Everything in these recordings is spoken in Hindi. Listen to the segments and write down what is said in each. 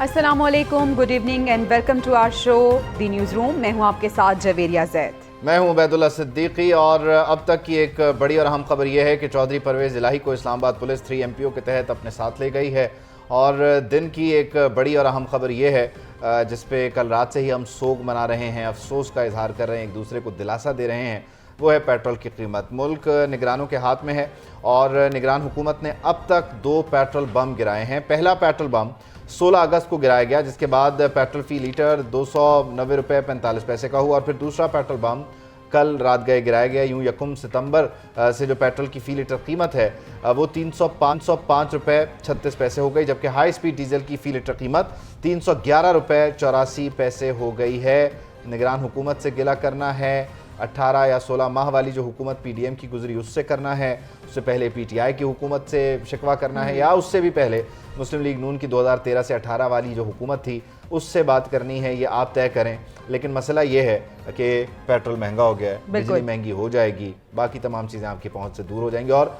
अस्सलामुअलैकुम, good evening and welcome to our show the news room. मैं हूं आपके साथ जवेरिया जैद। मैं हूं उबैदुल्ला सिद्दीकी। और अब तक की एक बड़ी और अहम खबर यह है कि चौधरी परवेज़ इलाही को इस्लामाबाद पुलिस 3 MPO के तहत अपने साथ ले गई है। और दिन की एक बड़ी और अहम खबर यह है जिस पे कल रात से ही हम सोग मना रहे हैं, अफसोस का इजहार कर रहे हैं, एक दूसरे को दिलासा दे रहे हैं, वो है पेट्रोल की कीमत। मुल्क निगरानों के हाथ में है और निगरान हुकूमत ने अब तक 2 पेट्रोल बम गिराए हैं। पहला पेट्रोल बम 16 अगस्त को गिराया गया, जिसके बाद पेट्रोल फ़ी लीटर 290 रुपये 45 पैसे का हुआ। और फिर दूसरा पेट्रोल बम कल रात गए गिराया गया। यूँ यकम सितंबर से जो पेट्रोल की फ़ी लीटर कीमत है वो 305 रुपये 36 पैसे हो गई, जबकि हाई स्पीड डीजल की फ़ी लीटर कीमत 311 रुपये 84 पैसे हो गई है। निगरान हुकूमत से गिला करना है, 18 या 16 माह वाली जो हुकूमत PDM की गुजरी उससे करना है, उससे पहले PTI की हुकूमत से शिकवा करना है, या उससे भी पहले मुस्लिम लीग नून की 2013 से 18 वाली जो हुकूमत थी उससे बात करनी है, ये आप तय करें। लेकिन मसला ये है कि पेट्रोल महंगा हो गया है, बिजली महंगी हो जाएगी, बाकी तमाम चीज़ें आपकी पहुंच से दूर हो जाएंगी। और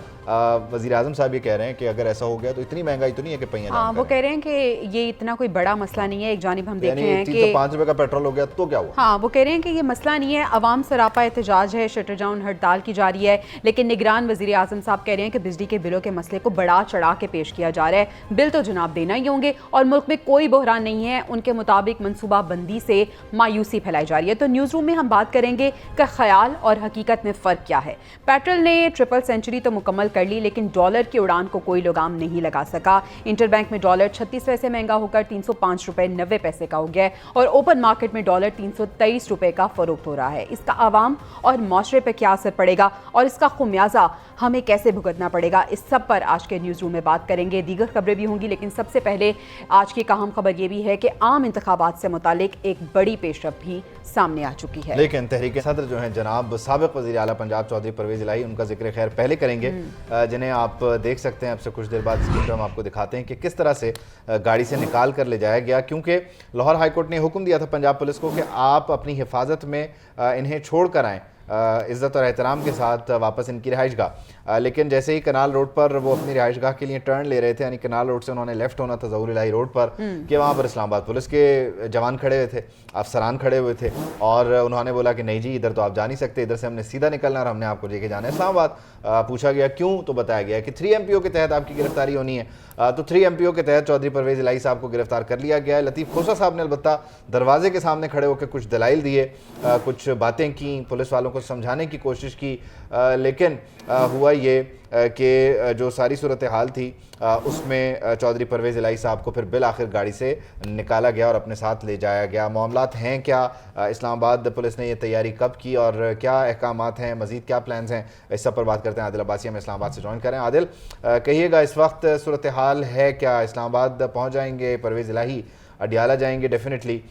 वज़ीर आज़म साहब ये कह रहे हैं कि अगर ऐसा हो गया तो इतनी महंगाई तो नहीं है कि पहिया। हाँ, वो कह रहे हैं कि ये इतना कोई बड़ा मसला नहीं है। एक जानिब हम देख रहे हैं कि 305 रुपये का पेट्रोल हो गया तो क्या हुआ। हाँ, वो कह रहे हैं कि ये मसला नहीं है, अवाम सरापा एहतजाज है, शटर डाउन हड़ताल की जा रही है। लेकिन निगरान वज़ीर आज़म साहब कह रहे हैं कि बिजली के बिलों के मसले को बढ़ा चढ़ा के पेश किया जा रहा है। बिल तो जनाब देना ही होंगे और मुल्क में कोई बहरान नहीं है। उनके मुताबिक मनसूबा बंदी से मायूसी फैलाई जा रही है। तो न्यूज़ रूम में हम बात करेंगे कि ख्याल और हकीकत में फ़र्क क्या है। पेट्रोल ने ट्रिपल सेंचुरी तो मुकम्मल कर ली, लेकिन डॉलर की उड़ान को कोई लगाम नहीं लगा सका। इंटरबैंक में डॉलर 36 पैसे महंगा होकर 305 रुपये 90 पैसे का हो गया है और ओपन मार्केट में डॉलर 323 रुपये का फरोख्त हो रहा है। इसका आवाम और माशरे पर क्या असर पड़ेगा और इसका खुमियाजा हमें कैसे भुगतना पड़ेगा, इस सब पर आज के न्यूज़ रूम में बात करेंगे। दीगर खबरें भी होंगी, लेकिन सबसे पहले आज की अहम खबर ये भी है कि आम इंतखाबात से मुतालिक एक बड़ी पेशरफ भी सामने आ चुकी है। लेकिन तहरीक सदर जो है जनाब साबिक वज़ीर आला पंजाब चौधरी परवेज़ इलाही, उनका जिक्र खैर पहले करेंगे, जिन्हें आप देख सकते हैं। अब से कुछ देर बाद स्क्रीन पर हम आपको दिखाते हैं कि किस तरह से गाड़ी से निकाल कर ले जाया गया, क्योंकि लाहौर हाई कोर्ट ने हुक्म दिया था पंजाब पुलिस को कि आप अपनी हिफाजत में इन्हें छोड़ कर आएँ इज़्ज़त और एहतराम के साथ वापस इनकी रिहाइशगाह। लेकिन जैसे ही कनाल रोड पर वो अपनी रिहाइशगाह के लिए टर्न ले रहे थे, यानी कनाल रोड से उन्होंने लेफ्ट होना था ज़हूर इलाही रोड पर, कि वहाँ पर इस्लामाबाद पुलिस के जवान खड़े हुए थे, अफसरान खड़े हुए थे, और उन्होंने बोला कि नहीं जी इधर तो आप जा नहीं सकते, इधर से हमने सीधा निकलना और हमने आपको लेके जाना है इस्लामाबाद। पूछा गया क्यों, तो बताया गया कि 3 MPO के तहत आपकी गिरफ्तारी होनी है। तो 3 MPO के तहत चौधरी परवेज़ इलाही साहब को गिरफ्तार कर लिया गया है। लतीफ़ खोसा साहब ने अलबत्ता दरवाजे के सामने खड़े होकर कुछ दलाइल दिए, कुछ बातें की, पुलिस वालों को समझाने की कोशिश की, लेकिन हुआ ये कि जो सारी सूरत हाल थी उसमें चौधरी परवेज़ इलाही साहब को फिर बिल आखिर गाड़ी से निकाला गया और अपने साथ ले जाया गया। मामलात हैं क्या, इस्लामाबाद पुलिस ने ये तैयारी कब की और क्या अहकामात हैं, मज़ीद क्या प्लान्स हैं, इस सब पर बात करते हैं। आदिल अब्बासी हम इस्लामाबाद से ज्वाइन करें। आदिल, कहिएगा इस वक्त सूरत हाल है क्या, इस्लामाबाद पहुँच जाएंगे परवेज़ इलाही, अडियाला जाएंगे डेफिनेटली,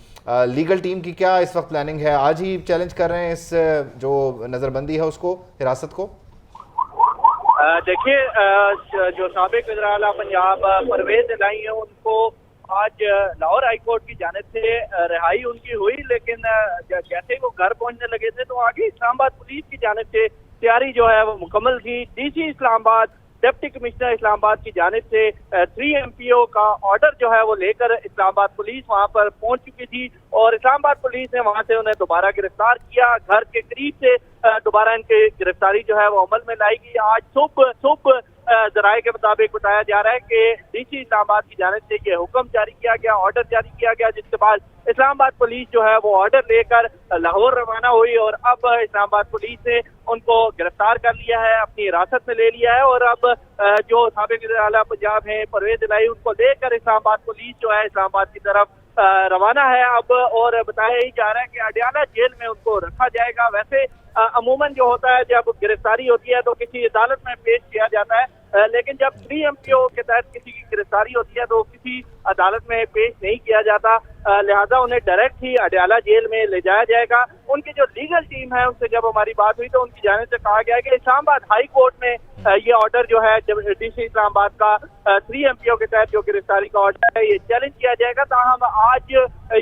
लीगल टीम की क्या इस वक्त प्लानिंग है? आज ही चैलेंज कर रहे हैं इस जो नज़रबंदी है उसको, हिरासत को? देखिए, जो साबिक वज़ीर आला पंजाब परवेज़ इलाही है, उनको आज लाहौर हाई कोर्ट की जानिब से रिहाई उनकी हुई, लेकिन जैसे ही वो घर पहुंचने लगे थे तो आगे इस्लामाबाद पुलिस की जानिब से तैयारी जो है वो मुकम्मल थी। DC Islamabad, deputy commissioner Islamabad की जानिब से 3 MPO का ऑर्डर जो है वो लेकर इस्लामाबाद पुलिस वहां पर पहुंच चुकी थी और इस्लामाबाद पुलिस ने वहां से उन्हें दोबारा गिरफ्तार किया। घर के करीब से दोबारा इनकी गिरफ्तारी जो है वो अमल में लाई गई। आज सुबह जराये के मुताबिक बताया जा रहा है कि DC इस्लामाबाद की जानिब से ये हुक्म जारी किया गया, ऑर्डर जारी किया गया, जिसके बाद इस्लामाबाद पुलिस जो है वो ऑर्डर लेकर लाहौर रवाना हुई और अब इस्लामाबाद पुलिस ने उनको गिरफ्तार कर लिया है, अपनी हिरासत में ले लिया है और अब जो साबिक वज़ीर आला पंजाब है परवेज़ इलाही, उनको लेकर इस्लामाबाद पुलिस जो है इस्लामाबाद की तरफ रवाना है अब। और बताया ही जा रहा है कि अडियाला जेल में उनको रखा जाएगा। वैसे अमूमन जो होता है जब गिरफ्तारी होती है तो किसी अदालत में पेश किया जाता है, लेकिन जब 3 MPO के तहत किसी की गिरफ्तारी होती है तो किसी अदालत में पेश नहीं किया जाता, लिहाजा उन्हें डायरेक्ट ही अडियाला जेल में ले जाया जाएगा। उनकी जो लीगल टीम है उनसे जब हमारी बात हुई तो उनकी जानिब से कहा गया कि इस्लामाबाद हाई कोर्ट में ये ऑर्डर जो है DC इस्लामाबाद का 3 MPO के तहत जो गिरफ्तारी का ऑर्डर है ये चैलेंज किया जाएगा। ताहम आज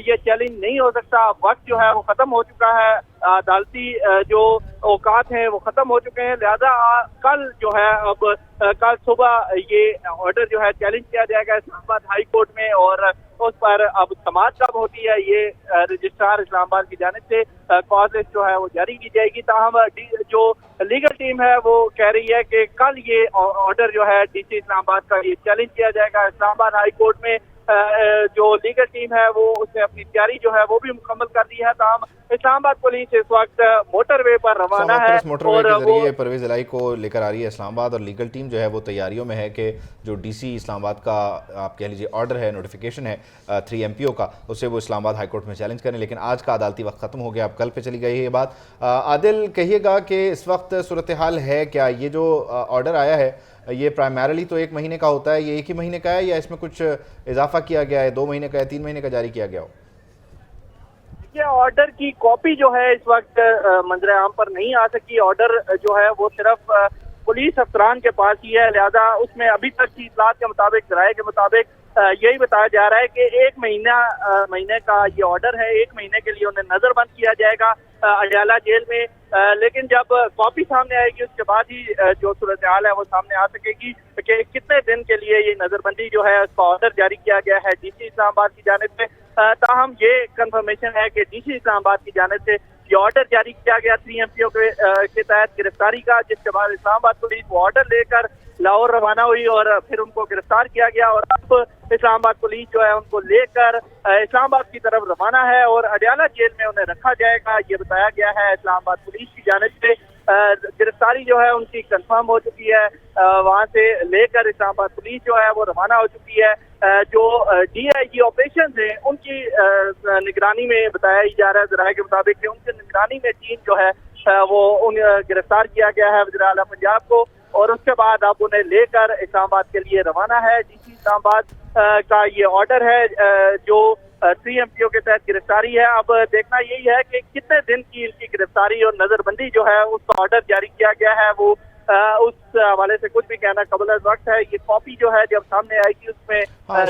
ये चैलेंज नहीं हो सकता, वक्त जो है वो खत्म हो चुका है अदालती जो औकात हैं वो खत्म हो चुके हैं, लिहाजा कल जो है अब कल सुबह ये ऑर्डर जो है चैलेंज किया जाएगा इस्लामाबाद हाई कोर्ट में, और उस पर अब समाअत कब होती है ये रजिस्ट्रार इस्लामाबाद की जानिब से कॉज लिस्ट जो है वो जारी की जाएगी। ताहम जो लीगल टीम है वो कह रही है कि कल ये ऑर्डर जो है डीसी इस्लामाबाद का ये चैलेंज किया जाएगा इस्लामाबाद हाई कोर्ट में। जो लीगल टीम है वो उसने अपनी तैयारी जो है वो भी मुकम्मल कर दी है। ताहम इस्लामाबाद पुलिस इस वक्त मोटरवे पर रवाना है मोटरवे के जरिए परवेज इलाही को लेकर आ रही है इस्लामाबाद, और लीगल टीम जो है वो तैयारियों में है कि जो डीसी इस्लामाबाद का आप कह लीजिए ऑर्डर है, नोटिफिकेशन है 3 MPO का, उसे वो इस्लामाबाद हाई कोर्ट में चैलेंज करें। लेकिन आज का अदालती वक्त खत्म हो गया, अब कल पे चली गई है ये बात। आदिल, कहिएगा कि इस वक्त सूरत हाल है क्या, ये जो ऑर्डर आया है ये प्राइमरली तो 1 महीने का होता है, ये 1 ही महीने का है या इसमें कुछ इजाफा किया गया है, 2 महीने का है, 3 महीने का जारी किया गया हो? ये ऑर्डर की कॉपी जो है इस वक्त मंजर आम पर नहीं आ सकी। ऑर्डर जो है वो सिर्फ पुलिस अफसरान के पास ही है, लिहाजा उसमें अभी तक की इतलात के मुताबिक, जराये के मुताबिक यही बताया जा रहा है कि 1 महीने का ये ऑर्डर है। 1 महीने के लिए उन्हें नजरबंद किया जाएगा अडयाला जेल में, लेकिन जब कॉपी सामने आएगी उसके बाद ही जो सूरत हाल है वो सामने आ सकेगी कि कितने दिन के लिए ये नजरबंदी जो है उसका ऑर्डर जारी किया गया है डीसी इस्लामाबाद की जानिब से। ताहम ये कंफर्मेशन है कि डीसी इस्लामाबाद की जानिब से ये ऑर्डर जारी किया गया 3 MPO के तहत गिरफ्तारी का, जिसके बाद इस्लामाबाद पुलिस वो ऑर्डर लेकर लाहौर रवाना हुई और फिर उनको गिरफ्तार किया गया, और अब इस्लामाबाद पुलिस जो है उनको लेकर इस्लामाबाद की तरफ रवाना है और अडयाला जेल में उन्हें रखा जाएगा, ये बताया गया है इस्लामाबाद पुलिस की जानिब से। गिरफ्तारी जो है उनकी कंफर्म हो चुकी है, वहां से लेकर इस्लामाबाद पुलिस जो है वो रवाना हो चुकी है। जो DIG ऑपरेशन है उनकी निगरानी में बताया जा रहा है जराये के मुताबिक कि उनकी निगरानी में टीम जो है वो गिरफ्तार किया गया है वज़ीर आला पंजाब को, और उसके बाद अब उन्हें लेकर इस्लामाबाद के लिए रवाना है। डीसी इस्लामाबाद का ये ऑर्डर है जो 3 MPO के तहत गिरफ्तारी है। अब देखना यही है कि कितने दिन की इनकी गिरफ्तारी और नजरबंदी जो है उसका ऑर्डर जारी किया गया है, वो उस हवाले से कुछ भी कहना कबल वक्त है। ये कॉपी जो है जब सामने आएगी उसमें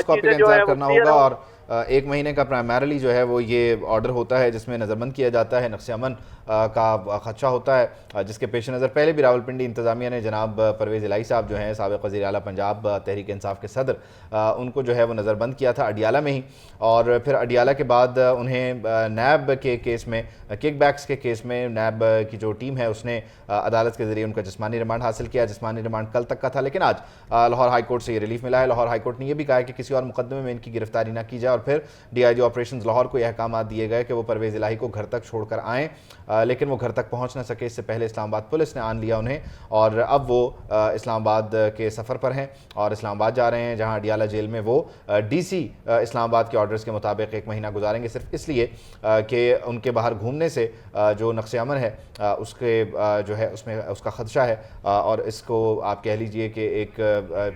चीजें जो है करना होगा, और 1 महीने का प्राइमरली जो है वो ये ऑर्डर होता है जिसमें नज़रबंद किया जाता है, नक्श अमन का खदशा होता है, जिसके पेश नज़र पहले भी रावलपिंडी इंतज़ामिया ने जनाब परवेज़ इलाही साहब जो हैं साबिक़ वज़ीर आला पंजाब तहरीक इंसाफ के सदर, उनको जो है वो नज़रबंद किया था अडयाला में ही, और फिर अडयाला के बाद उन्हें नैब के केस में, किकबैक्स के केस में नैब की जो टीम है उसने अदालत के ज़रिए उनका जिस्मानी रिमांड हासिल किया। जिस्मानी रिमांड कल तक का था, लेकिन आज लाहौर हाई कोर्ट से ये रिलीफ मिला है। लाहौर हाई कोर्ट ने यह भी कहा है कि किसी और मुकदमे में इनकी गिरफ्तारी ना की जाए, और फिर DIG ऑपरेशंस लाहौर को यह अहकाम दिए गए कि वो परवेज़ इलाही को घर तक छोड़कर आएँ, लेकिन वो घर तक पहुंच न सके। इससे पहले इस्लामाबाद पुलिस ने आन लिया उन्हें, और अब वो इस्लामाबाद के सफ़र पर हैं और इस्लामाबाद जा रहे हैं, जहां अडयाला जेल में वो DC इस्लामाबाद के ऑर्डर्स के मुताबिक 1 महीना गुजारेंगे, सिर्फ इसलिए कि उनके बाहर घूमने से जो नक्श अमन है उसके जो है उसमें उसका खदशा है, और इसको आप कह लीजिए कि एक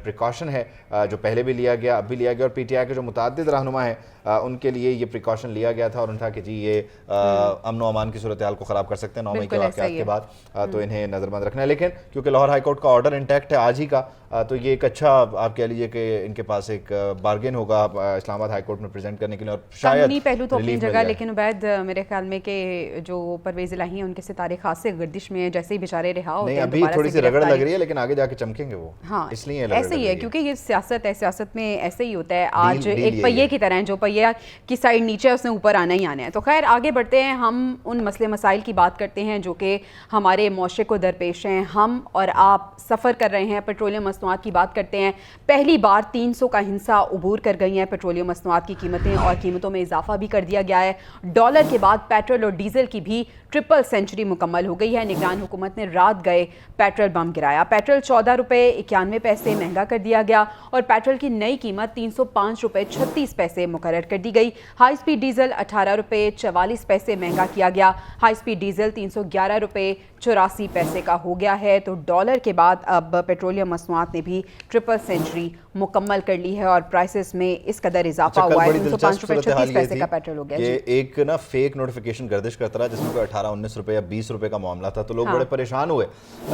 प्रिकॉशन है जो पहले भी लिया गया, अब भी लिया गया, और PTI के जो मुतअद्दिद रहनुमा हैं उनके लिए ये प्रिकॉशन लिया गया था, और उनका कि जी ये अमन व अमान की सूरत हाल को ख़राब कर सकते हैं 9 मई के वाक़यात के बाद, तो इन्हें नज़रबंद रखना है। लेकिन क्योंकि लाहौर हाई कोर्ट का ऑर्डर इंटैक्ट है आज ही का, तो ये एक अच्छा आप कह लीजिए कि इनके पास एक बार्गेन होगा इस्लामाबाद हाई कोर्ट में प्रेजेंट करने के लिए, और शायद पहलू तो अपनी जगह, लेकिन उबैद मेरे ख्याल में कि जो परवेज़ इलाही हैं उनके सितारे खास से गर्दिश में जैसे ही बेचारे रिहा होते हैं, अभी थोड़ी सी रगड़ लग रही है, लेकिन आगे जाके चमकेंगे वो। हाँ, इसलिए ऐसे ही है, क्योंकि ये सियासत है, सियासत में ऐसे ही होता है। आज एक पहिए की तरह है, जो पहिया की साइड नीचे उसने ऊपर आना ही आना है। तो खैर आगे बढ़ते हैं, हम उन मसले मसाइल की बात करते हैं जो कि हमारे मुआशरे को दरपेश हैं। हम और आप सफ़र कर रहे हैं, पेट्रोलियम मसनूआत की बात करते हैं। पहली बार 300 का हिस्सा उबूर कर गई हैं पेट्रोलियम मसनूआत की कीमतें, और कीमतों में इजाफा भी कर दिया गया है। डॉलर के बाद पेट्रोल और डीजल की भी ट्रिपल सेंचुरी मुकम्मल हो गई है। निगरान हुकूमत ने रात गए पेट्रोल बम गिराया। पेट्रोल 14 रुपये 91 पैसे महंगा कर दिया गया, और पेट्रोल की नई कीमत 305 रुपये 36 पैसे मुकर्रर कर दी गई। हाई स्पीड डीजल 18 रुपये 44 पैसे महंगा किया गया। हाई स्पीड डीजल 311 रुपये 84 पैसे का हो गया है। तो डॉलर के बाद अब पेट्रोलियम मसनूआत ने भी ट्रिपल सेंचुरी मुकम्मल कर ली है, और प्राइसेस में इस कदर इजाफा हुआ है। 305 रुपये 36 पैसे का पेट्रोल हो गया। ये एक ना फेक नोटिफिकेशन गर्दिश करता रहा, जिसमें 18-19 रुपये या 20 रुपये का मामला था, तो लोग बड़े परेशान हुए।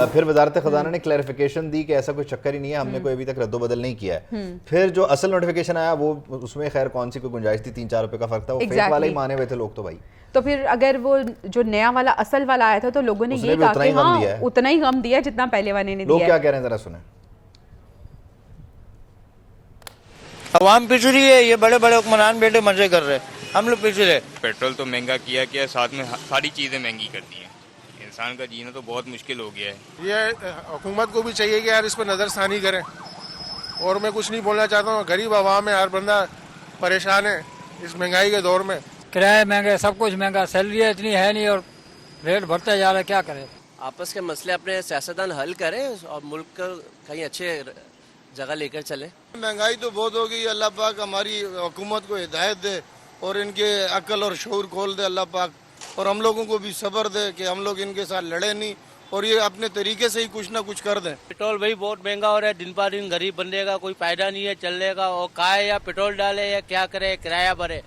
फिर वजारत खजाना ने क्लैरिफिकेशन दी कि ऐसा कोई चक्कर ही नहीं है, हमने कोई अभी तक रद्दो बदल नहीं किया है। फिर जो असल नोटिफिकेशन आया वो उसमें खैर कौन सी कोई गुंजाइश थी, 3-4 रुपए का फर्क था, वो फेक वाला ही माने हुए थे लोग तो भाई। तो फिर अगर वो जो नया वाला असल वाला आया था तो लोगों ने ये कहा कि हाँ उतना ही गम दिया जितना पहले वाले ने दिया। लोग क्या कह रहे हैं जरा सुने। अवाम पिछड़ी है, ये बड़े बड़े हुक्मरान बेटे मजे कर रहे हैं, हम लोग पिछड़े। पेट्रोल तो महंगा किया साथ में सारी चीज़ें महंगी कर दी हैं, इंसान का जीना तो बहुत मुश्किल हो गया है। ये हुकूमत को भी चाहिए कि यार इस पर नज़रसानी करें। और मैं कुछ नहीं बोलना चाहता हूँ, गरीब आवाम है, हर बंदा परेशान है इस महंगाई के दौर में। किराए महंगे, सब कुछ महंगा, सैलरी इतनी है नहीं और रेट बढ़ता जा रहा है, क्या करें। आपस के मसले अपने सियासतदान हल करें और मुल्क को कहीं अच्छे जगह लेकर चले। महंगाई तो बहुत हो गई, अल्लाह पाक हमारी हुकूमत को हिदायत दे और इनके अक्ल और शऊर खोल दे अल्लाह पाक, और हम लोगों को भी सब्र दे कि हम लोग इनके साथ लड़े नहीं और ये अपने तरीके से ही कुछ ना कुछ कर दें। पेट्रोल भाई बहुत महंगा हो रहा है, दिन पर दिन गरीब बंदे का कोई फायदा नहीं है चलने का, और खाए या पेट्रोल डाले या क्या करे, किराया भरे।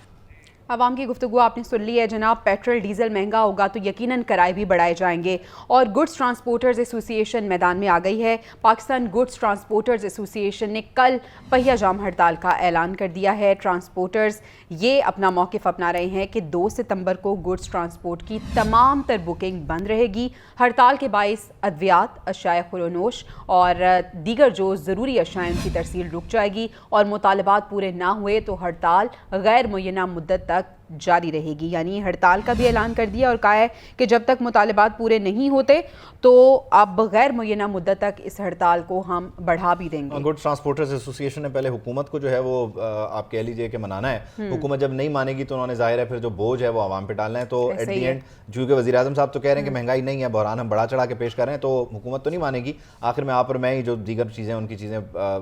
आवाम की गुफ्तगू आपने सुन ली है जनाब। पेट्रोल डीजल महंगा होगा तो यकीनन किराए भी बढ़ाए जाएंगे और गुड्स ट्रांसपोर्टर्स एसोसिएशन मैदान में आ गई है। पाकिस्तान गुड्स ट्रांसपोर्टर्स एसोसिएशन ने कल पहिया जाम हड़ताल का ऐलान कर दिया है। ट्रांसपोर्टर्स ये अपना मौक़िफ़ अपना रहे हैं कि 2 सितंबर को गुड्स ट्रांसपोर्ट की तमाम तर बुकिंग बंद रहेगी। हड़ताल के बाइस अद्वियात, अशाए खुलोनोश और दीगर जो ज़रूरी अशाएं की तरसील रुक जाएगी और मुतालबात पूरे ना हुए तो हड़ताल गैर मुय्यना मुद्दत तक जारी रहेगी। यानी हड़ताल का भी ऐलान कर दिया और कहा है कि जब तक मुतालबात पूरे नहीं होते तो अब गैर मुय्यना मुद्दत तक इस हड़ताल को हम बढ़ा भी देंगे। गुड्स ट्रांसपोर्टर्स एसोसिएशन ने पहले हुकूमत को जो है वो आप कह लीजिए कि मनाना है। हुकूमत जब नहीं मानेगी तो उन्होंने जाहिर है फिर जो बोझ है वो आवाम पे डालना है। तो एट दी एंड चूंकि वज़ीर आज़म साहब तो कह रहे हैं कि महंगाई नहीं है, बहरान हम बढ़ा चढ़ा के पेश कर रहे हैं, तो हुकूमत तो नहीं मानेगी। आखिर में आप और मैं ही जो दीगर चीज़ें उनकी चीज़ें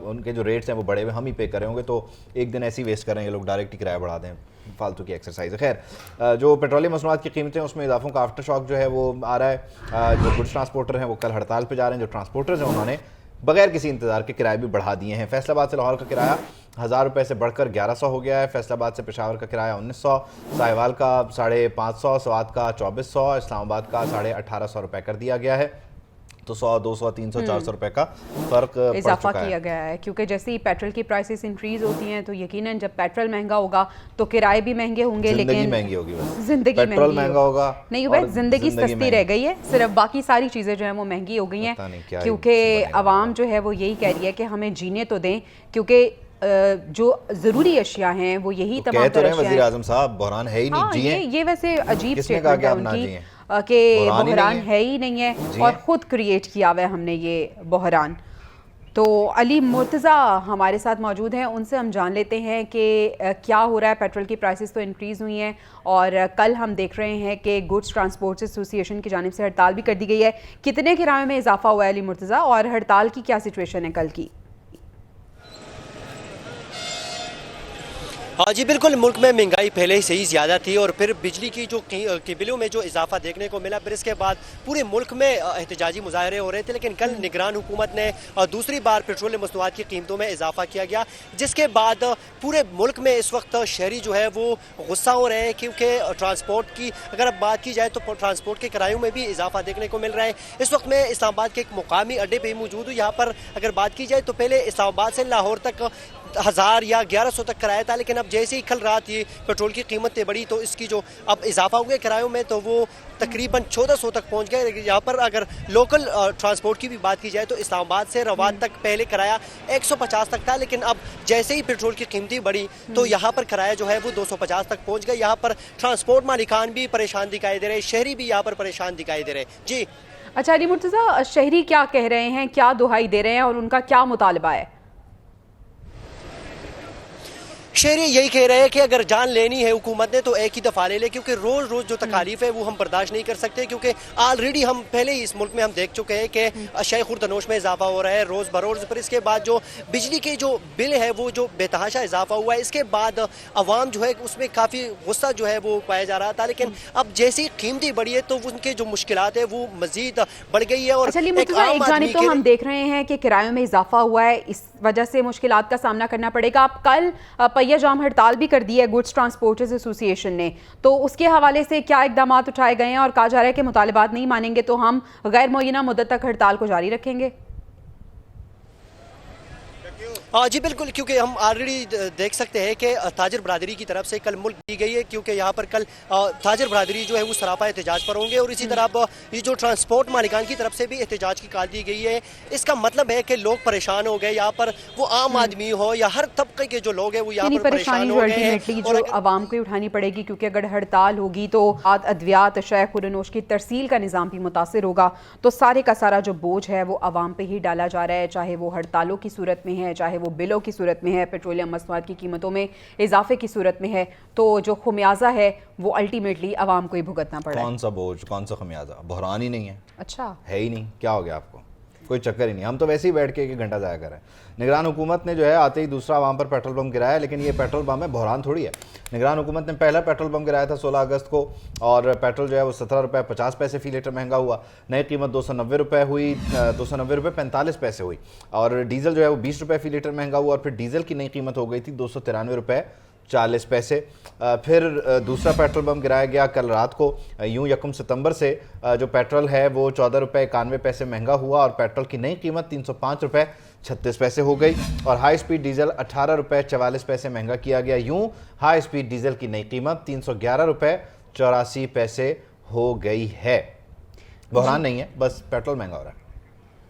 उनके जो रेट्स हैं वो बढ़े हुए हम ही पे कर रहे होंगे, तो एक दिन ऐसे ही वेस्ट करेंगे लोग, डायरेक्ट ही किराया बढ़ा दें, फालतू की एक्सरसाइज है। खैर जो पेट्रोलियम मसनूआत की कीमतें उसमें इजाफों का आफ्टर शॉक जो है वो आ रहा है। जो गुड्स ट्रांसपोर्टर हैं वो कल हड़ताल पे जा रहे हैं। जो ट्रांसपोर्टर्स हैं उन्होंने बगैर किसी इंतजार के किराए भी बढ़ा दिए हैं। फैसलाबाद से लाहौर का किराया 1000 रुपये से बढ़कर 1100 हो गया है। फैसलाबाद से पेशावर का किराया 1900, साहिवाल का 550, स्वात का 2400, इस्लामाबाद का 1850 रुपये कर दिया गया है। तो 100, 200, 300, 400 रुपए का फ़र्क इजाफा किया गया है क्योंकि जैसे ही पेट्रोल की प्राइसेस इंक्रीज होती हैं तो यकीनन जब पेट्रोल महंगा होगा तो किराए भी महंगे होंगे, लेकिन महंगी होगी, जिंदगी पेट्रोल महंगा होगा नहीं भाई, जिंदगी सस्ती रह गई है, सिर्फ बाकी सारी चीज़ें जो है वो महंगी हो गई हैं क्योंकि आवाम जो है वो यही कह रही है कि हमें जीने तो दें, क्योंकि जो ज़रूरी अशिया हैं वो यही तमाम तरह हैं। वज़ीर आज़म साहब बहरान है ही नहीं, जिए ये वैसे अजीब स्टेटमेंट है उनकी कि बहरान है ही नहीं है और ख़ुद क्रिएट किया हुआ है हमने ये बहरान। तो अली मुर्तज़ा हमारे साथ मौजूद हैं, उनसे हम जान लेते हैं कि क्या हो रहा है। पेट्रोल की प्राइसेस तो इंक्रीज़ हुई हैं और कल हम देख रहे हैं कि गुड्स ट्रांसपोर्ट एसोसिएशन की जानिब से हड़ताल भी कर दी गई है। कितने किराए में इजाफा हुआ है अली मुर्तज़ा, और हड़ताल की क्या सिचुएशन है कल की? हाँ जी बिल्कुल, मुल्क में महंगाई पहले से ही ज़्यादा थी और फिर बिजली की जो की बिलों में जो इजाफा देखने को मिला, फिर इसके बाद पूरे मुल्क में एहतजाजी मुजाहरे हो रहे थे। लेकिन कल निगरान हुकूमत ने दूसरी बार पेट्रोल मसनूआत की कीमतों में इजाफा किया गया, जिसके बाद पूरे मुल्क में इस वक्त शहरी जो है वो गुस्सा हो रहे हैं क्योंकि ट्रांसपोर्ट की अगर अब बात की जाए तो ट्रांसपोर्ट के किरायों में भी इजाफा देखने को मिल रहा है। इस वक्त मैं इस्लामाबाद के एक मुकामी अड्डे पर मौजूद हूँ। यहाँ पर अगर बात की जाए तो पहले इस्लामाबाद से लाहौर तक 1000 या 1100 तक किराया था, लेकिन अब जैसे ही कल रात ये पेट्रोल की कीमतें बढ़ी तो इसकी जो अब इजाफा हो गया किरायों में तो वो तकरीबन 1400 तक पहुंच गए। यहाँ पर अगर लोकल ट्रांसपोर्ट की भी बात की जाए तो इस्लामाबाद से रवाद तक पहले किराया 150 तक था, लेकिन अब जैसे ही पेट्रोल की कीमतें बढ़ी तो यहाँ पर किराया जो है वो 250 तक पहुँच गया। यहाँ पर ट्रांसपोर्ट मालिकान भी परेशान दिखाई दे रहे, शहरी भी यहाँ पर परेशान दिखाई दे रहे। जी अच्छा अली मुर्तज़ा, शहरी क्या कह रहे हैं, क्या दुहाई दे रहे हैं और उनका क्या मुतालबा है? शहरी यही कह रहे हैं कि अगर जान लेनी है हुकूमत ने तो एक ही दफ़ा ले ले, क्योंकि रोज़ रोज़ जो तकालीफ है वो हम बर्दाश्त नहीं कर सकते, क्योंकि ऑलरेडी हम पहले ही इस मुल्क में हम देख चुके हैं कि अशाए खुर्दनोश में इजाफा हो रहा है रोज़ बरोज़। पर इसके बाद जो बिजली के जो बिल है वो जो बेतहाशा इजाफा हुआ है, इसके बाद अवाम जो है उसमें काफ़ी गुस्सा जो है वो पाया जा रहा था। लेकिन अब जैसी कीमतें बढ़ी है तो उनके जो मुश्किलात है वो मजीद बढ़ गई है। और एक जानिब तो हम देख रहे हैं कि किरायों में इजाफा हुआ है, इस वजह से मुश्किलात का सामना करना पड़ेगा। आप कल पहिया जाम हड़ताल भी कर दी है गुड्स ट्रांसपोर्टर्स एसोसिएशन ने, तो उसके हवाले से क्या इकदाम उठाए गए हैं और कहा जा रहा है कि मुतालिबात नहीं मानेंगे तो हम गैर मुय्यना मुद्दत तक हड़ताल को जारी रखेंगे? जी बिल्कुल, क्योंकि हम ऑलरेडी देख सकते हैं कि ताजर बरादरी की तरफ से कल मुल्क दी गई है, क्योंकि यहाँ पर कल ताजर बरादरी जो है वो सरापा एहतजाज पर होंगे और इसी तरह ये जो ट्रांसपोर्ट मालिकान की तरफ से भी एहतजाज की कॉल दी गई है। इसका मतलब है कि लोग परेशान हो गए, यहाँ पर वो आम आदमी हो या हर तबके के जो लोग हैं वो यहाँ पर परेशान हो गए हैं। अल्टीमेटली जो आवाम को उठानी पड़ेगी, क्योंकि अगर हड़ताल होगी तो अद्वियात अशया खुरनोश की तरसील का निज़ाम भी मुतासिर होगा, तो सारे का सारा जो बोझ है वो आवाम पे ही डाला जा रहा है, चाहे वो हड़तालों की सूरत में है, चाहे वो बिलों की सूरत में है, पेट्रोलियम मसनूआत की कीमतों में इजाफे की सूरत में है। तो जो खुमियाजा है वो अल्टीमेटली आवाम को ही भुगतना पड़ा है। कौन सा बोझ, कौन सा खमियाजा? बहरान ही नहीं है। अच्छा है ही नहीं, क्या हो गया आपको? कोई चक्कर ही नहीं। हम तो वैसे ही बैठ के 1 घंटा ज़ाया कर रहे हैं। निगरान हुकूमत ने जो है आते ही दूसरा आवाम पर पेट्रोल बम गिराया, लेकिन ये पेट्रोल बम है, बहरान थोड़ी है। निगरान हुकूमत ने पहला पेट्रोल बम गिराया था 16 अगस्त को, और पेट्रोल जो है वो 17 रुपये 50 पैसे फ़ी लीटर महंगा हुआ। नई कीमत 290 रुपये हुई, 290 रुपये 45 पैसे हुई, और डीजल जो है वो 20 रुपये फ़ी लीटर महंगा हुआ, और फिर डीजल की नई कीमत हो गई थी 293 रुपये 40 पैसे। फिर दूसरा पेट्रोल बम गिराया गया कल रात को। यूँ 1 सितंबर से जो पेट्रोल है वो 14 रुपये 91 पैसे महंगा हुआ, और पेट्रोल की नई कीमत 305 रुपये 36 पैसे हो गई, और हाई स्पीड डीजल 18 रुपये 44 पैसे महंगा किया गया। यूँ हाई स्पीड डीजल की नई कीमत 311 रुपये 84 पैसे हो गई है। बहरान नहीं है, बस पेट्रोल महंगा हो रहा है,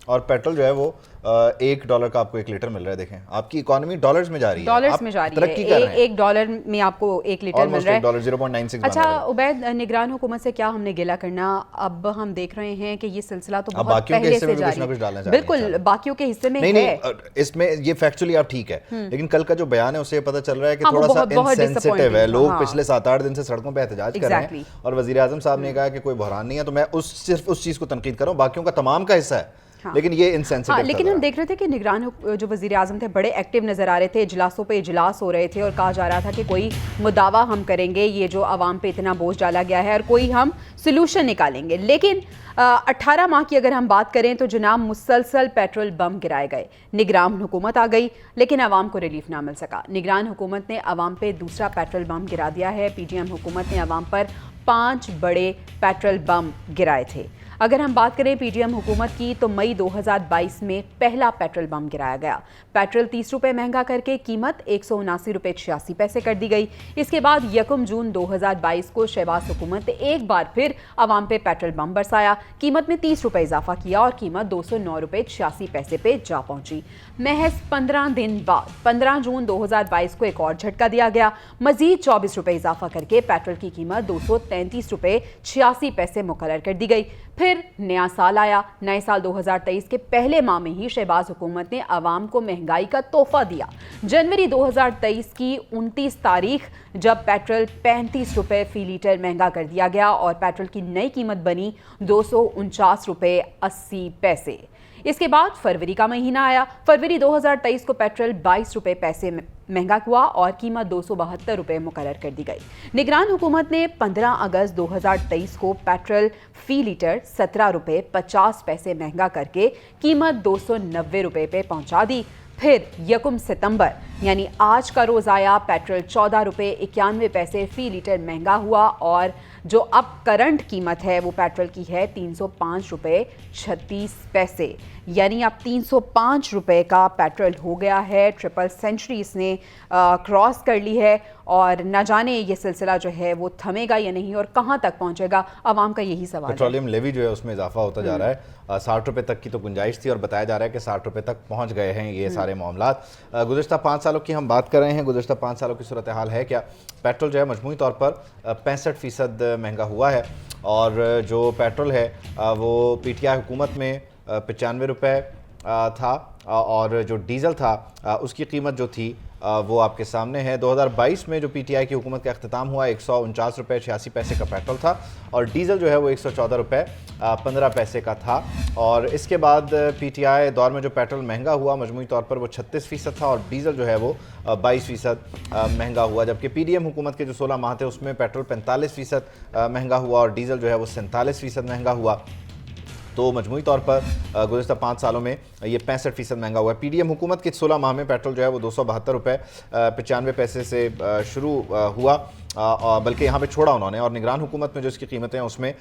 और पेट्रोल जो है वो $1 का आपको 1 लीटर मिल रहा है। देखें, आपकी इकोनॉमी डॉलर्स में जा रही है, डॉलर्स में जा रही है। $1 में आपको 1 लीटर मिल रहा है, $0.96। अच्छा उबैद, निगरान हुकूमत से क्या हमने गिला करना? अब हम देख रहे हैं कि ये सिलसिला तो बहुत पहले से जारी है। बिल्कुल, बाकियों के हिस्से में नहीं, इसमें ये फैक्चुअली आप ठीक है, लेकिन कल का जो बयान है उससे पता चल रहा है कि थोड़ा सा इनसेंसिटिव है। लोग पिछले 7-8 दिन से सड़कों पर एहतजाज कर रहे हैं, और वजीर आजम साहब ने कहा कि कोई बहरान नहीं है। तो मैं सिर्फ उस चीज़ को तनकीद कर रहा हूँ, बाकियों का तमाम का हिस्सा है। हाँ। लेकिन ये इनसेंसिटिव लेकिन हम देख रहे थे कि निगरान जो वजीर आजम थे बड़े एक्टिव नजर आ रहे थे, इजलासों पे इजलास हो रहे थे, और कहा जा रहा था कि कोई मुदावा हम करेंगे, ये जो आवाम पे इतना बोझ डाला गया है, और कोई हम सोल्यूशन निकालेंगे। लेकिन 18 माह की अगर हम बात करें तो जनाब मुसलसल पेट्रोल बम गिराए गए। निगरान हुकूमत आ गई, लेकिन आवाम को रिलीफ ना मिल सका। निगरान हुकूमत ने आवाम पे दूसरा पेट्रोल बम गिरा दिया है। PTM हुकूमत ने आवाम पर 5 बड़े पेट्रोल बम गिराए थे। अगर हम बात करें PTM हुकूमत की, तो मई 2022 में पहला पेट्रोल बम गिराया गया। पेट्रोल 30 रुपये महंगा करके कीमत 179 रुपये 86 पैसे कर दी गई। इसके बाद 1 जून 2022 को शहबाज हुकूमत ने एक बार फिर आवाम पे पेट्रोल बम बरसाया, कीमत में 30 रुपये इजाफा किया, और कीमत 209 रुपये 86 पैसे पे जा पहुंची। महज 15 दिन बाद 15 जून 2022 को एक और झटका दिया गया। मजीद 24 रुपये इजाफा करके पेट्रोल की कीमत 233 रुपये 86 पैसे मुकर्रर कर दी गई। फिर नया साल आया। नए साल 2023 के पहले माह में ही शहबाज हुकूमत ने आवाम को महंगाई का तोहफा दिया। जनवरी 2023 की 29 तारीख जब पेट्रोल 35 रुपये फ़ी लीटर महंगा कर दिया गया, और पेट्रोल की नई कीमत बनी 249 रुपये 80 पैसे। इसके बाद फरवरी का महीना आया। फरवरी 2023 को पेट्रोल 22 रुपये पैसे महंगा हुआ, और कीमत 272 रुपये मुकर्रर कर दी गई। निगरान हुकूमत ने 15 अगस्त 2023 को पेट्रोल फ़ी लीटर 17 रुपये 50 पैसे महंगा करके कीमत 290 रुपये पे पहुंचा दी। फिर 1 सितंबर यानी आज का रोज़ आया, पेट्रोल 14 रुपये 91 पैसे फ़ी लीटर महंगा हुआ, और जो अब करंट कीमत है वो पेट्रोल की है 305 रुपये 36 पैसे। यानी अब 305 रुपये का पेट्रोल हो गया है। ट्रिपल सेंचुरी इसने क्रॉस कर ली है, और न जाने ये सिलसिला जो है वो थमेगा या नहीं, और कहाँ तक पहुँचेगा, आवाम का यही सवाल है। पेट्रोलियम लेवी जो है उसमें इजाफा होता जा रहा है। 60 रुपये तक की तो गुंजाइश थी, और बताया जा रहा है कि 60 रुपये तक पहुँच गए हैं ये सारे मामलात। गुज़िश्ता 5 सालों की हम बात कर रहे हैं। गुज़िश्ता 5 सालों की सूरत हाल है क्या? पेट्रोल जो है मजमूई तौर पर 65% महंगा हुआ है, और जो पेट्रोल है वो PTI हुकूमत में 95 रुपये था, और जो डीज़ल था उसकी कीमत जो थी वो आपके सामने है। 2022 में जो PTI की हुकूमत का अख्तिताम हुआ 149 रुपये 86 पैसे का पेट्रोल था, और डीज़ल जो है वो 114 रुपये 15 पैसे का था। और इसके बाद PTI दौर में जो पेट्रोल महंगा हुआ मजमूई तौर पर वो 36% था, और डीज़ल जो है वो 22% महंगा हुआ। जबकि PDM हुकूमत के जो 16 माह थे उसमें पेट्रोल 45% महंगा हुआ, और डीज़ल जो है वो 47% महंगा हुआ। तो मजमूई तौर पर गुज़िश्ता 5 सालों में ये 65% महंगा हुआ है। PDM हुकूमत के 16 माह में पेट्रोल जो है वो 272 रुपये 95 पैसे से शुरू हुआ, बल्कि यहाँ पे छोड़ा उन्होंने। और निगरान हुकूमत में जो इसकी कीमतें हैं उसमें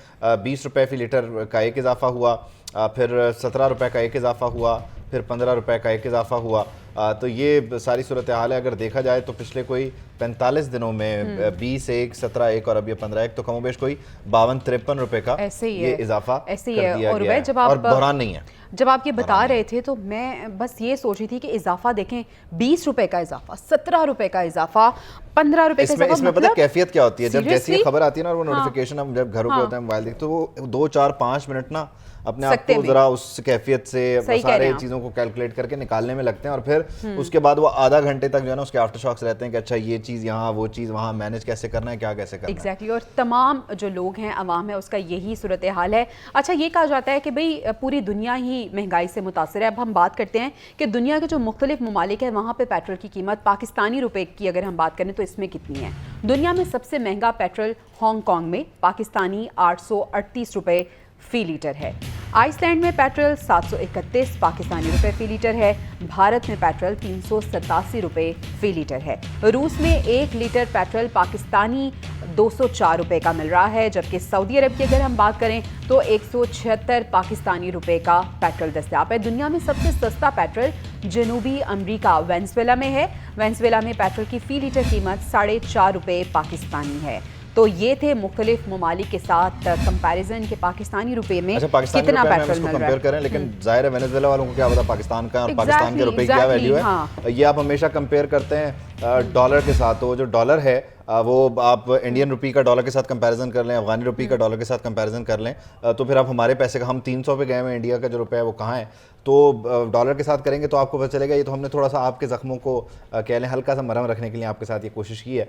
20 रुपये फ़ी लीटर का एक इजाफा हुआ, फिर 17 रुपये का एक इजाफा हुआ, फिर 15 रुपये का एक इजाफा हुआ, तो ये सारी सूरत हाल है। अगर देखा जाए तो पिछले कोई 45 दिनों में 20, 17 और अब ये 15 तो कमोबेश कोई 52-53 रुपए का ये इजाफा कर दिया गया है। और बहरान नहीं है। जब आप ये बता रहे थे तो मैं बस ये सोच रही थी कि इजाफा देखें, 20 रुपए का इजाफा, 17 रुपए का इजाफा, 15 रुपए का इजाफा। इसमें पता कैफियत क्या होती है, जब जैसी ये खबर आती है ना, वो नोटिफिकेशन हम जब घरों पे होते हैं मोबाइल देखते तो वो 2, 4, 5 मिनट ना अपने आप को जरा उस कैफियत से सारे चीज़ों को कैलकुलेट करके निकालने में लगते हैं, और फिर उसके बाद वो आधा घंटे तक जो है ना उसके आफ्टर शॉक्स रहते हैं कि अच्छा ये चीज़ यहाँ, वो चीज़ वहाँ, मैनेज कैसे करना है, क्या कैसे करना है। एग्जैक्टली। और तमाम जो लोग हैं, अवाम है, उसका यही सूरत हाल है। अच्छा, ये कहा जाता है कि भाई पूरी दुनिया ही महंगाई से मुतासर है। अब हम बात करते हैं कि दुनिया के जो मुख्तलिफ ममालिक है वहाँ पर पेट्रोल की कीमत पाकिस्तानी रुपए की अगर हम बात करें तो इसमें कितनी है। दुनिया में सबसे महंगा पेट्रोल हांगकांग में पाकिस्तानी 838 रुपए फी लीटर है। आइसलैंड में पेट्रोल 731 पाकिस्तानी रुपए फी लीटर है। भारत में पेट्रोल 387 रुपए फी लीटर है। रूस में 1 लीटर पेट्रोल पाकिस्तानी 204 रुपए का मिल रहा है, जबकि सऊदी अरब की अगर हम बात करें तो 176 पाकिस्तानी रुपए का पेट्रोल दस्तयाब है। दुनिया में सबसे सस्ता पेट्रोल जनूबी अमरीका वेनेजुएला में है। वेनेजुएला में पेट्रोल की फी लीटर कीमत 4.5 रुपए पाकिस्तानी है। तो ये थे मुख्तलिफ ममालिक के साथ कंपैरिजन के पाकिस्तानी रुपए में कितना पेट्रोल मिल रहा है। करें, लेकिन जाहिर है वेनेजुएला वालों को क्या पता पाकिस्तान का और पाकिस्तान के रुपए की क्या वैल्यू है। हाँ। ये आप हमेशा कंपेयर करते हैं डॉलर के साथ, तो जो डॉलर है वो आप इंडियन रुपी का डॉलर के साथ कंपैरिजन कर लें, अफगानी रुपी का डॉलर के साथ कंपैरिजन कर लें, तो फिर आप हमारे पैसे का, हम 300 पे गए हैं, इंडिया का जो रुपया है वो कहाँ है, तो डॉलर के साथ करेंगे तो आपको पता चलेगा। ये तो हमने थोड़ा सा आपके ज़ख्मों को कह लें हल्का सा मरहम रखने के लिए आपके साथ ये कोशिश की है,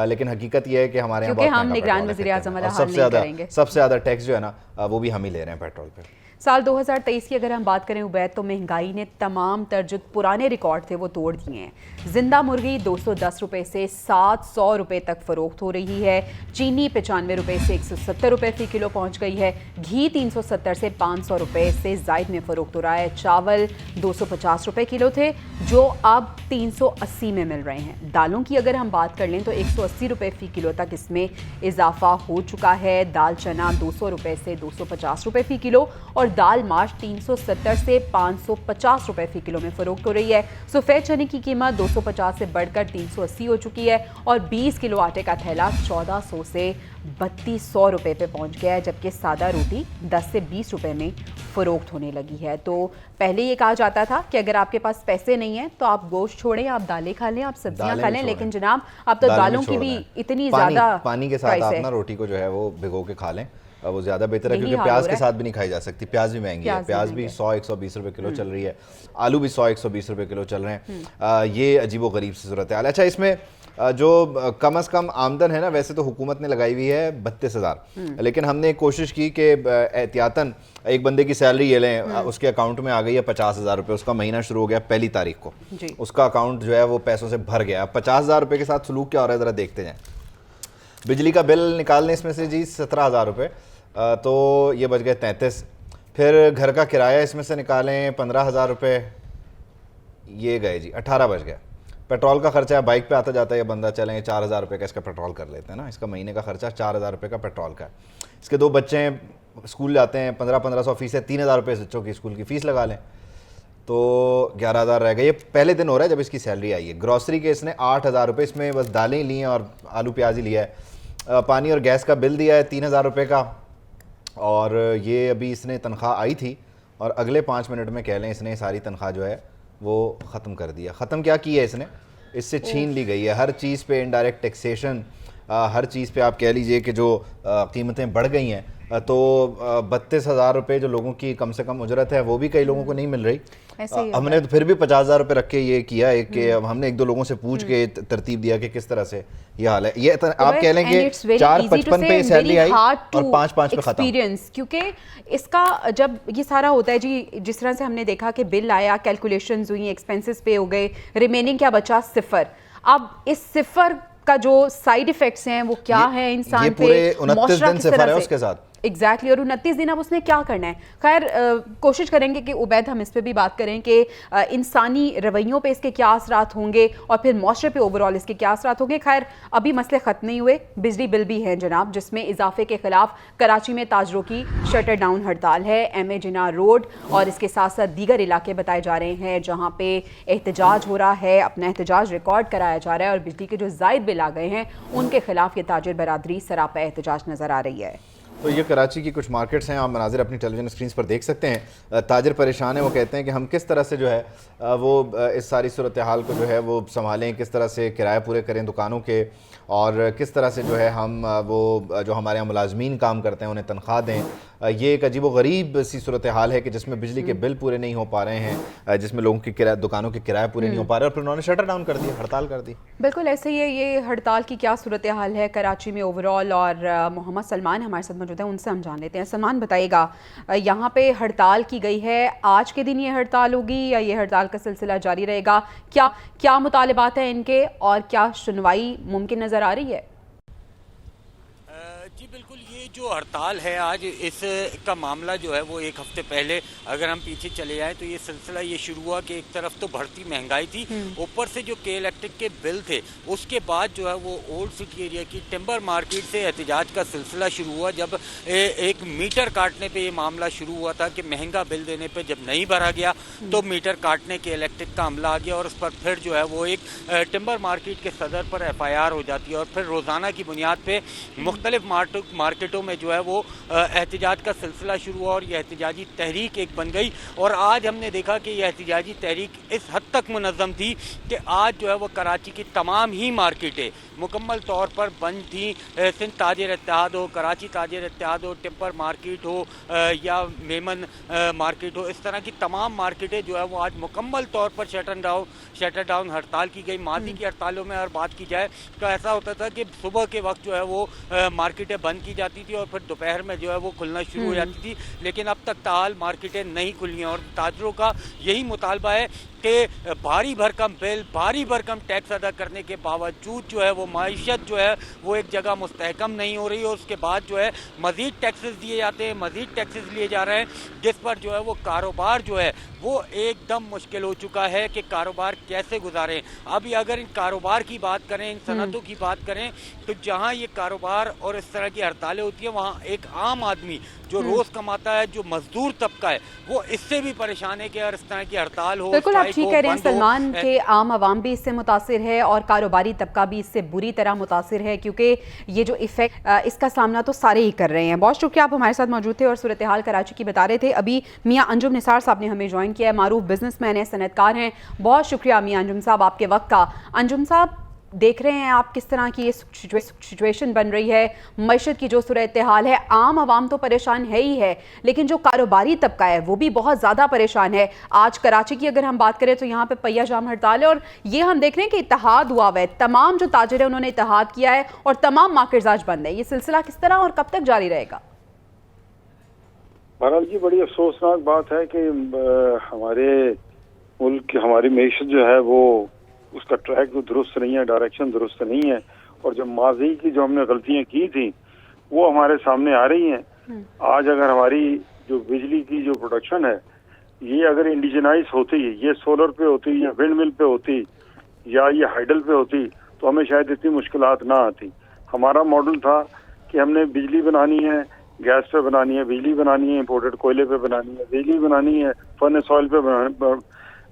लेकिन हकीकत ये है कि हमारे यहाँ सबसे ज़्यादा टैक्स जो है ना वो भी हम ही ले रहे हैं पेट्रोल पर। साल 2023 की अगर हम बात करें उबैद, तो महंगाई ने तमाम जो पुराने रिकॉर्ड थे वो तोड़ दिए हैं। जिंदा मुर्गी 210 रुपए से 700 रुपए तक फरोख्त हो रही है। चीनी 95 रुपए से 170 रुपए फी किलो पहुंच गई है। घी 370 से 500 रुपए से जायद में फरोख्त हो रहा है। चावल 250 रुपए किलो थे जो अब 380 में मिल रहे हैं। दालों की अगर हम बात कर लें तो 180 रुपए फी किलो तक इसमें इजाफा हो चुका है। दाल चना 200 रुपए से 250 रुपए फी किलो और दाल माश 370 से 550 रुपए फी किलो में फरोख्त हो रही है। सफ़ेद चने की कीमत 250 से बढ़कर 380 हो चुकी है और 20 किलो आटे का थैला 1400 से 3200 रुपए पे पहुंच गया है, जबकि सादा रोटी 10 से 20 रुपए में फरोख्त होने लगी है। तो पहले ये कहा जाता था कि अगर आपके पास पैसे नहीं हैं तो आप गोश्त छोड़ें, आप दालें खा लें, आप सब्जियां खा लें, लेकिन जनाब अब तो दालों की भी इतनी ज़्यादा पानी के साथ आप ना रोटी को जो है वो भिगो के खा लें, वो ज़्यादा बेहतर है, क्योंकि प्याज के साथ भी नहीं खाई जा सकती। प्याज भी महंगी है, प्याज भी 100-120 रुपए किलो चल रही है, आलू भी 100-120 रुपए किलो चल रहे हैं। ये अजीबो गरीब सी सूरत हाल है। अच्छा, इसमें जो कम से कम आमदन है ना, वैसे तो हुकूमत ने लगाई हुई है 32,000, लेकिन हमने कोशिश की कि एहतियातन एक बंदे की सैलरी ये लें, उसके अकाउंट में आ गई है 50,000 रुपये, उसका महीना शुरू हो गया 1 तारीख को, उसका अकाउंट जो है वो पैसों से भर गया। 50,000 रुपये के साथ सलूक क्या हो रहा है ज़रा देखते जाएँ। बिजली का बिल निकालने इसमें से जी 17,000 रुपये, तो ये बच गए 33। फिर घर का किराया इसमें से निकालें 15,000 रुपये, ये गए जी 18 बच गया। पेट्रोल का खर्चा है, बाइक पे आता जाता है ये बंदा, चलें 4,000 रुपये का इसका पेट्रोल कर लेते हैं ना, इसका महीने का खर्चा 4,000 रुपये का पेट्रोल का है। इसके 2 बच्चे हैं, स्कूल जाते हैं, 1500 फीस है, 3,000 रुपये बच्चों की स्कूल की फ़ीस लगा लें तो 11,000 रह गए। ये पहले दिन हो रहा है जब इसकी सैलरी आई है। ग्रॉसरी के इसने 8,000 रुपये, इसमें बस दालें ही ली हैं और आलू प्याज ही लिया है। पानी और गैस का बिल दिया है 3,000 रुपये का, और ये अभी इसने तनख्वाह आई थी और अगले 5 मिनट में कह लें इसने सारी तनख्वाह जो है वो ख़त्म कर दिया। ख़त्म क्या की है इसने, इससे छीन ली गई है हर चीज़ पे इनडायरेक्ट टैक्सेशन, हर चीज़ पे आप कह लीजिए कि जो कीमतें बढ़ गई हैं, तो 32,000 रुपये जो लोगों की कम से कम उजरत है वो भी कई लोगों को नहीं मिल रही। हमने तो फिर भी 50,000 रुपये रख के ये किया एक कि हमने 1-2 लोगों से पूछ के तरतीब दिया कि किस तरह से ये हाल है। ये आप कह लें कि 455 पे सैलरी आई और 5-5 पे खत्म, क्योंकि इसका जब ये सारा होता है जी, जिस तरह से हमने देखा कि बिल आया, कैलकुलेशंस हुई, एक्सपेंसेस पे हो गए, रिमेनिंग क्या बचा 0। अब इस 0 का जो साइड इफेक्ट्स हैं वो क्या है इंसान पे, पूरे 29 दिन सिफर है उसके साथ। एग्जैक्टली और 29 दिन अब उसने क्या करना है। खैर कोशिश करेंगे कि उबैद हम इस पे भी बात करें कि इंसानी रवैयों पे इसके क्या असरात होंगे और फिर मुआशरे पे ओवरऑल इसके क्या असरात होंगे। खैर अभी मसले ख़त्म नहीं हुए, बिजली बिल भी हैं जनाब, जिसमें इजाफे के खिलाफ कराची में ताजरों की शटर डाउन हड़ताल है। MA जिना रोड और इसके साथ साथ दीगर इलाके बताए जा रहे हैं जहाँ पे एहतजाज हो रहा है, अपना एहतजाज रिकॉर्ड कराया जा रहा है और बिजली के जो जायद बिल आ गए हैं उनके खिलाफ ये ताजिर बरादरी सरापा एहतजाज नज़र आ रही है। तो ये कराची की कुछ मार्केट्स हैं, आप मनाजिर अपनी टेलीविजन स्क्रीन पर देख सकते हैं। ताजिर परेशान है, वो कहते हैं कि हम किस तरह से जो है वो इस सारी सूरत हाल को जो है वो संभालें, किस तरह से किराए पूरे करें दुकानों के और किस तरह से जो है हम वो जो हमारे यहाँ मुलाजमीन काम करते हैं उन्हें तनख्वाह दें। ये एक अजीब व गरीब सी सूरत हाल है कि जिसमें बिजली के बिल पूरे नहीं हो पा रहे हैं, जिसमें लोगों की दुकानों के किराए पूरे नहीं हो पा रहे और फिर उन्होंने शटर डाउन कर दिया, हड़ताल कर दी। बिल्कुल ऐसे ही है। ये हड़ताल की क्या सूरत हाल है कराची में ओवरऑल, और मोहम्मद सलमान हमारे साथ मौजूद हैं, उनसे हम जान लेते हैं। सलमान बताइएगा, यहाँ पे हड़ताल की गई है, आज के दिन ये हड़ताल होगी या ये हड़ताल का सिलसिला जारी रहेगा? क्या क्या मुतालिबात हैं इनके और क्या सुनवाई मुमकिन नज़र आ रही है? जी बिल्कुल, ये जो हड़ताल है आज, इसका मामला जो है वो एक हफ्ते पहले अगर हम पीछे चले जाएं तो ये सिलसिला ये शुरू हुआ कि एक तरफ तो बढ़ती महंगाई थी, ऊपर से जो के इलेक्ट्रिक के बिल थे, उसके बाद जो है वो ओल्ड सिटी एरिया की टिम्बर मार्केट से एहतजाज का सिलसिला शुरू हुआ। जब एक मीटर काटने पे ये मामला शुरू हुआ था कि महंगा बिल देने पे जब नहीं भरा गया तो मीटर काटने के इलेक्ट्रिक का हमला आ गया और उस पर फिर जो है वो एक टिम्बर मार्केट के सदर पर FIR हो जाती है और फिर रोज़ाना की बुनियाद पर मुख्तलिफ मार्केटों में जो है वो एहतजाज का सिलसिला शुरू हुआ और यह एहतजाजी तहरीक एक बन गई। और आज हमने देखा कि यह एहतजाजी तहरीक इस हद तक मुनज़्ज़म थी कि आज जो है वो कराची की तमाम ही मार्केटें मुकम्मल तौर पर बंद थी। सिंध ताजिर इत्तेहाद हो, कराची ताजिर इत्तेहाद हो, टिम्बर मार्केट हो या मेमन मार्केट हो, इस तरह की तमाम मार्केटें जो है वो आज मुकम्मल तौर पर शटर डाउन हड़ताल की गई। मादी की हड़तालों में अगर बात की जाए तो ऐसा होता था कि सुबह के वक्त जो है वो मार्केटें बंद की जाती थी और फिर दोपहर में जो है वो खुलना शुरू हो जाती थी, लेकिन अब तक ताहाल मार्केटें नहीं खुली हैं और ताजरों का यही मुतालबा है कि भारी भरकम बिल, भारी भरकम टैक्स अदा करने के बावजूद जो है वो माइशत जो है वो एक जगह मुस्तहकम नहीं हो रही है। उसके बाद जो है मज़ीद टैक्सेस दिए जाते हैं, मज़ीद टैक्सेस लिए जा रहे हैं, जिस पर जो है वो कारोबार जो है वो एकदम मुश्किल हो चुका है कि कारोबार कैसे गुजारें। अभी अगर इन कारोबार की बात करें, इन सनतों की बात करें, तो जहाँ ये कारोबार और इस तरह की हड़तालें होती हैं वहाँ एक आम आदमी जो रोज़ कमाता है, जो मजदूर तबका है, वो इससे भी परेशान है कि अगर इस तरह की हड़ताल हो। बिल्कुल आप ठीक कह रहे हैं सलमान के आम आवाम भी इससे मुतासिर है और कारोबारी तबका भी इससे बुरी तरह मुतासिर है, क्योंकि ये जो इफेक्ट इसका सामना तो सारे ही कर रहे हैं। बहुत शुक्रिया, आप हमारे साथ मौजूद थे और सूरत हाल कराची की बता रहे थे। अभी मियाँ अंजुम निसार साहब ने हमें ज्वाइन किया है, मारूफ बिजनेसमैन है, सनतकार हैं। बहुत शुक्रिया मियाँ अंजुम साहब आपके वक्त का। अंजुम साहब, देख रहे हैं आप किस तरह की ये सिचुएशन बन रही है, मईशत की जो सूरत हाल है, आम आवाम तो परेशान है ही है, लेकिन जो कारोबारी तबका है वो भी बहुत ज़्यादा परेशान है। आज कराची की अगर हम बात करें तो यहाँ पे पहिया जाम हड़ताल है और ये हम देख रहे हैं कि इत्तेहाद हुआ हुआ है, तमाम जो ताजिर है उन्होंने इत्तेहाद किया है और तमाम मार्केट आज बंद है। ये सिलसिला किस तरह और कब तक जारी रहेगा? बहरहाल जी, बड़ी अफसोसनाक बात है कि हमारे मुल्क की हमारी मईशत जो है वो उसका ट्रैक जो दुरुस्त नहीं है, डायरेक्शन दुरुस्त नहीं है और जो माजी की जो हमने गलतियां की थी वो हमारे सामने आ रही हैं। आज अगर हमारी जो बिजली की जो प्रोडक्शन है ये अगर इंडिजनाइज होती, ये सोलर पे होती या विंड मिल पे होती या ये हाइडल पे होती तो हमें शायद इतनी मुश्किलात ना आती। हमारा मॉडल था कि हमने बिजली बनानी है, गैस पे बनानी है, बिजली बनानी है, इंपोर्टेड कोयले पे बनानी है, बिजली बनानी है, फर्नेस ऑयल पे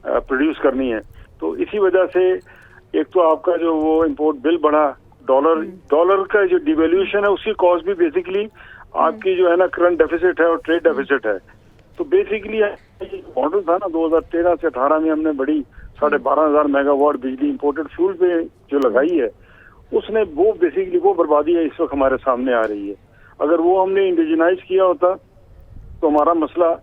प्रोड्यूस करनी है। तो इसी वजह से एक तो आपका जो वो इंपोर्ट बिल बढ़ा, डॉलर का जो डिवैल्यूएशन है उसकी कॉस्ट भी बेसिकली आपकी जो है ना करंट डेफिसिट है और ट्रेड डेफिसिट है। तो बेसिकली मॉडल था ना 2013 से 18 में हमने बड़ी 12,500 मेगावाट बिजली इंपोर्टेड फ्यूल पे जो लगाई है, उसने वो बेसिकली वो बर्बादी है इस वक्त हमारे सामने आ रही है। अगर वो हमने इंडिजनाइज किया होता तो हमारा मसला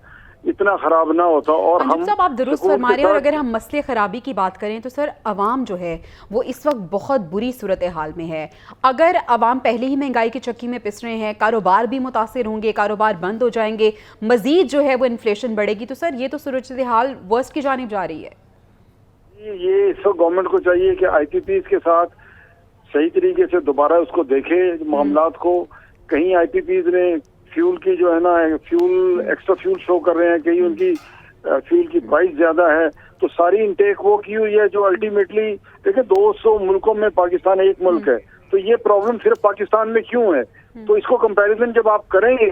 इतना खराब ना होता। और हम साहब आप दुरुस्त फरमा रहे हैं, और अगर हम मसले खराबी की बात करें तो सर अवाम जो है वो इस वक्त बहुत बुरी सूरत हाल में है। अगर अवाम पहले ही महंगाई की चक्की में पिस रहे हैं, कारोबार भी मुतासिर होंगे, कारोबार बंद हो जाएंगे, मजीद जो है वो इन्फ्लेशन बढ़ेगी, तो सर ये तो सूरत हाल वर्स्ट की जानिब जा रही है। ये इस वक्त गवर्नमेंट को चाहिए कि IPPs के साथ सही तरीके से दोबारा उसको देखे मामलात को। कहीं IPPs ने फ्यूल की जो है ना, फ्यूल एक्स्ट्रा फ्यूल शो कर रहे हैं, कहीं उनकी फ्यूल की प्राइस ज्यादा है, तो सारी इनटेक वो की हुई है जो अल्टीमेटली देखिए 200 मुल्कों में पाकिस्तान एक मुल्क है, तो ये प्रॉब्लम सिर्फ पाकिस्तान में क्यों है? तो इसको कंपैरिजन जब आप करेंगे,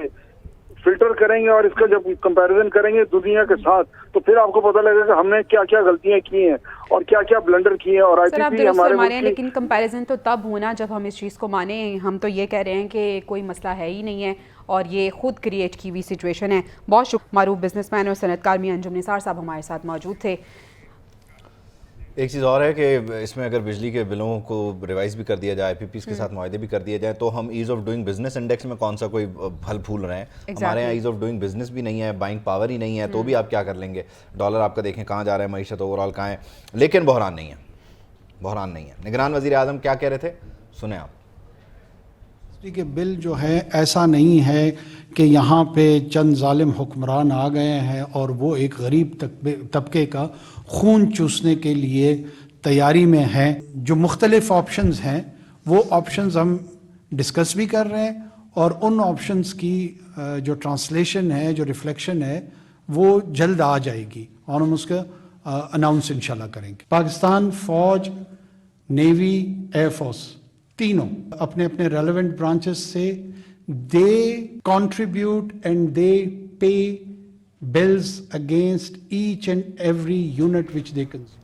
फिल्टर करेंगे और इसका जब कंपैरिजन करेंगे दुनिया के साथ, तो फिर आपको पता लगेगा कि हमने क्या क्या गलतियां की हैं और क्या क्या ब्लंडर किए हैं। और आईपीपी हमारे लेकिन कंपैरिजन तो तब होना जब हम इस चीज़ को माने। हम तो ये कह रहे हैं कि कोई मसला है ही नहीं है और ये खुद क्रिएट की हुई सिचुएशन है। बहुत शुक्रिया। मारूफ बिजनेसमैन और सनतकार मियां अंजुम निसार साहब हमारे साथ मौजूद थे। एक चीज़ और है कि इसमें अगर बिजली के बिलों को रिवाइज भी कर दिया जाए, आईपीपीज़ के साथ मुआहदे भी कर दिए जाए, तो हम ease of doing business index में कौन सा कोई फल फूल रहे हैं। हमारे यहाँ ईज़ ऑफ डूइंग बिजनेस भी नहीं है, बाइंग पावर ही नहीं है, तो भी आप क्या कर लेंगे। डॉलर आपका देखें कहाँ जा रहा है, मईशत ओवरऑल कहाँ है, लेकिन बहरान नहीं है, बहरान नहीं है। निगरान वज़ीर आज़म क्या कह रहे थे, सुने आप। बिजली के बिल जो है ऐसा नहीं है कि यहाँ पे चंद जालिम हुक्मरान आ गए हैं और वो एक गरीब तबके का खून चूसने के लिए तैयारी में है। जो मुख्तलिफ ऑप्शंस हैं वो ऑप्शंस हम डिस्कस भी कर रहे हैं और उन ऑप्शंस की जो ट्रांसलेशन है, जो रिफ्लेक्शन है, वो जल्द आ जाएगी और हम उसका अनाउंस इंशाल्लाह करेंगे। पाकिस्तान फौज, नेवी, एयरफोर्स तीनों अपने अपने रेलेवेंट ब्रांचेस से दे कंट्रीब्यूट एंड दे पे bills against each and every unit which they consume.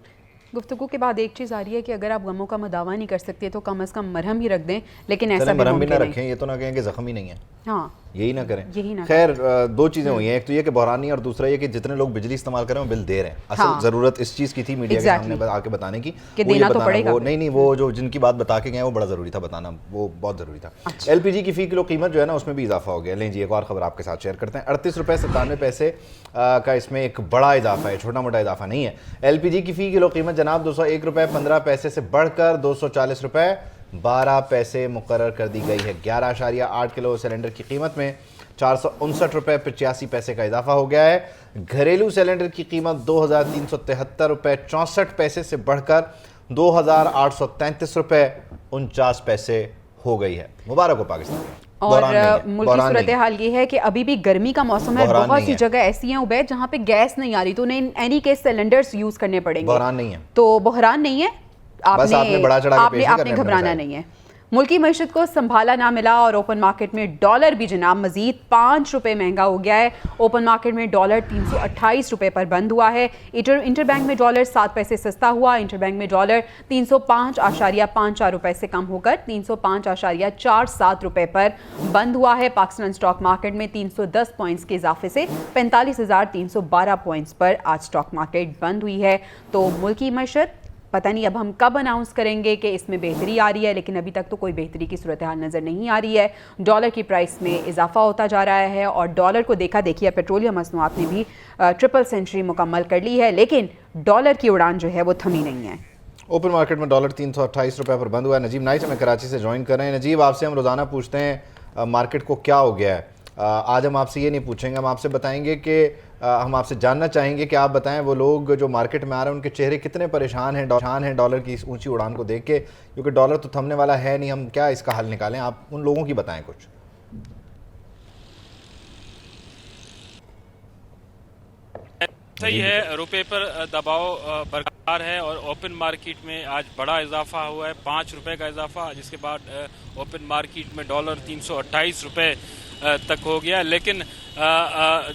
गुफ्तगू के बाद एक चीज़ आ रही है कि अगर आप गमों का मदावा नहीं कर सकते तो कम से कम मरहम ही रख दें, लेकिन ऐसा भी मरहम भी ना रखें, ये तो ना कहें कि जख्म ही नहीं है। हाँ, यही ना करें, यही ना। खैर दो चीज़ें हुई हैं, एक तो ये कि बहरान नहीं और दूसरा ये कि जितने लोग बिजली इस्तेमाल करें वो बिल दे रहे हैं। असल ज़रूरत इस चीज़ की थी मीडिया के सामने आके बताने की कि देना तो पड़ेगा। वो नहीं, वो जो जिनकी बात बता के गए वो बड़ा ज़रूरी था बताना, वो बहुत ज़रूरी था। LPG की फ़ी किलो कीमत जो है ना उसमें भी इजाफा हो गया। लें जी, एक और खबर आपके साथ शेयर करते हैं। 38 रुपये 97 पैसे का इसमें एक बड़ा इजाफा है, छोटा मोटा इजाफा नहीं है। LPG की फ़ी किलो कीमत जनाब 201 रुपये 15 पैसे से बढ़कर 240 रुपये 12 पैसे मुकर्रर कर दी गई है। 11.8 किलो सिलेंडर की कीमत में 459 रुपये 85 पैसे का इजाफा हो गया है। घरेलू सिलेंडर की कीमत 2373 रुपये 64 पैसे से बढ़कर 2833 रुपये 49 पैसे हो गई है। मुबारक हो पाकिस्तान। और मुल्क की सूरत हाल ये है कि अभी भी गर्मी का मौसम है, बहुत सी जगह ऐसी हैं उबैद जहाँ पे गैस नहीं आ रही, तो उन्हें एनी केस सिलेंडर्स यूज करने पड़ेंगे। बहरान नहीं है, तो बहरान नहीं है, आपने घबराना नहीं है। मुल्की मईशत को संभाला ना मिला और ओपन मार्केट में डॉलर भी जनाब मजीद 5 रुपये महंगा हो गया है। ओपन मार्केट में डॉलर 328 रुपये पर बंद हुआ है। इंटरबैंक में डॉलर 7 पैसे सस्ता हुआ। इंटरबैंक में डॉलर 305.54 रुपये से कम होकर 305.47 रुपये पर बंद हुआ है। पाकिस्तान स्टॉक मार्केट में 310 पॉइंट्स के इजाफे से 45,312 पॉइंट्स पर आज स्टॉक मार्केट बंद हुई है। तो मुल्की मईशत पता नहीं अब हम कब अनाउंस करेंगे कि इसमें बेहतरी आ रही है, लेकिन अभी तक तो कोई बेहतरी की सूरत हाल नज़र नहीं आ रही है। डॉलर की प्राइस में इजाफा होता जा रहा है और डॉलर को देखा देखिए पेट्रोलियम मसनूआत ने भी ट्रिपल सेंचुरी मुकम्मल कर ली है, लेकिन डॉलर की उड़ान जो है वो थमी नहीं है। ओपन मार्केट में डॉलर 328 रुपये पर बंद हुआ है। नजीब नाइट हमें कराची से ज्वाइन कर रहे हैं। नजीब, आपसे हम रोज़ाना पूछते हैं मार्केट को क्या हो गया है। आज हम आपसे ये नहीं पूछेंगे, हम आपसे बताएंगे कि हम आपसे जानना चाहेंगे कि आप बताएं वो लोग जो मार्केट में आ रहे हैं उनके चेहरे कितने परेशान हैं डॉलर की इस ऊंची उड़ान को देख के, क्योंकि डॉलर तो थमने वाला है नहीं। हम क्या इसका हल निकालें, आप उन लोगों की बताएं कुछ। सही है, रुपए पर दबाव बरकरार है और ओपन मार्केट में आज बड़ा इजाफा हुआ है, 5 रुपए का इजाफा, जिसके बाद ओपन मार्केट में डॉलर 328 रुपये तक हो गया। लेकिन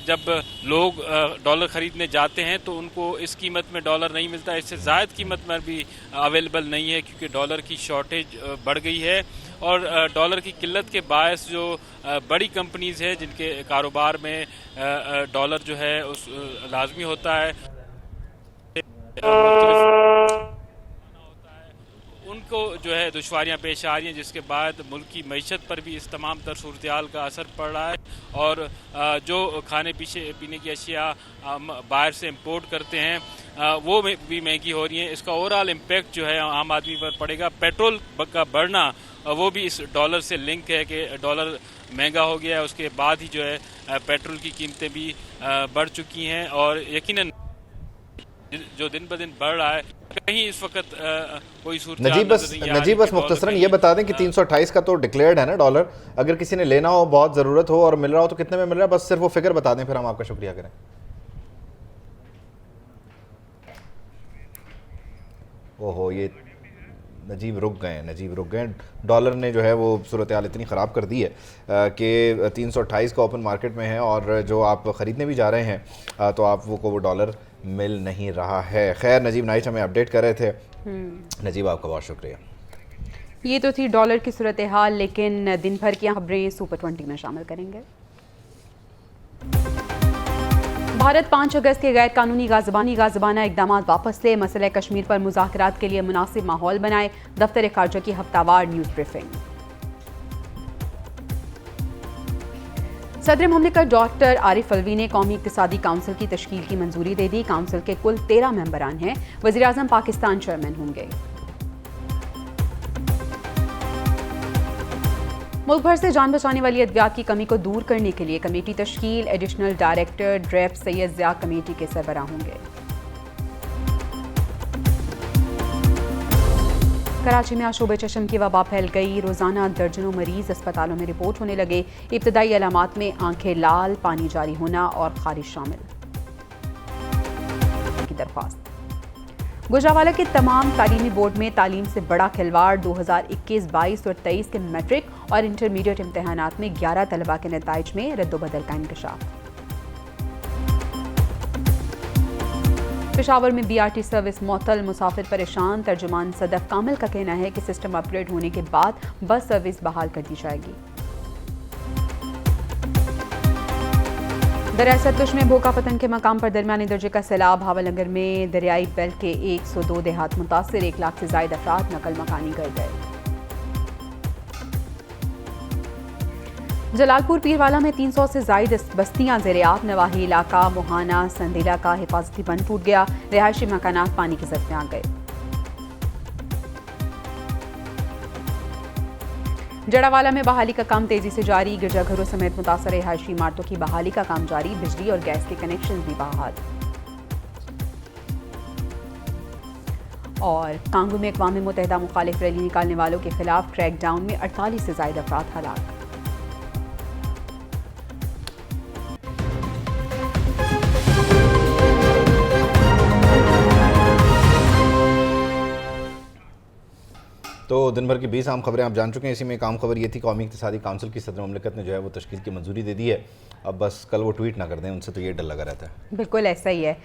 जब लोग डॉलर ख़रीदने जाते हैं तो उनको इस कीमत में डॉलर नहीं मिलता, इससे ज़ायद कीमत में भी अवेलेबल नहीं है, क्योंकि डॉलर की शॉर्टेज बढ़ गई है और डॉलर की किल्लत के बायस जो बड़ी कंपनीज़ है जिनके कारोबार में डॉलर जो है उस लाजमी होता है, उनको जो है दुश्वारियाँ पेश आ रही हैं, जिसके बाद मुल्क की मईशत पर भी इस तमाम तर सूरत हाल का असर पड़ रहा है। और जो खाने पीने की अशिया हम बाहर से इंपोर्ट करते हैं वो भी महंगी हो रही हैं। इसका ओवरऑल इम्पेक्ट जो है आम आदमी पर पड़ेगा। पेट्रोल का बढ़ना वो भी इस डॉलर से लिंक है कि डॉलर महंगा हो गया है, उसके बाद ही जो है पेट्रोल की कीमतें भी बढ़ चुकी हैं और यकीनन जो दिन ब दिन बढ़ रहा है कहीं इस वक्त कोई सूरत नजीब बस मुख्तसरन ये बता दें कि 328 का तो डिक्लेयर्ड है ना डॉलर, अगर किसी ने लेना हो, बहुत ज़रूरत हो और मिल रहा हो तो कितने में मिल रहा है? बस सिर्फ वो फिगर बता दें, फिर हम आपका शुक्रिया करें। ओहो, ये नजीब रुक गए। डॉलर ने जो है वो सूरत हाल इतनी ख़राब कर दी है कि 328 का ओपन मार्केट में है और जो आप ख़रीदने भी जा रहे हैं तो आपको वो डॉलर मिल नहीं रहा है। खैर, नजीब नाइच हमें अपडेट कर रहे थे। नजीब, आपका बहुत शुक्रिया। ये तो थी डॉलर की सूरत हाल, लेकिन दिन भर की खबरें सुपर 20 में शामिल करेंगे। भारत 5 अगस्त के गैर कानूनी गाज़िबाना इक़दाम वापस ले, मसले कश्मीर पर मुज़ाकरात के लिए मुनासिब माहौल बनाए, दफ्तर ख़ारजा की हफ्तावार न्यूज़ ब्रीफिंग। सदर मुमलिकत डॉक्टर आरिफ अलवी ने कौमी इक़्तिसादी काउंसिल की तश्कील की मंजूरी दे दी। काउंसिल के कुल 13 मेंबरान हैं। वज़ीर आज़म पाकिस्तान चेयरमैन होंगे। मुल्क भर से जान बचाने वाली अद्वियात की कमी को दूर करने के लिए कमेटी तश्कील। एडिशनल डायरेक्टर ड्रेप सैयद ज़िया कमेटी के सरबराह होंगे। कराची में आशूब चश्म की वबा फैल गई। रोजाना दर्जनों मरीज अस्पतालों में रिपोर्ट होने लगे। इब्तदाई अलामात में आंखें लाल, पानी जारी होना और खारिश शामिल की दरख्वास्त। गुजरावाला के तमाम तालीमी बोर्ड में तालीम से बड़ा खिलवाड़। 2021-22 और 23 के मैट्रिक और इंटरमीडिएट इम्तहानात में 11 तलबा के नताइज में रद्दोबदल का इंकशाफ। पेशावर में BRT सर्विस मुअत्तल, मुसाफिर परेशान। तर्जुमान सदफ कामिल का कहना है कि सिस्टम अपग्रेड होने के बाद बस सर्विस बहाल कर दी जाएगी। दरिया सतलुज में भोका पतन के मकाम पर दरमियानी दर्जे का सैलाब। हावलंगर में दरियाई बेल्ट के 102 देहात मुतासिर। 1 लाख से ज्यादा अफराद नकल मकानी कर गए। जलालपुर पीरवाला में 300 से ज्यादा बस्तियां ज़ेर-ए-आब। नवाही इलाका मोहाना संदेला का हिफाजती बंद टूट गया। रिहायशी मकानात पानी की जद में आ गए। जड़ावाला में बहाली का काम तेजी से जारी। गिरजाघरों समेत मुतासर रिहायशी इमारतों की बहाली का काम जारी। बिजली और गैस के कनेक्शन भी बहाल। और कांगो में अक़वाम मुत्तहिदा मुखालिफ रैली निकालने वालों के खिलाफ क्रैकडाउन में 48 से ज्यादा अफराद हलाक। तो दिन भर की 20 आम खबरें आप जान चुके हैं। इसी में एक आम खबर ये थी, कौमी इक़्तिसादी काउंसिल की सदर मुमलिकत ने जो है वो तश्कील की मंजूरी दे दी है। अब बस कल वो ट्वीट ना कर दें, उनसे तो ये डर लगा रहता है। बिल्कुल ऐसा ही है।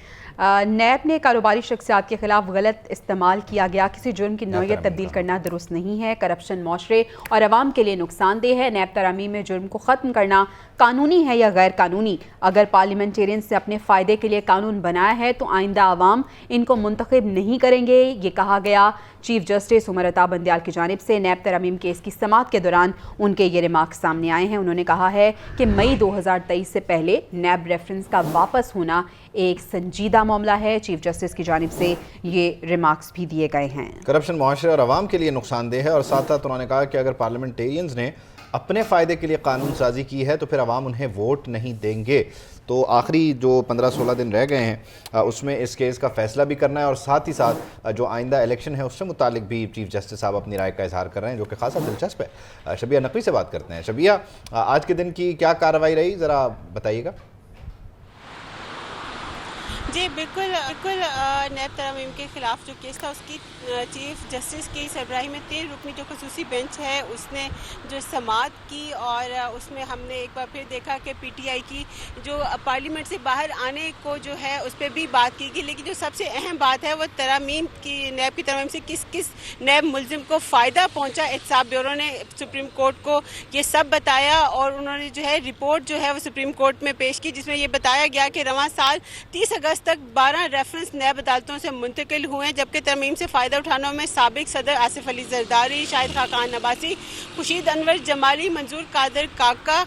नैब ने कारोबारी शख्सियात के खिलाफ गलत इस्तेमाल किया गया किसी जुर्म की नौयत तब्दील करना दुरुस्त नहीं है। करप्शन माशरे और अवाम के लिए नुकसानदेह है। नैब तरामीम में जुर्म को ख़त्म करना कानूनी है या गैर कानूनी। अगर पार्लियामेंटेरियन से अपने फ़ायदे के लिए कानून बनाया है तो आइंदा अवाम इनको मुंतखब नहीं करेंगे। ये कहा गया चीफ जस्टिस उमर अता बंदियाल की जानिब से। नैब तरामीम केस की समाअत के दौरान उनके ये रिमार्क्स सामने आए हैं। उन्होंने कहा है कि मई 2023 से पहले नैब रेफरेंस का वापस होना एक संजीदा मामला है। चीफ जस्टिस की जानिब से ये रिमार्क्स भी दिए गए हैं। करप्शन मुआशरे और अवाम के लिए नुकसानदेह है और साथ साथ उन्होंने कहा कि अगर पार्लियामेंटेरियंस ने अपने फ़ायदे के लिए कानून साजी की है तो फिर अवाम उन्हें वोट नहीं देंगे। तो आखिरी जो 15-16 दिन रह गए हैं उसमें इस केस का फैसला भी करना है और साथ ही साथ जो आइंदा इलेक्शन है उससे मुतालिक भी चीफ जस्टिस साहब अपनी राय का इजहार कर रहे हैं, जो कि खासा दिलचस्प है। शबिया नकवी से बात करते हैं। शबिया, आज के दिन की क्या कार्रवाई रही, ज़रा बताइएगा। जी बिल्कुल नैब तरामीम के खिलाफ जो केस था उसकी चीफ जस्टिस की सरबराही में 13 रुकनी जो खसूसी बेंच है उसने जो समाअत की और उसमें हमने एक बार फिर देखा कि PTI की जो पार्लियामेंट से बाहर आने को जो है उस पर भी बात की गई। लेकिन जो सबसे अहम बात है वो तरामीम की नैब की तरामीम से किस किस नैब मुलजिम को फ़ायदा पहुँचा। एहतसाब ब्यूरो ने सुप्रीम कोर्ट को ये सब बताया और उन्होंने जो है रिपोर्ट जो है वो सुप्रीम कोर्ट में पेश की, जिसमें ये बताया गया कि रवां साल 30 अगस्त तक 12 रेफरेंस नैब अदालतों से मुंतकिल हुए हैं, जबकि तरमीम से फ़ायदा उठाने में साबिक सदर आसिफ अली जरदारी, शाहिद खान नबासी, खुशीद अनवर जमाली, मंजूर कादर काका,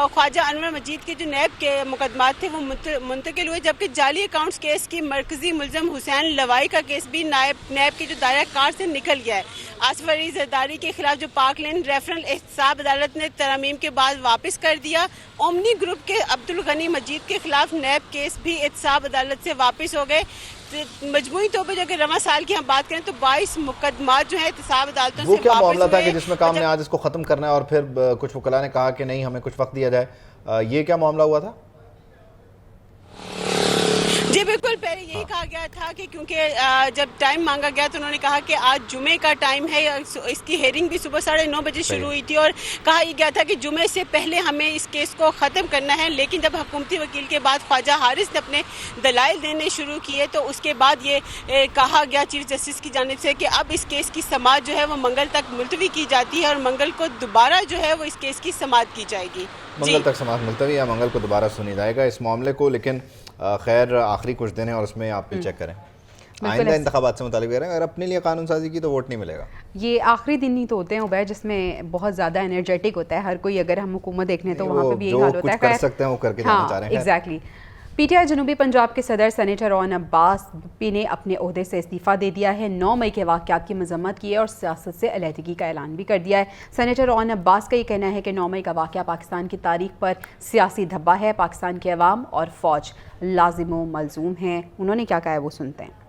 ख्वाजा अनवर मजीद के जो नैब के मुकदमात थे वो मुंतकिल हुए। जबकि जाली अकाउंट्स केस की मरकजी मुलजम हुसैन लवाई का केस भी नैब की जो दायरा कार से निकल गया है। आसिफ अली जरदारी के खिलाफ जो पार्कलैंड रेफरल एहतसाब अदालत ने तरमीम के बाद वापस कर दिया। ओमनी ग्रुप के अब्दुल गनी मजीद के खिलाफ नैब केस भी एहतसाब अदालत से वापस हो गए। तो मजमूई तौर पर अगर रवां साल की हम बात करें तो 22 मुकदमात जो है एहतसाब अदालतों वो से क्या वापस मामला था हुए। कि जिसमें काम ने आज इसको खत्म करना है और फिर कुछ वकला ने कहा कि नहीं हमें कुछ वक्त दिया जाए, ये क्या मामला हुआ था? जी बिल्कुल, पहले यही कहा गया था कि क्योंकि जब टाइम मांगा गया तो उन्होंने कहा कि आज जुमे का टाइम है, इसकी हेयरिंग भी सुबह 9:30 बजे शुरू हुई थी और कहा यह गया था कि जुमे से पहले हमें इस केस को ख़त्म करना है। लेकिन जब हुकूमती वकील के बाद ख्वाजा हारिस ने अपने दलाइल देने शुरू किए तो उसके बाद ये कहा गया चीफ जस्टिस की जानिब से कि अब इस केस की समाअत जो है वो मंगल तक मुलतवी की जाती है और मंगल को दोबारा जो है वो इस केस की समाअत की जाएगी। मंगल तक समाअत मुलतवी या मंगल को दोबारा सुनी जाएगा इस मामले को। लेकिन खैर आखिरी कुछ दिन है और उसमें आप चेक करें, आइंदा इंतखाबात से मुतालिक करें, अगर अपने लिए कानून साजी की तो वोट नहीं मिलेगा। ये आखिरी दिन ही तो होते हैं उबैद जिसमें बहुत ज़्यादा एनर्जेटिक होता है हर कोई। अगर हम हुकूमत देखने तो वहाँ पे भी यही हाल होता है। कर सकते हैं वो करके जाना चाह रहे हैं। एग्जैक्टली। पीटीआई जनूबी पंजाब के सदर सेनेटर रौन अब्बास ने अपने ओहदे से इस्तीफ़ा दे दिया है। 9 मई के वाक़यात की मजम्मत की है और सियासत से अलहदगी का ऐलान भी कर दिया है। सेनेटर रौन अब्बास का ये कहना है कि 9 मई का वाक़या पाकिस्तान की तारीख पर सियासी धब्बा है। पाकिस्तान के अवाम और फ़ौज लाजिम मलजूम हैं। उन्होंने क्या कहा है वो सुनते हैं।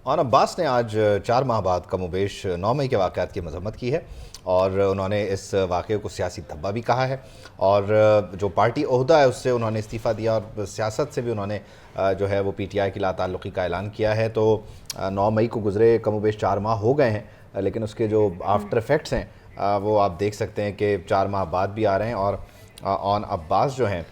रौन अब्बास ने आज 4 माह बाद कमोबेश 9 मई के वाक़यात की मजम्मत की है और उन्होंने इस वाक़े को सियासी धब्बा भी कहा है और जो पार्टी ओहदा है उससे उन्होंने इस्तीफ़ा दिया और सियासत से भी उन्होंने जो है वो पीटीआई की लाताल्लुक़ी का ऐलान किया है। तो 9 मई को गुज़रे कमोबेश 4 माह हो गए हैं, लेकिन उसके जो आफ्टर इफ़ेक्ट्स हैं वो आप देख सकते हैं कि 4 माह बाद भी आ रहे हैं और रौन अब्बास जो हैं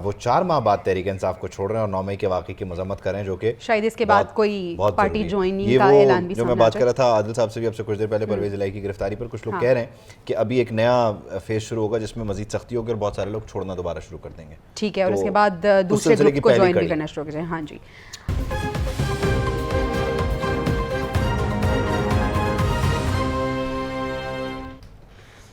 वो 4 माह बाद तहरीक इंसाफ को छोड़ रहे हैं और 9 मई के वाक़े की मजम्मत कर रहे हैं, जो कि शायद इसके बाद कोई पार्टी ज्वाइनिंग का ऐलान भी जो मैं बात कर रहा था आदिल साहब से भी अब से कुछ देर पहले परवेज़ इलाही की गिरफ्तारी पर कुछ लोग कह रहे हैं कि अभी एक नया फेज शुरू होगा जिसमें मजीद सख्ती होगी और बहुत सारे लोग छोड़ना दोबारा शुरू कर देंगे। ठीक है, और उसके बाद दूसरे ग्रुप को ज्वाइन भी करना शुरू करें। हाँ जी,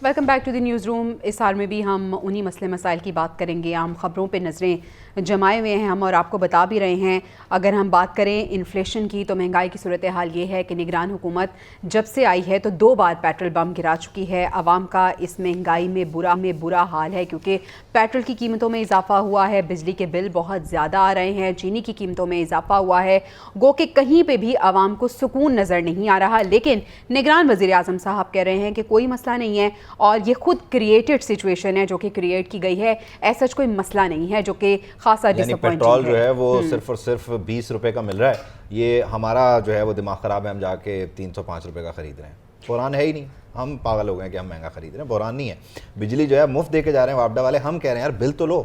welcome back to the newsroom. इस हाल में भी हम उन्हीं मसले मसाइल की बात करेंगे। आम खबरों पे नज़रें जमाए हुए हैं हम और आपको बता भी रहे हैं। अगर हम बात करें इन्फ्लेशन की तो महंगाई की सूरत हाल ये है कि निगरान हुकूमत जब से आई है तो 2 बार पेट्रोल बम गिरा चुकी है। आवाम का इस महंगाई में बुरा हाल है क्योंकि पेट्रोल की कीमतों में इजाफा हुआ है, बिजली के बिल बहुत ज़्यादा आ रहे हैं, चीनी की कीमतों में इजाफा हुआ है। गो कि कहीं पर भी आवाम को सुकून नज़र नहीं आ रहा। लेकिन निगरान वज़ीर आज़म साहब कह रहे हैं कि कोई मसला नहीं है और ये खुद क्रिएटेड सिचुएशन है जो कि क्रिएट की गई है, ऐसा कोई मसला नहीं है जो कि खासा डिसअपॉइंटिंग है। पेट्रोल जो है वो सिर्फ और सिर्फ 20 रुपए का मिल रहा है। ये हमारा जो है वो दिमाग ख़राब है, हम जाके 305 रुपए का ख़रीद रहे हैं। बुरान है ही नहीं, हम पागल हो गए कि हम महंगा खरीद रहे हैं, बुरान नहीं है। बिजली जो है मुफ्त दे के जा रहे हैं वापडा वाले, हम कह रहे हैं यार बिल तो लो,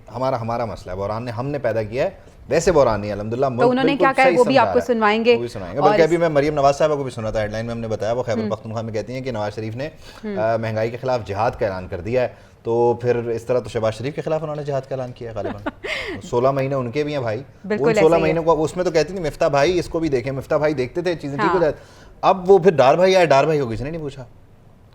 हमारा मसला है। बुरान ने हमने पैदा किया है, वैसे बुरान नहीं है अल्हम्दुलिल्लाह। तो उन्होंने क्या कहा वो भी आपको सुनवाएंगे, बल्कि अभी मैं मरीम नवाज साहब को भी सुना था, हेडलाइन में हमने बताया, वो खैबर पख्तूनख्वा में कहती हैं कि नवाज शरीफ ने महंगाई के खिलाफ जिहाद का ऐलान कर दिया है। तो फिर इस तरह तो शहबाज शरीफ के खिलाफ उन्होंने जिहाद का ऐलान किया गालिबन। 16 महीने उनके भी हैं भाई, उन 16 महीनों को उसमें तो कहती थी मिफ्ता भाई इसको भी देखें, मिफ्ता भाई देखते थे चीजें ठीक हो जाती। अब वो फिर डार भाई आए, डार भाई को किसी ने नहीं पूछा।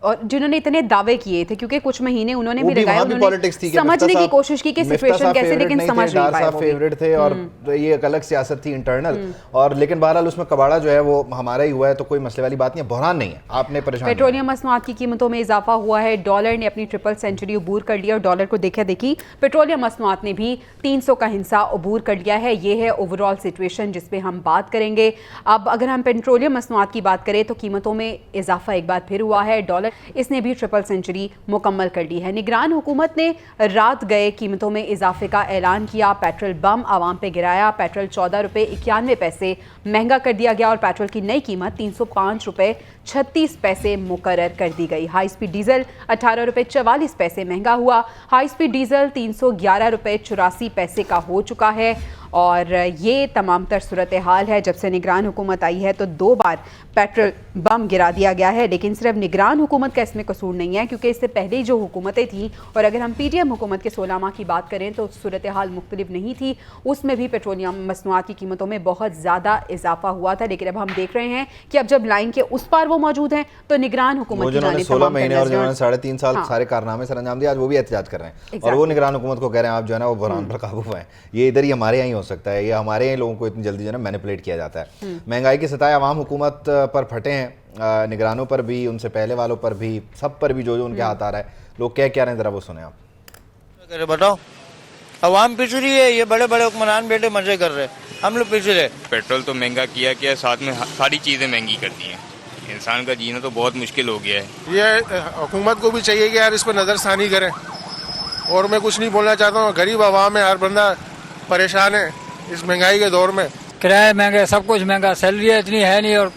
और जिन्होंने इतने दावे किए थे क्योंकि कुछ महीने उन्होंने भी लगाए, उन्होंने समझने की कोशिश की कि सिचुएशन कैसे, लेकिन समझ नहीं पाए वो। फेवरेट थे और ये एक अलग सियासत थी इंटरनल, और लेकिन बहरहाल उसमें कबाड़ा जो है वो हमारा ही हुआ है, तो कोई मसले वाली बात नहीं है, बहरान नहीं है, आपने परेशान। पेट्रोलियम मसनूआत की कीमतों में इजाफा हुआ है, डॉलर ने अपनी ट्रिपल सेंचुरी अबूर कर लिया और डॉलर को देखी पेट्रोलियम मसनूआत ने भी 300 का हिस्सा अबूर कर लिया है। ये है ओवरऑल सिचुएशन जिस पे हम बात करेंगे। अब अगर हम पेट्रोलियम मसनूआत की बात करें तो कीमतों में इजाफा एक बार फिर हुआ है, डॉलर इसने भी ट्रिपल सेंचुरी मुकम्मल कर ली है। निगरान हुकूमत ने रात गए कीमतों में इजाफे का ऐलान किया, पेट्रोल बम आवाम पे गिराया, पेट्रोल 14 रुपये 91 पैसे महंगा कर दिया गया और पेट्रोल की नई कीमत 305 रुपये 36 पैसे मुकर्रर कर दी गई। हाई स्पीड डीजल 18 रुपये 44 पैसे महंगा हुआ, हाई स्पीड डीजल 311 रुपये 84 पैसे का हो चुका है। और ये तमाम तर सूरत हाल है जब से निगरान हुकूमत आई है, तो 2 बार पेट्रोल बम गिरा दिया गया है। लेकिन सिर्फ निगरान हुकूमत का इसमें कसूर नहीं है, क्योंकि इससे पहले जो हुकूमतें थीं, और अगर हम पीटीएम हुकूमत के 16 माह की बात करें तो सूरत हाल मुख्तलिफ नहीं थी, उसमें भी पेट्रोलियम मसनूआत की कीमतों में बहुत ज़्यादा इजाफा हुआ था। लेकिन अब हम देख रहे हैं कि अब जब लाइन के उस पार वो मौजूद हैं तो निगरान हुकूमत की 16 महीने और जिन्होंने 3.5 साल सारे कारनामे सर अंजाम दिया, आज वो भी एहतजाज कर रहे हैं और वो निगरान हुकूमत को कह रहे हैं आप जो है ना वो बुरहान पर काबू पाएं। ये इधर ही हमारे यहाँ ही हो सकता है, ये हमारे यहाँ लोगों को इतनी जल्दी जो है ना मैनिपुलेट किया जाता है। महंगाई की सताए अवाम हुकूमत पर फटे हैं, निगरानों पर भी, उनसे पहले वालों पर भी, सब पर भी जो उनके हाथ आ रहा है। लोग क्या कह रहे हैं जरा वो सुने आप। बताओ आवाम पिछ रही है, ये बड़े बड़े हुक्मरान बैठे मजे कर रहे हैं, हम लोग पिछ रहे। पेट्रोल तो महंगा किया साथ में सारी चीज़ें महंगी कर दी हैं। इंसान का जीना तो बहुत मुश्किल हो गया है। ये हुकूमत को भी चाहिए कि यार इस पर नज़रसानी करें। और मैं कुछ नहीं बोलना चाहता हूँ, गरीब आवाम है, हर बंदा परेशान है इस महंगाई के दौर में। किराए महंगे, सब कुछ महंगा, सैलरी इतनी है नहीं और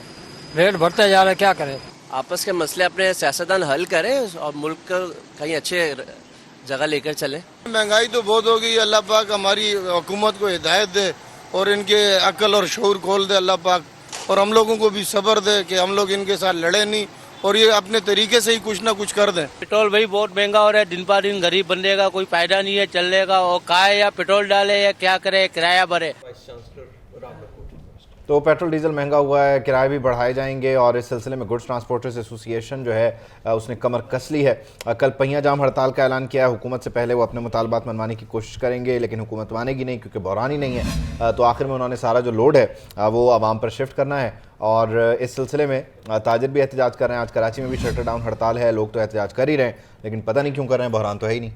रेट बढ़ते जा रहा है, क्या करें। आपस के मसले अपने सियासतदान हल करें और मुल्क को कहीं अच्छे जगह लेकर चले। महंगाई तो बहुत हो गई, अल्लाह पाक हमारी हुकूमत को हिदायत दे और इनके अक्ल और शऊर खोल दे अल्लाह पाक, और हम लोगों को भी सब्र दे कि हम लोग इनके साथ लड़े नहीं और ये अपने तरीके से ही कुछ ना कुछ कर दें। पेट्रोल भाई बहुत महंगा हो रहा है, दिन पर दिन गरीब बंदे का कोई फायदा नहीं है चलने का, और खाए या पेट्रोल डाले या क्या करे, किराया भरे। तो पेट्रोल डीजल महंगा हुआ है, किराए भी बढ़ाए जाएंगे और इस सिलसिले में गुड्स ट्रांसपोर्टर्स एसोसिएशन जो है उसने कमर कस ली है। कल पहिया जाम हड़ताल का ऐलान किया है। हुकूमत से पहले वो अपने मुतालबात मनवाने की कोशिश करेंगे, लेकिन हुकूमत मानेगी नहीं क्योंकि बहरान ही नहीं है। तो आखिर में उन्होंने सारा जो लोड है वो आवाम पर शिफ्ट करना है और इस सिलसिले में ताजिर भी एहतजाज कर रहे हैं। आज कराची में भी शटर डाउन हड़ताल है, लोग तो एहतजाज कर ही रहे हैं, लेकिन पता नहीं क्यों कर रहे हैं, बहरान तो है ही नहीं।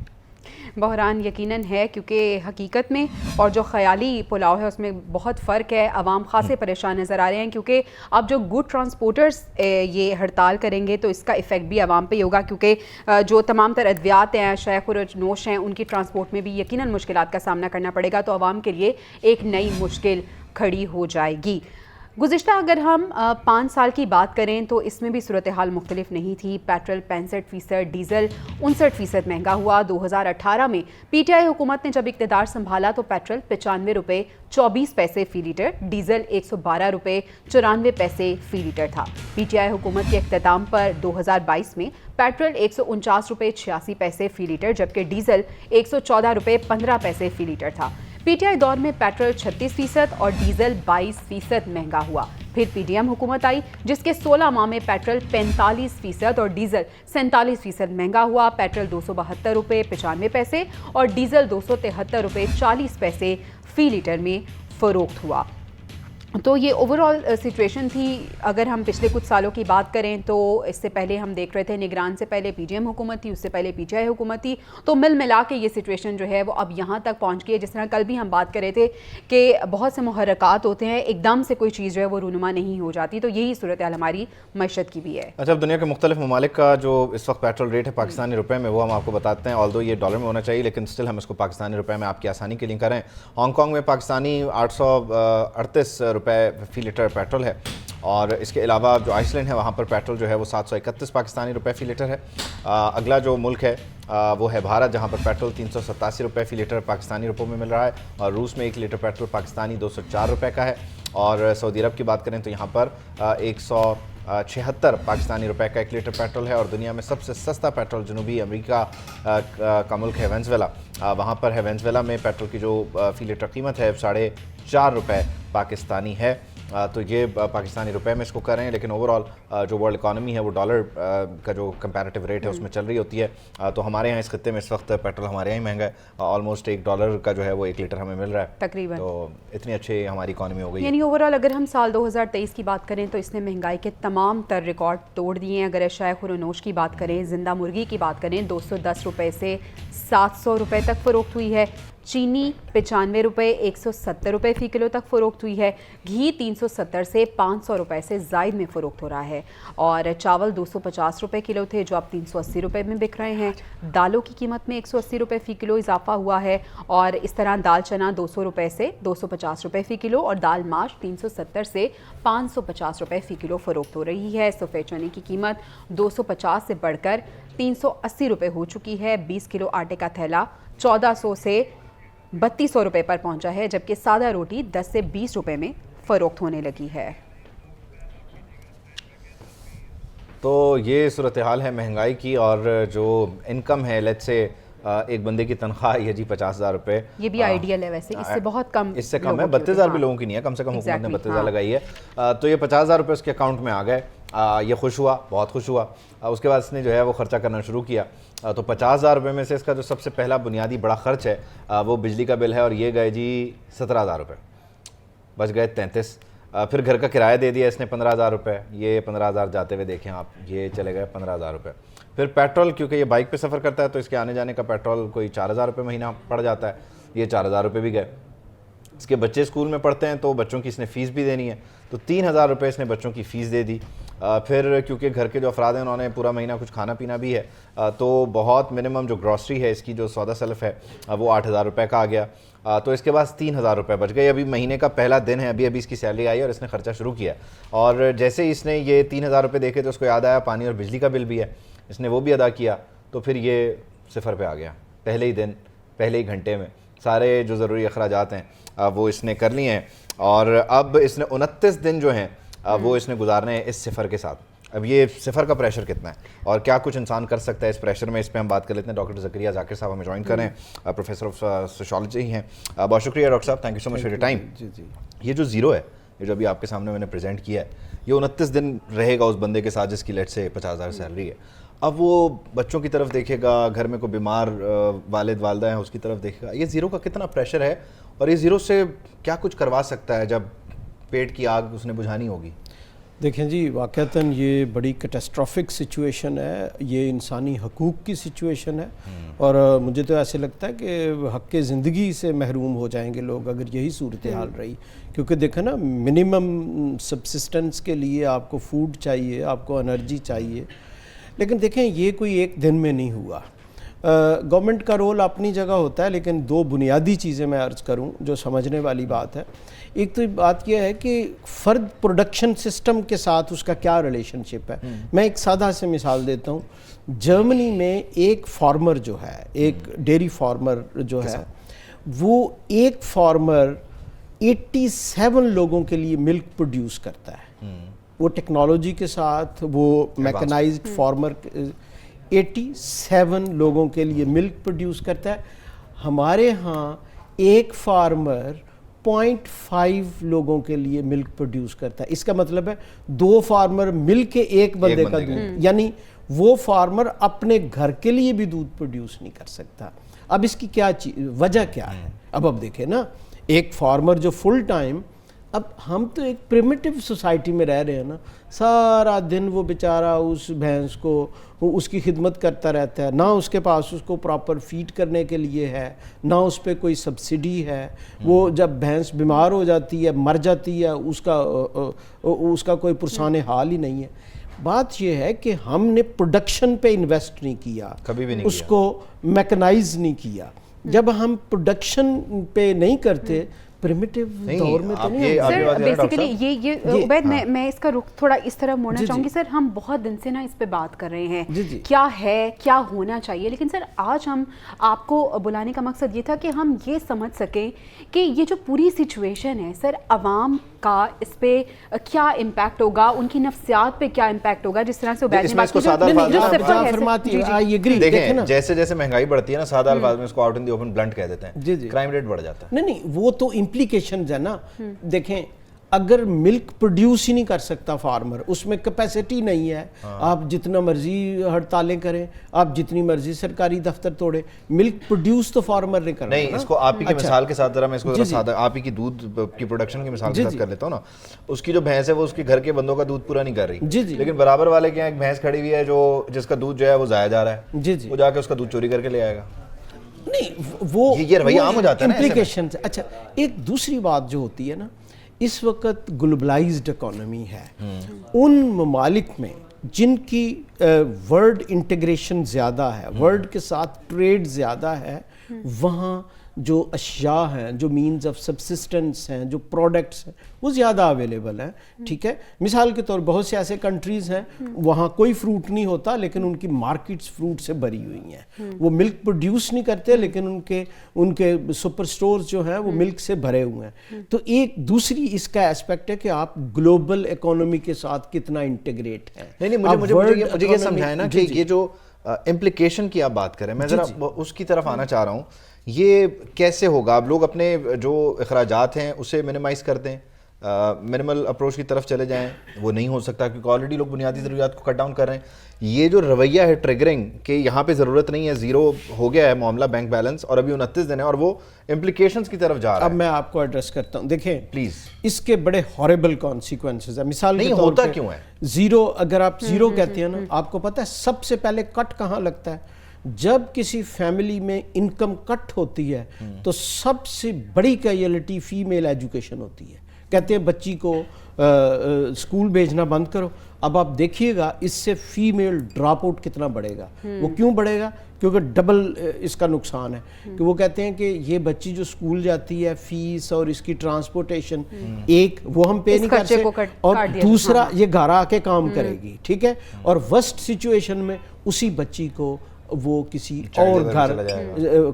बहरान यकीनन है क्योंकि हकीकत में और जो ख़याली पुलाव है उसमें बहुत फ़र्क है। आवाम खासे परेशान नज़र आ रहे हैं क्योंकि अब जो गुड ट्रांसपोर्टर्स ये हड़ताल करेंगे तो इसका इफ़ेक्ट भी आवाम पे होगा, क्योंकि जो तमाम तर अद्वियात हैं, शैख़ और नोश हैं, उनकी ट्रांसपोर्ट में भी यकीनन मुश्किलात का सामना करना पड़ेगा। तो आवाम के लिए एक नई मुश्किल खड़ी हो जाएगी। गुज़िश्ता अगर हम 5 साल की बात करें तो इसमें भी सूरत हाल मुख्तलिफ नहीं थी। पेट्रोल 65%, डीज़ल 59% महंगा हुआ। 2018 में PTI हुकूमत ने जब इक़्तिदार संभाला तो पेट्रोल 95 रुपये 24 पैसे फ़ी लीटर, डीज़ल 112 रुपये 94 पैसे फ़ी लीटर था। PTI हुकूमत के इख्तिताम पर 2022 में पेट्रोल 149 रुपये 86 पैसे फ़ी लीटर जबकि डीज़ल 114 रुपये 15 पैसे फ़ी लीटर था। PTI दौर में पेट्रोल 36% और डीजल 22% महंगा हुआ। फिर PDM हुकूमत आई जिसके 16 माह में पेट्रोल 45% और डीजल 47% महंगा हुआ। पेट्रोल 272 रुपये 95 पैसे और डीजल 273 रुपये 40 पैसे फ़ी लीटर में फ़रोख्त हुआ। तो ये ओवरऑल सिचुएशन थी। अगर हम पिछले कुछ सालों की बात करें तो इससे पहले हम देख रहे थे निगरान से पहले PDM हुकूमत थी, उससे पहले PTI हुकूमत थी। तो मिल मिला के ये सिचुएशन जो है वो अब यहाँ तक पहुँच गई है। जिस तरह कल भी हम बात कर रहे थे कि बहुत से मुहर्रकात होते हैं, एकदम से कोई चीज़ जो है वो रूनुमा नहीं हो जाती। तो यही सूरत हाल हमारी मईशत की भी है। अच्छा, अब दुनिया के मुख्तलिफ ममालिक का जो इस वक्त पेट्रोल रेट है पाकिस्तानी रुपये में, वो हम आपको बताते हैं। ऑल्दो ये डॉलर में होना चाहिए लेकिन स्टिल हम इसको पाकिस्तानी रुपये में आपकी आसानी के लिए करें। हांगकॉन्ग में पाकिस्तानी 838 रुपये फ़ी लीटर पेट्रोल है और इसके अलावा जो आइसलैंड है वहाँ पर पेट्रोल जो है वो 731 पाकिस्तानी रुपये फ़ी लीटर है। अगला जो मुल्क है वो है भारत, जहाँ पर पेट्रोल 387 रुपये फ़ी लीटर पाकिस्तानी रुपयों में मिल रहा है और रूस में 1 लीटर पेट्रोल पाकिस्तानी 204 रुपये का है। और सऊदी अरब की बात करें तो यहाँ पर 176 पाकिस्तानी रुपये का 1 लीटर पेट्रोल है। और दुनिया में सबसे सस्ता पेट्रोल जनूबी अमेरिका का मुल्क है वेनेजुएला। वहाँ पर है वेनेजुएला में पेट्रोल की जो फ़ी लीटर कीमत है 4.5 रुपये पाकिस्तानी है। तो ये पाकिस्तानी रुपए में इसको करें, लेकिन ओवरऑल जो वर्ल्ड इकॉनमी है वो डॉलर का जो कंपैरेटिव रेट है उसमें चल रही होती है। तो हमारे यहाँ इस खत्ते में इस वक्त पेट्रोल हमारे यहाँ ही महंगा है, ऑलमोस्ट $1 का जो है वो 1 लीटर हमें मिल रहा है तकरीबन। तो इतनी अच्छी हमारी इकॉनमी हो गई। यानी ओवरऑल अगर हम साल 2023 की बात करें तो इसने महंगाई के तमाम तर रिकॉर्ड तोड़ दिए हैं। अगर शायख और नोश की बात करें, जिंदा मुर्गी की बात करें, 210 रुपये से 700 रुपये तक फ़रोख्त हुई है। चीनी 95 रुपये 170 रुपये फ़ी किलो तक फ़रोख्त हुई है। घी 370 से 500 रुपये से ज़ायद में फ़रोख्त हो रहा है। और चावल 250 रुपये किलो थे जो अब 380 रुपये में बिक रहे हैं। दालों की कीमत में 180 रुपये फ़ी किलो इजाफा हुआ है। और इस तरह दाल चना 200 रुपये से 250 रुपये फ़ी किलो और दाल माश 370 से 550 रुपये फ़ी किलो फ़रोख्त हो रही है। सफ़ेद चने की कीमत 250 से बढ़कर 380 रुपये हो चुकी है। 20 किलो आटे का थैला 1400 से 3200 रुपये पर पहुंचा है, जबकि सादा रोटी 10 से 20 रुपये में फ़रोख्त होने लगी है। तो ये सूरत हाल है महंगाई की। और जो इनकम है लेट्स से एक बंदे की तनख्वाह ये जी 50,000 रुपये, ये भी आइडियल है वैसे, इससे बहुत कम, इससे कम है। 32,000 भी लोगों की नहीं है, कम से कम हुकूमत ने 32,000 लगाई है। तो ये 50,000 रुपये उसके अकाउंट में आ गए। ये खुश हुआ, बहुत खुश हुआ। उसके बाद इसने जो है वो ख़र्चा करना शुरू किया। तो 50,000 रुपये में से इसका जो सबसे पहला बुनियादी बड़ा ख़र्च है वो बिजली का बिल है और ये गए जी 17,000 रुपये, बच गए 33। फिर घर का किराया दे दिया इसने 15,000 रुपये, ये 15,000 जाते हुए देखें आप, ये चले गए 15,000 रुपये। फिर पेट्रोल, क्योंकि ये बाइक पे सफ़र करता है तो इसके आने जाने का पेट्रोल कोई 4,000 रुपये महीना पड़ जाता है। ये 4000 रुपये भी गए। इसके बच्चे स्कूल में पढ़ते हैं तो बच्चों की इसने फ़ीस भी देनी है, तो 3000 रुपये इसने बच्चों की फ़ीस दे दी। फिर क्योंकि घर के जो अफराद हैं उन्होंने पूरा महीना कुछ खाना पीना भी है, तो बहुत मिनिमम जो ग्रॉसरी है इसकी जो सौदा सल्फ है वो 8000 रुपये का आ गया। तो इसके पास 3000 रुपये बच गए। अभी महीने का पहला दिन है, अभी इसकी सैलरी आई और इसने खर्चा शुरू किया, और जैसे ही इसने ये 3000 रुपये देखे तो उसको याद आया पानी और बिजली का बिल भी है, इसने वो भी अदा किया, तो फिर ये 0 पे आ गया। पहले ही दिन, पहले ही घंटे में सारे जो ज़रूरी अखराजात हैं वो इसने कर लिए हैं, और अब इसने 29 दिन जो हैं वो इसने गुजारने हैं इस 0 के साथ। अब ये 0 का प्रेशर कितना है और क्या कुछ इंसान कर सकता है इस प्रेशर में, इस पर हम बात कर लेते हैं। डॉक्टर ज़करिया ज़ाकिर साहब हमें ज्वाइन कर रहे हैं, प्रोफेसर ऑफ सोशोलॉजी हैं। बहुत शुक्रिया डॉक्टर साहब, thank you so much for your time. जी। ये जो ज़ीरो है, ये जो अभी आपके सामने मैंने प्रेजेंट किया है, ये 29 दिन रहेगा उस बंदे के साथ जिसकी लेट से 50,000 सैलरी है। अब वो बच्चों की तरफ देखेगा, घर में कोई बीमार वालिद वालदा है उसकी तरफ देखेगा, ये ज़ीरो का कितना प्रेशर है और ये ज़ीरो से क्या कुछ करवा सकता है जब पेट की आग उसने बुझानी होगी। देखें जी, वाक़तन ये बड़ी कैटास्ट्रॉफिक सिचुएशन है, ये इंसानी हकूक़ की सिचुएशन है, और मुझे तो ऐसे लगता है कि हक़ के ज़िंदगी से महरूम हो जाएंगे लोग अगर यही सूरत हाल रही। क्योंकि देखो ना, मिनिमम सब्सिस्टेंस के लिए आपको फूड चाहिए, आपको एनर्जी चाहिए, लेकिन देखें ये कोई एक दिन में नहीं हुआ। गवर्नमेंट का रोल अपनी जगह होता है, लेकिन दो बुनियादी चीज़ें मैं अर्ज़ करूं जो समझने वाली बात है। एक तो बात यह है कि फ़र्द प्रोडक्शन सिस्टम के साथ उसका क्या रिलेशनशिप है। मैं एक सादा से मिसाल देता हूं। जर्मनी में एक फार्मर जो है, एक डेयरी फार्मर जो है, वो एक फार्मर 87 लोगों के लिए मिल्क प्रोड्यूस करता है। वो टेक्नोलॉजी के साथ, वो मैकेनाइज्ड फार्मर 87 लोगों के लिए मिल्क प्रोड्यूस करता है। हमारे यहाँ एक फार्मर 0.5 लोगों के लिए मिल्क प्रोड्यूस करता है। इसका मतलब है 2 फार्मर मिल के एक बंदे का दूध, यानी वो फार्मर अपने घर के लिए भी दूध प्रोड्यूस नहीं कर सकता। अब इसकी क्या वजह क्या है? अब देखें ना, एक फार्मर जो फुल टाइम, अब हम तो एक प्रिमिटिव सोसाइटी में रह रहे हैं ना, सारा दिन वो बेचारा उस भैंस को उसकी खिदमत करता रहता है, ना उसके पास उसको प्रॉपर फीड करने के लिए है, ना उस पर कोई सब्सिडी है। वो जब भैंस बीमार हो जाती है, मर जाती है, उसका कोई पुरसाने हाल ही नहीं है। बात यह है कि हमने प्रोडक्शन पे इन्वेस्ट नहीं किया, कभी भी नहीं उसको मैकेनाइज नहीं किया। जब हम प्रोडक्शन पे नहीं करते, प्रिमिटिव दौर में तो नहीं। सर बेसिकली ये उबैद, मैं इसका रुख थोड़ा इस तरह मोड़ना चाहूँगी। सर हम बहुत दिन से ना इस पे बात कर रहे हैं, क्या है, क्या होना चाहिए, लेकिन सर आज हम आपको बुलाने का मकसद ये था कि हम ये समझ सकें कि ये जो पूरी सिचुएशन है सर, आवाम का इस पे क्या इम्पैक्ट होगा, उनकी नफ्सियात पे क्या इम्पैक्ट होगा, जिस तरह से देखें जैसे जैसे महंगाई बढ़ती है ना, सादा अल्फाज में इसको out in the open blunt कह देते हैं, क्राइम रेट बढ़ जाता है। नहीं, वो तो इम्प्लीकेशंस है ना। देखें, अगर मिल्क प्रोड्यूस ही नहीं कर सकता फार्मर, उसमें कैपेसिटी नहीं है, आप जितना मर्जी हड़तालें करें, आप जितनी मर्जी सरकारी दफ्तर तोड़े, मिल्क प्रोड्यूस तो फार्मर ने करना। नहीं, इसको आप ही की मिसाल के साथ जरा मैं इसको सादा, आप ही की दूध की प्रोडक्शन की मिसाल के साथ कर लेता हूँ ना। उसकी जो भैंस है वो उसके घर के बंदों का दूध पूरा नहीं कर रही, लेकिन बराबर वाले के यहाँ एक भैंस खड़ी हुई है जो जिसका दूध जो है वो जाया जा रहा है, वो जाके उसका दूध चोरी करके ले आएगा। नहीं, वो ये रवैया आम हो जाता है इम्प्लीकेशन। अच्छा, एक दूसरी बात जो होती है ना, इस वक्त ग्लोबलाइज्ड इकोनॉमी है। उन ममालिक में जिनकी वर्ल्ड इंटीग्रेशन ज़्यादा है, वर्ल्ड के साथ ट्रेड ज़्यादा है, वहाँ जो अशिया हैं, जो मीन्स ऑफ सब्सिस्टेंस हैं, जो प्रोडक्ट्स हैं, वो ज़्यादा अवेलेबल हैं। ठीक है, मिसाल के तौर बहुत से ऐसे कंट्रीज़ हैं वहाँ कोई फ्रूट नहीं होता, लेकिन उनकी मार्केट्स फ्रूट से भरी हुई हैं। वो मिल्क प्रोड्यूस नहीं करते, लेकिन उनके सुपर स्टोर्स जो हैं वो मिल्क से भरे हुए हैं। तो एक दूसरी इसका एस्पेक्ट है कि आप ग्लोबल इकोनॉमी के साथ कितना इंटीग्रेट है। नहीं, मुझे ये समझाए ना कि ये जो इम्प्लीकेशन की आप बात करें, मैं ज़रा उसकी तरफ आना चाह रहा हूँ। ये कैसे होगा? आप लोग अपने जो अखराजात हैं उसे मिनिमाइज़ कर दें, मिनिमल अप्रोच की तरफ चले जाएं, वो नहीं हो सकता क्योंकि ऑलरेडी लोग बुनियादी ज़रूरियात को कट डाउन कर रहे हैं। ये जो रवैया है ट्रिगरिंग कि यहाँ पे ज़रूरत नहीं है, ज़ीरो हो गया है मामला बैंक बैलेंस और अभी 29 दिन है और वो इम्प्लीकेशंस की तरफ जा रहा है। अब मैं आपको एड्रेस करता हूँ। देखें प्लीज़, इसके बड़े हॉरिबल कॉन्सिक्वेंसेस है। मिसाल नहीं होता क्यों है? ज़ीरो, अगर आप ज़ीरो कहते हैं ना, आपको पता है सबसे पहले कट कहाँ लगता है? जब किसी फैमिली में इनकम कट होती है तो सबसे बड़ी कैजुअलिटी फीमेल एजुकेशन होती है। कहते हैं बच्ची को स्कूल भेजना बंद करो। अब आप देखिएगा इससे फीमेल ड्रॉप आउट कितना बढ़ेगा। वो क्यों बढ़ेगा? क्योंकि डबल इसका नुकसान है कि वो कहते हैं कि ये बच्ची जो स्कूल जाती है, फीस और इसकी ट्रांसपोर्टेशन, एक वो हम पे नहीं कर सकते, और दूसरा ये घर आके काम करेगी, ठीक है। और वर्स्ट सिचुएशन में उसी बच्ची को वो किसी और घर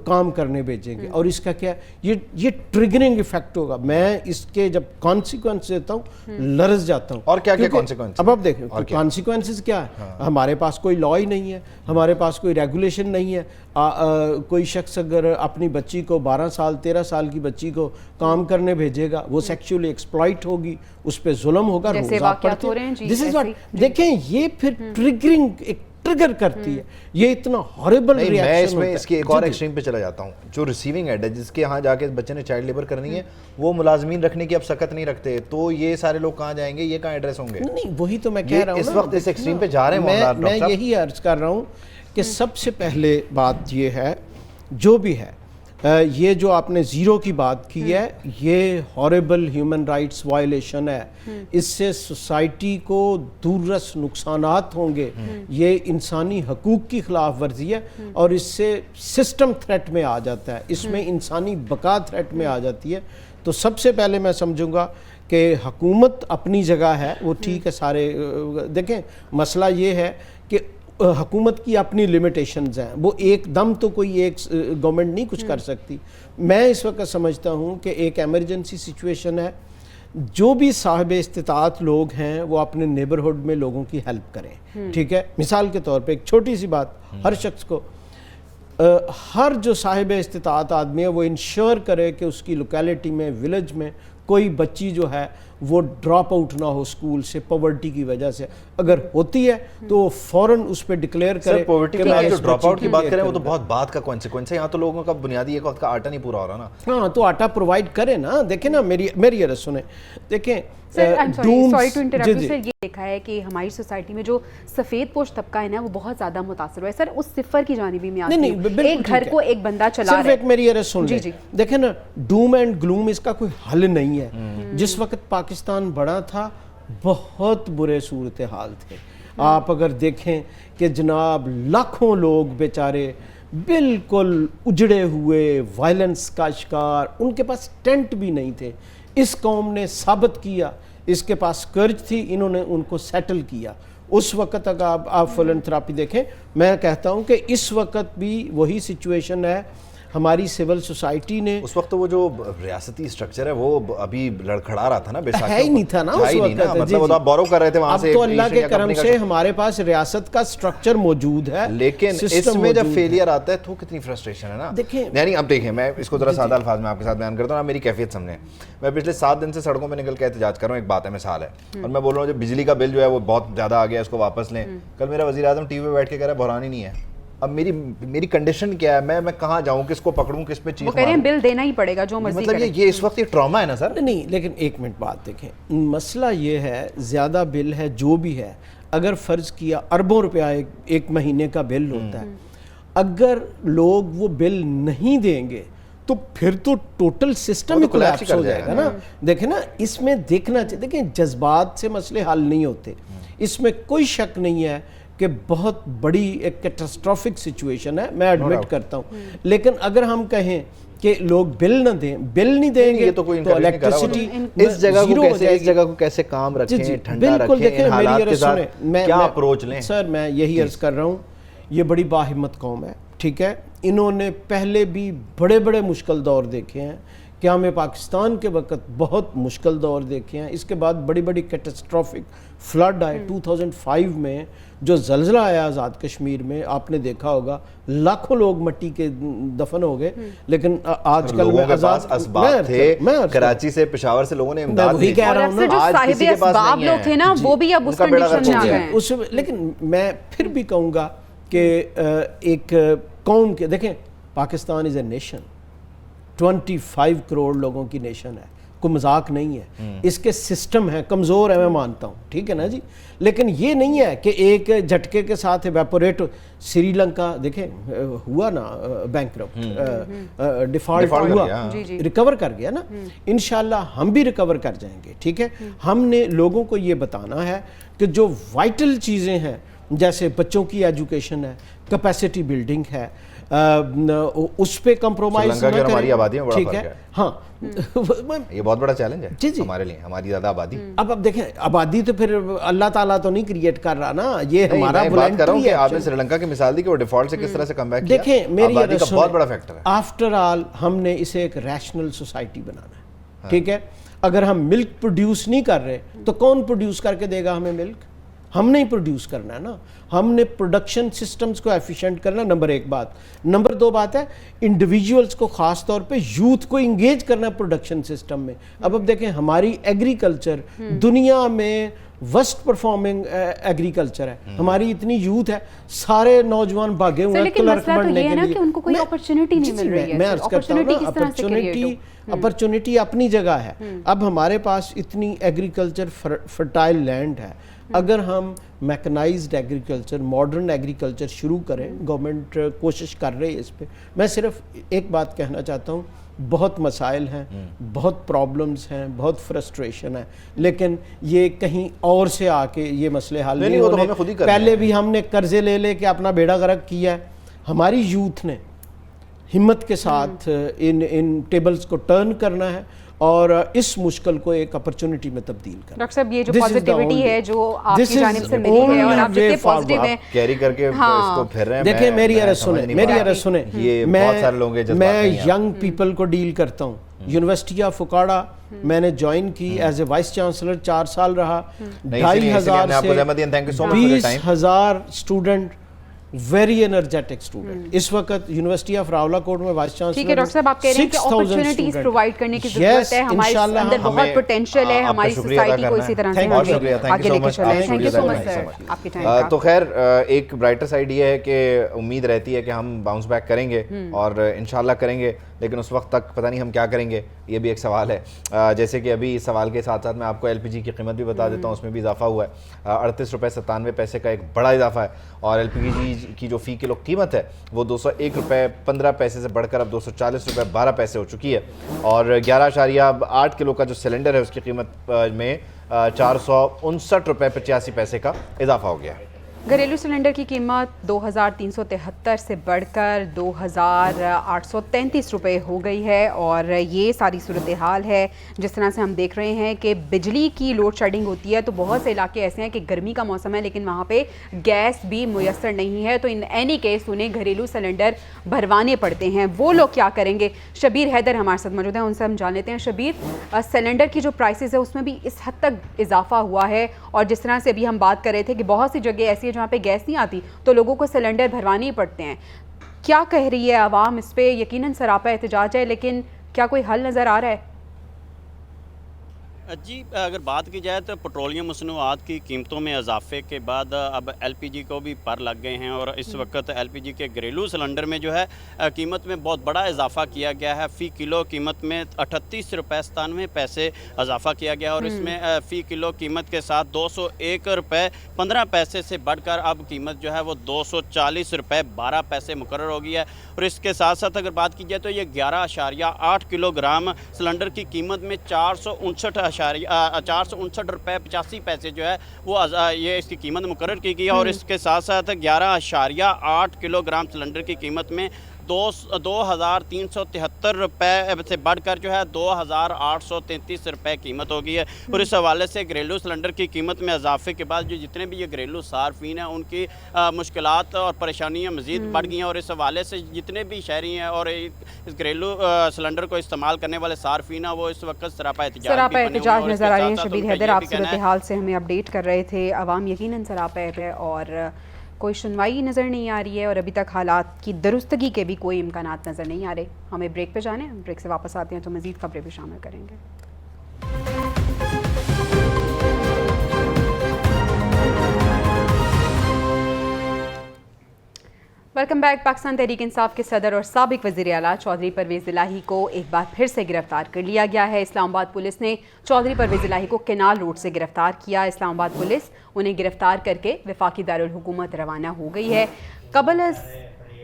काम करने भेजेंगे, और इसका क्या ये ट्रिगरिंग इफेक्ट होगा। मैं इसके जब कॉन्सिक्वेंस देता हूँ लरस जाता हूँ। और क्या क्या कॉन्सिक्वेंस? अब आप देखें कॉन्सिक्वेंसेस क्या है। हाँ। हमारे पास कोई लॉ ही नहीं है, हमारे पास कोई रेगुलेशन नहीं है। कोई शख्स अगर अपनी बच्ची को 12 साल 13 साल की बच्ची को काम करने भेजेगा, वो सेक्सुअली एक्सप्लॉइट होगी, उस पर जुल्म होगा। दिस इज व्हाट, देखें ये फिर ट्रिगरिंग ट्रिगर करती है, ये इतना हॉरिबल रिएक्शन। मैं इसमें इसके एक और एक्सट्रीम पे चला जाता हूँ। जो रिसीविंग एंड है, जिसके यहाँ जाके बच्चे ने चाइल्ड लेबर करनी है, वो मुलाजमीन रखने की अब सख्त नहीं रखते, तो ये सारे लोग कहाँ जाएंगे, ये कहाँ एड्रेस होंगे? नहीं, वही तो मैं कह रहा हूँ, इस वक्त इस एक्सट्रीम पे जा रहे हैं। मैं यही अर्ज कर रहा हूँ कि सबसे पहले बात ये है, जो भी है ये जो आपने ज़ीरो की बात की है, ये हॉरिबल ह्यूमन राइट्स वायलेशन है। इससे सोसाइटी को दूररस नुकसानात होंगे, ये इंसानी हकूक़ की खिलाफ वर्जी है, और इससे सिस्टम थ्रेट में आ जाता है, इसमें इंसानी बका थ्रेट में आ जाती है। तो सबसे पहले मैं समझूंगा कि हुकूमत अपनी जगह है, वो ठीक है। सारे देखें, मसला ये है कि हुकूमत की अपनी लिमिटेशंस हैं, वो एकदम तो कोई एक गवर्नमेंट नहीं कुछ कर सकती। मैं इस वक्त समझता हूँ कि एक एमरजेंसी सिचुएशन है, जो भी साहिब इस्तिताअत लोग हैं वो अपने नेबरहुड में लोगों की हेल्प करें, ठीक है। मिसाल के तौर पे एक छोटी सी बात, हर शख्स को हर जो साहिब इस्तिताअत आदमी है वो इंश्योर करे कि उसकी लोकेलिटी में, विलेज में कोई बच्ची जो है वो ड्रॉप आउट ना हो स्कूल से पॉवर्टी की वजह से। अगर होती है तो वो फौरन उस पर डिक्लेयर करे। पॉवर्टी की जो ड्रॉप आउट की बात करें वो तो बहुत बात का कॉन्सिक्वेंस है। यहाँ तो लोगों का बुनियादी एक वक्त का आटा नहीं पूरा हो रहा ना। हाँ, तो आटा प्रोवाइड करें ना। देखें ना, मेरी अर्ज सुने, देखें सॉरी टू इंटरप्ट सर, ये देखा है कि हमारी सोसाइटी में जो सफ़ेद पोश तबका है ना वो बहुत ज़्यादा मुतासर हुआ है। सर उस सिफर की जानिब भी मैं आती हूं, एक घर को एक बंदा चला रहा है। सिर्फ एक मेरी अर्ज सुन ले, देखें ना, डूम एंड ग्लूम इसका कोई हल नहीं है। जिस वक्त पाकिस्तान बड़ा था बहुत बुरे सूरत हाल थे। आप अगर देखें कि जनाब लाखों लोग बेचारे बिल्कुल उजड़े हुए, वायलेंस का शिकार, उनके पास टेंट भी नहीं थे। इस कौम ने साबित किया, इसके पास कर्ज थी, इन्होंने उनको सेटल किया। उस वक्त अगर आप फिलैंथ्रोपी देखें, मैं कहता हूं कि इस वक्त भी वही सिचुएशन है। हमारी सिविल सोसाइटी ने उस वक्त वो जो रियासती स्ट्रक्चर है वो अभी लड़खड़ा रहा था ना, बेशक है ही नहीं था ना उस वक्त। मतलब वो तो आप बोरो कर रहे थे वहां से। अब तो अल्लाह के करम से हमारे पास रियासत का स्ट्रक्चर मौजूद है, लेकिन इसमें जब फेलियर आता है तो कितनी फ्रस्ट्रेशन है ना। देखिए, यानी अब देखिए, मैं इसको जरा सादा अल्फाज में आपके साथ बयान करता हूँ, मेरी कैफियत समझे। मैं पिछले 7 दिन से सड़कों में निकल के एहतजाज कर रहा हूँ, एक बात है, मिसाल है, और मैं बोल रहा हूँ जो बिजली का बिल जो है वो बहुत ज्यादा आ गया, इसको वापस लें। कल मेरा वज़ीर आज़म टीवी पे बैठ के कह रहा है बहरान ही नहीं है। अब मेरी कंडीशन क्या है, मैं कहाँ जाऊँ, किसको पकड़ूँ, किस पे चीज़? वो कह रहे हैं बिल देना ही पड़ेगा जो मर्जी। मतलब ये इस वक्त ये ट्रॉमा है ना सर? नहीं, लेकिन एक मिनट बात देखें, मसला ये है, ज़्यादा बिल है जो भी है, अगर फ़र्ज़ किया अरबों रुपया एक महीने का बिल होता है, अगर लोग वो बिल नहीं देंगे तो फिर तो टोटल सिस्टम ही कोलैप्स हो जाएगा ना। देखें ना, इसमें देखना चाहिए, देखें जज्बात से मसले हल नहीं होते, इसमें कोई शक नहीं है कि बहुत बड़ी एक कैटास्ट्रोफिक सिचुएशन है, मैं एडमिट करता हूँ। लेकिन अगर हम कहें कि लोग बिल न दें, बिल नहीं देंगे तो इलेक्ट्रिसिटी इस जगह को कैसे काम रखें, ठंडा रखें, हालात के साथ क्या अप्रोच लें? सर मैं यही अर्ज कर रहा हूँ, ये बड़ी बाहिम्मत कौम है, ठीक है। इन्होंने पहले भी बड़े बड़े मुश्किल दौर देखे हैं, क्या हमें पाकिस्तान के वक्त बहुत मुश्किल दौर देखे हैं। इसके बाद बड़ी बड़ी कैटास्ट्रोफिक फ्लड आए 2005 में, जो जल्जला आया आज़ाद कश्मीर में, आपने देखा होगा लाखों लोग मट्टी के दफन हो गए। लेकिन आजकल में असबाब थे, कराची से, पेशावर से लोगों ने इमदाद वही कह रहा हूं ना, आज किसी के पास नहीं है। लोग थे ना वो भी अब उस कंडीशन में आ गए हैं। लेकिन मैं फिर भी कहूँगा कि एक कौम के, देखें Pakistan is a nation, 25 crore लोगों की नेशन है, कोई मजाक नहीं है, इसके सिस्टम है, कमज़ोर है, मैं मानता हूँ, ठीक है ना जी। लेकिन ये नहीं है कि एक झटके के साथ इवेपोरेट। श्रीलंका देखें हुआ ना बैंकरप्ट, डिफॉल्ट हुआ, रिकवर कर गया ना, इंशाल्लाह हम भी रिकवर कर जाएंगे, ठीक है। हमने लोगों को ये बताना है कि जो वाइटल चीज़ें हैं, जैसे बच्चों की एजुकेशन है, कैपेसिटी बिल्डिंग है, उस पे कंप्रोमाइज न करें, हमारी आबादी में बड़ा ठीक फर्क है। हाँ ये बहुत बड़ा चैलेंज है जी हमारे लिए, हमारी ज्यादा आबादी। अब देखें, आबादी तो फिर अल्लाह ताला तो नहीं क्रिएट कर रहा ना, ये हमारा बात कर रहा हूं कि आपने श्रीलंका की मिसाल दी कि वो डिफॉल्ट से किस तरह से कमबैक किया। देखें मेरी आबादी का बहुत बड़ा फैक्टर है। आफ्टर ऑल हमने इसे एक रैशनल सोसाइटी बनाना है, ठीक है। अगर हम मिल्क प्रोड्यूस नहीं कर रहे तो कौन प्रोड्यूस करके देगा हमें मिल्क? हमने ही प्रोड्यूस करना है ना। हमने प्रोडक्शन सिस्टम्स को एफिशिएंट करना, नंबर एक बात। नंबर दो बात है इंडिविजुअल्स को, खास तौर पे यूथ को इंगेज करना प्रोडक्शन सिस्टम में। अब देखें हमारी एग्रीकल्चर दुनिया में वर्स्ट परफॉर्मिंग एग्रीकल्चर है। हमारी इतनी यूथ है, सारे नौजवान भागे हुए हैं क्लर्क बनने के लिए, उनको कोई अपॉर्चुनिटी नहीं मिल रही है। मैं अर्ज करता हूं ना, अपॉर्चुनिटी अपनी जगह है। अब हमारे पास इतनी एग्रीकल्चर फर्टाइल लैंड है, अगर हम मैकेनाइज्ड एग्रीकल्चर, मॉडर्न एग्रीकल्चर शुरू करें, गवर्नमेंट कोशिश कर रही है इस पे। मैं सिर्फ एक बात कहना चाहता हूँ, बहुत मसाइल हैं, बहुत प्रॉब्लम्स हैं, बहुत फ्रस्ट्रेशन है, लेकिन ये कहीं और से आके ये मसले हल नहीं होने। पहले भी हमने कर्जे ले लेके अपना बेड़ा गर्क किया है। हमारी यूथ ने हिम्मत के साथ इन टेबल्स को टर्न करना है और इस मुश्किल को एक अपॉर्चुनिटी में तब्दील करना। डॉक्टर साहब, ये जो पॉजिटिविटी है जो आपकी जानिब से मिली है और आप जितने पॉजिटिव हैं, कैरी करके इसको फिर रहे हैं। देखिए मेरी अर्ज सुने, ये बहुत सारे लोग हैं, मैं यंग पीपल को डील करता हूँ। यूनिवर्सिटी ऑफ फुकाड़ा मैंने ज्वाइन की एज ए वाइस चांसलर, 4 साल रहा। 2500 से 20,000 स्टूडेंट, वेरी एनर्जेटिक स्टूडेंट। इस वक्त यूनिवर्सिटी ऑफ रावलाकोट में वाइस चांसलर। ठीक है डॉक्टर साहब, आप कह रहे हैं कि अपॉर्चुनिटीज प्रोवाइड करने की जरूरत है। हमारे अंदर बहुत पोटेंशियल है, हमारी सोसाइटी को इसी तरह से आगे लेके चलें। Thank you so much sir आपके टाइम का। तो खैर एक ब्राइटर साइड ये है कि उम्मीद रहती है कि हम बाउंस बैक करेंगे और इंशाल्लाह करेंगे, लेकिन उस वक्त तक पता नहीं हम क्या करेंगे, ये भी एक सवाल है। जैसे कि अभी इस सवाल के साथ साथ मैं आपको LPG की कीमत भी बता देता हूँ, उसमें भी इजाफा हुआ है। 38 रुपये 97 पैसे का एक बड़ा इजाफा है और LPG की जो फ़ी किलो कीमत है वो 201 रुपये 15 पैसे से बढ़कर अब 240 रुपये 12 पैसे हो चुकी है। और 11.8 किलो का जो सिलेंडर है उसकी कीमत में 459 रुपये 85 पैसे का इजाफा हो गया है। घरेलू सिलेंडर की कीमत 2,373 से बढ़कर 2,833 रुपये हो गई है और ये सारी सूरत हाल है। जिस तरह से हम देख रहे हैं कि बिजली की लोड शेडिंग होती है, तो बहुत से इलाके ऐसे हैं कि गर्मी का मौसम है लेकिन वहाँ पे गैस भी मुयस्सर नहीं है, तो इन एनी केस उन्हें घरेलू सिलेंडर भरवाने पड़ते हैं। वो लोग क्या करेंगे? शबीर हैदर हमारे साथ मौजूद हैं, उनसे हम जान लेते हैं। शबीर, सिलेंडर की जो प्राइसेस है उसमें भी इस हद तक इजाफा हुआ है और जिस तरह से अभी हम बात कर रहे थे कि बहुत सी जगह ऐसी है जहाँ पे गैस नहीं आती तो लोगों को सिलेंडर भरवाने ही पड़ते हैं। क्या कह रही है आवाम इस पे? यकीनन सरापा एहतजाज है, लेकिन क्या कोई हल नज़र आ रहा है? जी, अगर बात की जाए तो पेट्रोलियम मसनूआत की कीमतों में इजाफे के बाद अब LPG को भी पर लग गए हैं और इस वक्त LPG के घरेलू सिलेंडर में जो है कीमत में बहुत बड़ा इजाफा किया गया है। फ़ी किलो कीमत में 38 रुपये 97 पैसे इजाफा किया गया और इसमें फ़ी किलो कीमत के साथ 201 रुपये 15 पैसे से बढ़कर अब कीमत जो है वो 240 रुपये 12 पैसे मुकर्रर हो गई है। और इसके साथ साथ अगर बात की जाए तो ये 11.8 किलोग्राम सिलेंडर की कीमत में 459 रुपये 85 पैसे जो है वो ये इसकी कीमत मुकर्रर की गई है। और इसके साथ साथ 11.8 किलोग्राम सिलेंडर की कीमत में 2,373 रुपये से बढ़कर जो है 2,833 रुपये कीमत हो गई है। और इस हवाले से घरेलू सिलेंडर की कीमत में इजाफे के बाद जो जितने भी ये घरेलू सार्फिन हैं उनकी मुश्किलात और परेशानियां मज़ीद बढ़ गई हैं। और इस हवाले से जितने भी शहरी हैं और इस घरेलू सिलेंडर को इस्तेमाल करने वाले सार्फिन हैं वो इस वक्त सरापा एहतजाज नज़र आ रही है। शबीर हैदर आप सूरत हाल से हमें अपडेट कर रहे थे। आवाम यकीनन सरापा है और कोई सुनवाई नज़र नहीं आ रही है और अभी तक हालात की दुरुस्तगी के भी कोई इम्कानात नज़र नहीं आ रहे। हमें ब्रेक पे जाने, ब्रेक से वापस आते हैं तो मज़ीद खबरें भी शामिल करेंगे। Welcome back. पाकिस्तान तहरीक इंसाफ के सदर और साबिक वज़ीर आला चौधरी परवेज़ इलाही को एक बार फिर से गिरफ्तार कर लिया गया है। इस्लामाबाद पुलिस ने चौधरी परवेज़ इलाही को केनाल रोड से गिरफ्तार किया। इस्लामाबाद पुलिस उन्हें गिरफ्तार करके वफाकी दारुल हुकूमत रवाना हो गई है।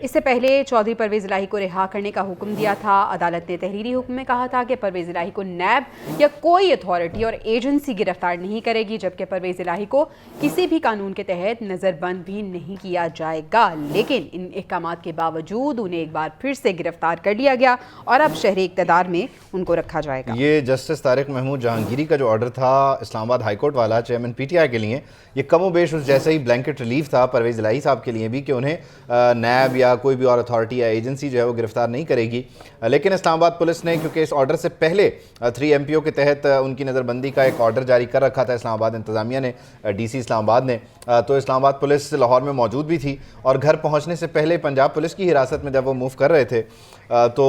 इससे पहले चौधरी परवेज़ इलाही को रिहा करने का हुक्म दिया था। अदालत ने तहरीरी हुक्म में कहा था कि परवेज़ इलाही को नैब या कोई अथॉरिटी और एजेंसी गिरफ्तार नहीं करेगी, जबकि परवेज़ इलाही को किसी भी कानून के तहत नज़रबंद भी नहीं किया जाएगा। लेकिन इन अहकामात के बावजूद उन्हें एक बार फिर से गिरफ्तार कर लिया गया और अब शहरी इक़्तिदार में उनको रखा जाएगा। ये जस्टिस तारिक महमूद जहांगीरी का जो ऑर्डर था इस्लामाबाद हाईकोर्ट वाला चेयरमैन PTI के लिए, ये कमोबेश उस जैसे ही ब्लैंकेट रिलीफ था परवेज़ इलाही साहब के लिए भी कि उन्हें नैब या कोई भी और अथॉरिटी या एजेंसी जो है वो गिरफ्तार नहीं करेगी। लेकिन इस्लामाबाद पुलिस ने, क्योंकि इस ऑर्डर से पहले 3 MPO के तहत उनकी नज़रबंदी का एक ऑर्डर जारी कर रखा था इस्लामाबाद इंतज़ामिया ने, DC इस्लामाबाद ने, तो इस्लामाबाद पुलिस लाहौर में मौजूद भी थी और घर पहुँचने से पहले पंजाब पुलिस की हिरासत में जब वो मूव कर रहे थे तो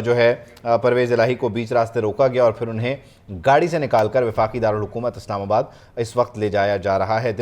जो है परवेज़ इलाही को बीच रास्ते रोका गया और फिर उन्हें गाड़ी से निकालकर वफाकी दारुल हुकूमत इस्लामाबाद इस वक्त ले जाया जा रहा है।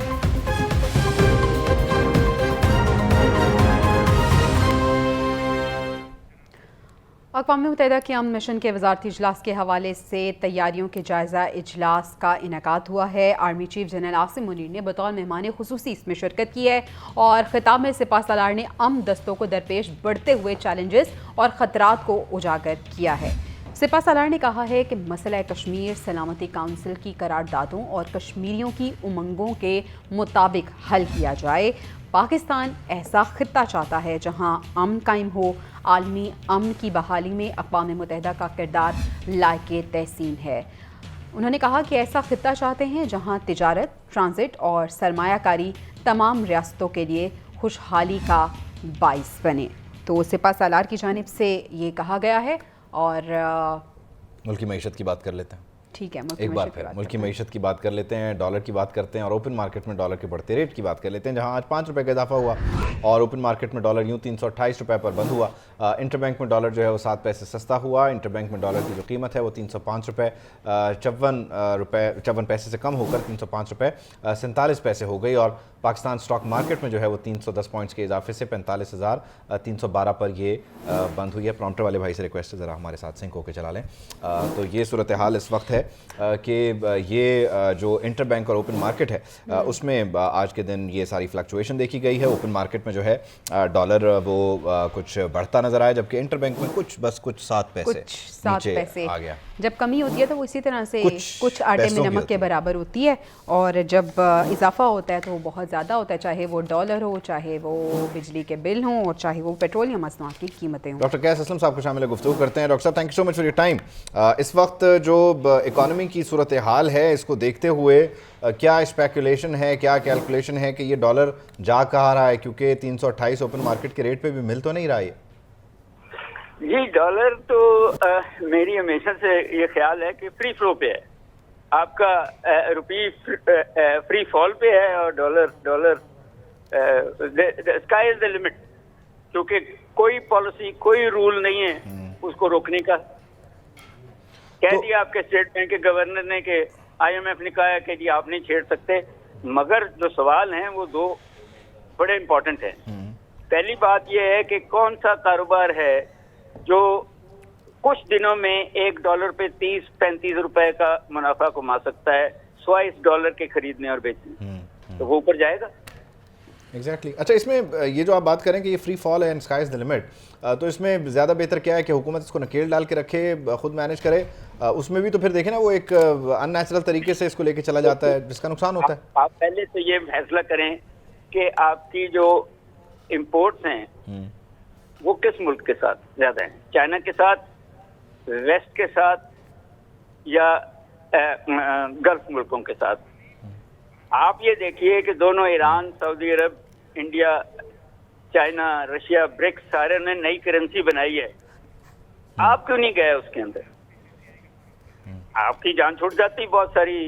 अक़वाम मुत्तहिदा के अमन मिशन के वज़ारती इजलास के हवाले से तैयारियों के जायज़ा इजलास का इनेकाद हुआ है। Army chief general Asim Munir ने बतौर मेहमान खुसूसी इसमें शिरकत की है और खिताब में सिपह सालार ने अमन दस्तों को दरपेश बढ़ते हुए चैलेंजेस और ख़तरात को उजागर किया है। सिपह सालार ने कहा है कि मसला कश्मीर सलामती काउंसिल की करारदादों और कश्मीरियों की उमंगों के मुताबिक हल किया जाए। पाकिस्तान ऐसा खित्ता चाहता है जहां अमन कायम हो। आलमी अमन की बहाली में अक़वाम मुत्तहिदा का किरदार लायके तहसीन है। उन्होंने कहा कि ऐसा खित्ता चाहते हैं जहां तिजारत, ट्रांजिट और सरमायाकारी तमाम रियासतों के लिए खुशहाली का बाइस बने। तो सिपह सालार की जानिब से ये कहा गया है। और मुल्की मईशत की बात कर लेते हैं। ठीक है, एक बार फिर मुल्की मईशत की बात कर लेते हैं, डॉलर की बात करते हैं और ओपन मार्केट में डॉलर के बढ़ते रेट की बात कर लेते हैं, जहां आज 5 रुपये का इजाफा हुआ और ओपन मार्केट में डॉलर यूँ 328 रुपये पर बंद हुआ। इंटरबैंक में डॉलर जो है वो 7 पैसे सस्ता हुआ। इंटरबैंक में डॉलर की जो कीमत है वो 305 रुपये 54 पैसे से कम होकर 305 रुपये 47 पैसे हो गई। और पाकिस्तान स्टॉक मार्केट में जो है वो 310 पॉइंट्स के इजाफे से 45,312 पर ये बंद हुई है। प्रॉम्प्टर वाले भाई से रिक्वेस्ट है ज़रा हमारे साथ सिंक होकर चला लें। तो ये सूरत हाल इस वक्त है कि ये जो इंटर बैंक और ओपन मार्केट है उसमें आज के दिन ये सारी फ्लक्चुएशन देखी गई है। ओपन मार्केट में जो है डॉलर वो कुछ बढ़ता नजर आया, जबकि इंटर बैंक में कुछ 7 पैसे आ गया। जब कमी होती है तो वो इसी तरह से कुछ आटे में नमक के बराबर होती है और जब इजाफा होता है तो वो बहुत ज़्यादा होता है, चाहे वो डॉलर हो, चाहे वो बिजली के बिल हों और चाहे वो पेट्रोलियम मसनूआत की कीमतें हों। डॉक्टर कैस असलम साहब को शामिल गुफ्तगू करते हैं। डॉक्टर साहब, thank you so much for your time. इस वक्त जो इकॉनमी की सूरत हाल है इसको देखते हुए क्या स्पेकुलेशन है, क्या कैलकुलेशन है कि ये डॉलर जा कहाँ रहा है, क्योंकि 328 ओपन मार्केट के रेट पे भी मिल तो नहीं रहा है? जी, डॉलर तो मेरी हमेशा से ये ख्याल है कि फ्री फ्लो पे है। आपका रुपी फ्री फॉल पे है और dollar sky is the limit, क्योंकि कोई पॉलिसी, कोई रूल नहीं है उसको रोकने का। कह दिया आपके स्टेट बैंक के गवर्नर ने कि IMF ने कहा है कि जी आप नहीं छेड़ सकते, मगर जो सवाल हैं वो 2 बड़े इंपॉर्टेंट हैं। पहली बात यह है कि कौन सा कारोबार है जो कुछ दिनों में $1 पे 30-35 रुपए का मुनाफा कमा सकता है $100 के खरीदने और बेचने, तो वो ऊपर जाएगा। एग्जैक्टली। अच्छा, इसमें ये जो आप बात करें कि ये फ्री फॉल है and sky is the limit, तो इसमें ज़्यादा बेहतर क्या है कि हुकूमत इसको नकेल डाल के रखे, खुद मैनेज करे? उसमें भी तो फिर देखें ना वो एक अननेचुरल तरीके से इसको लेके चला जाता है जिसका नुकसान होता है। आप पहले तो ये फैसला करें कि आपकी जो इम्पोर्ट्स हैं वो किस मुल्क के साथ ज़्यादा हैं, चाइना के साथ, वेस्ट के साथ या गल्फ मुल्कों के साथ। आप ये देखिए कि दोनों ईरान, सऊदी अरब, इंडिया, चाइना, रशिया, ब्रिक्स सारे ने नई करेंसी बनाई है। आप क्यों नहीं गए उसके अंदर? आपकी जान छूट जाती बहुत सारी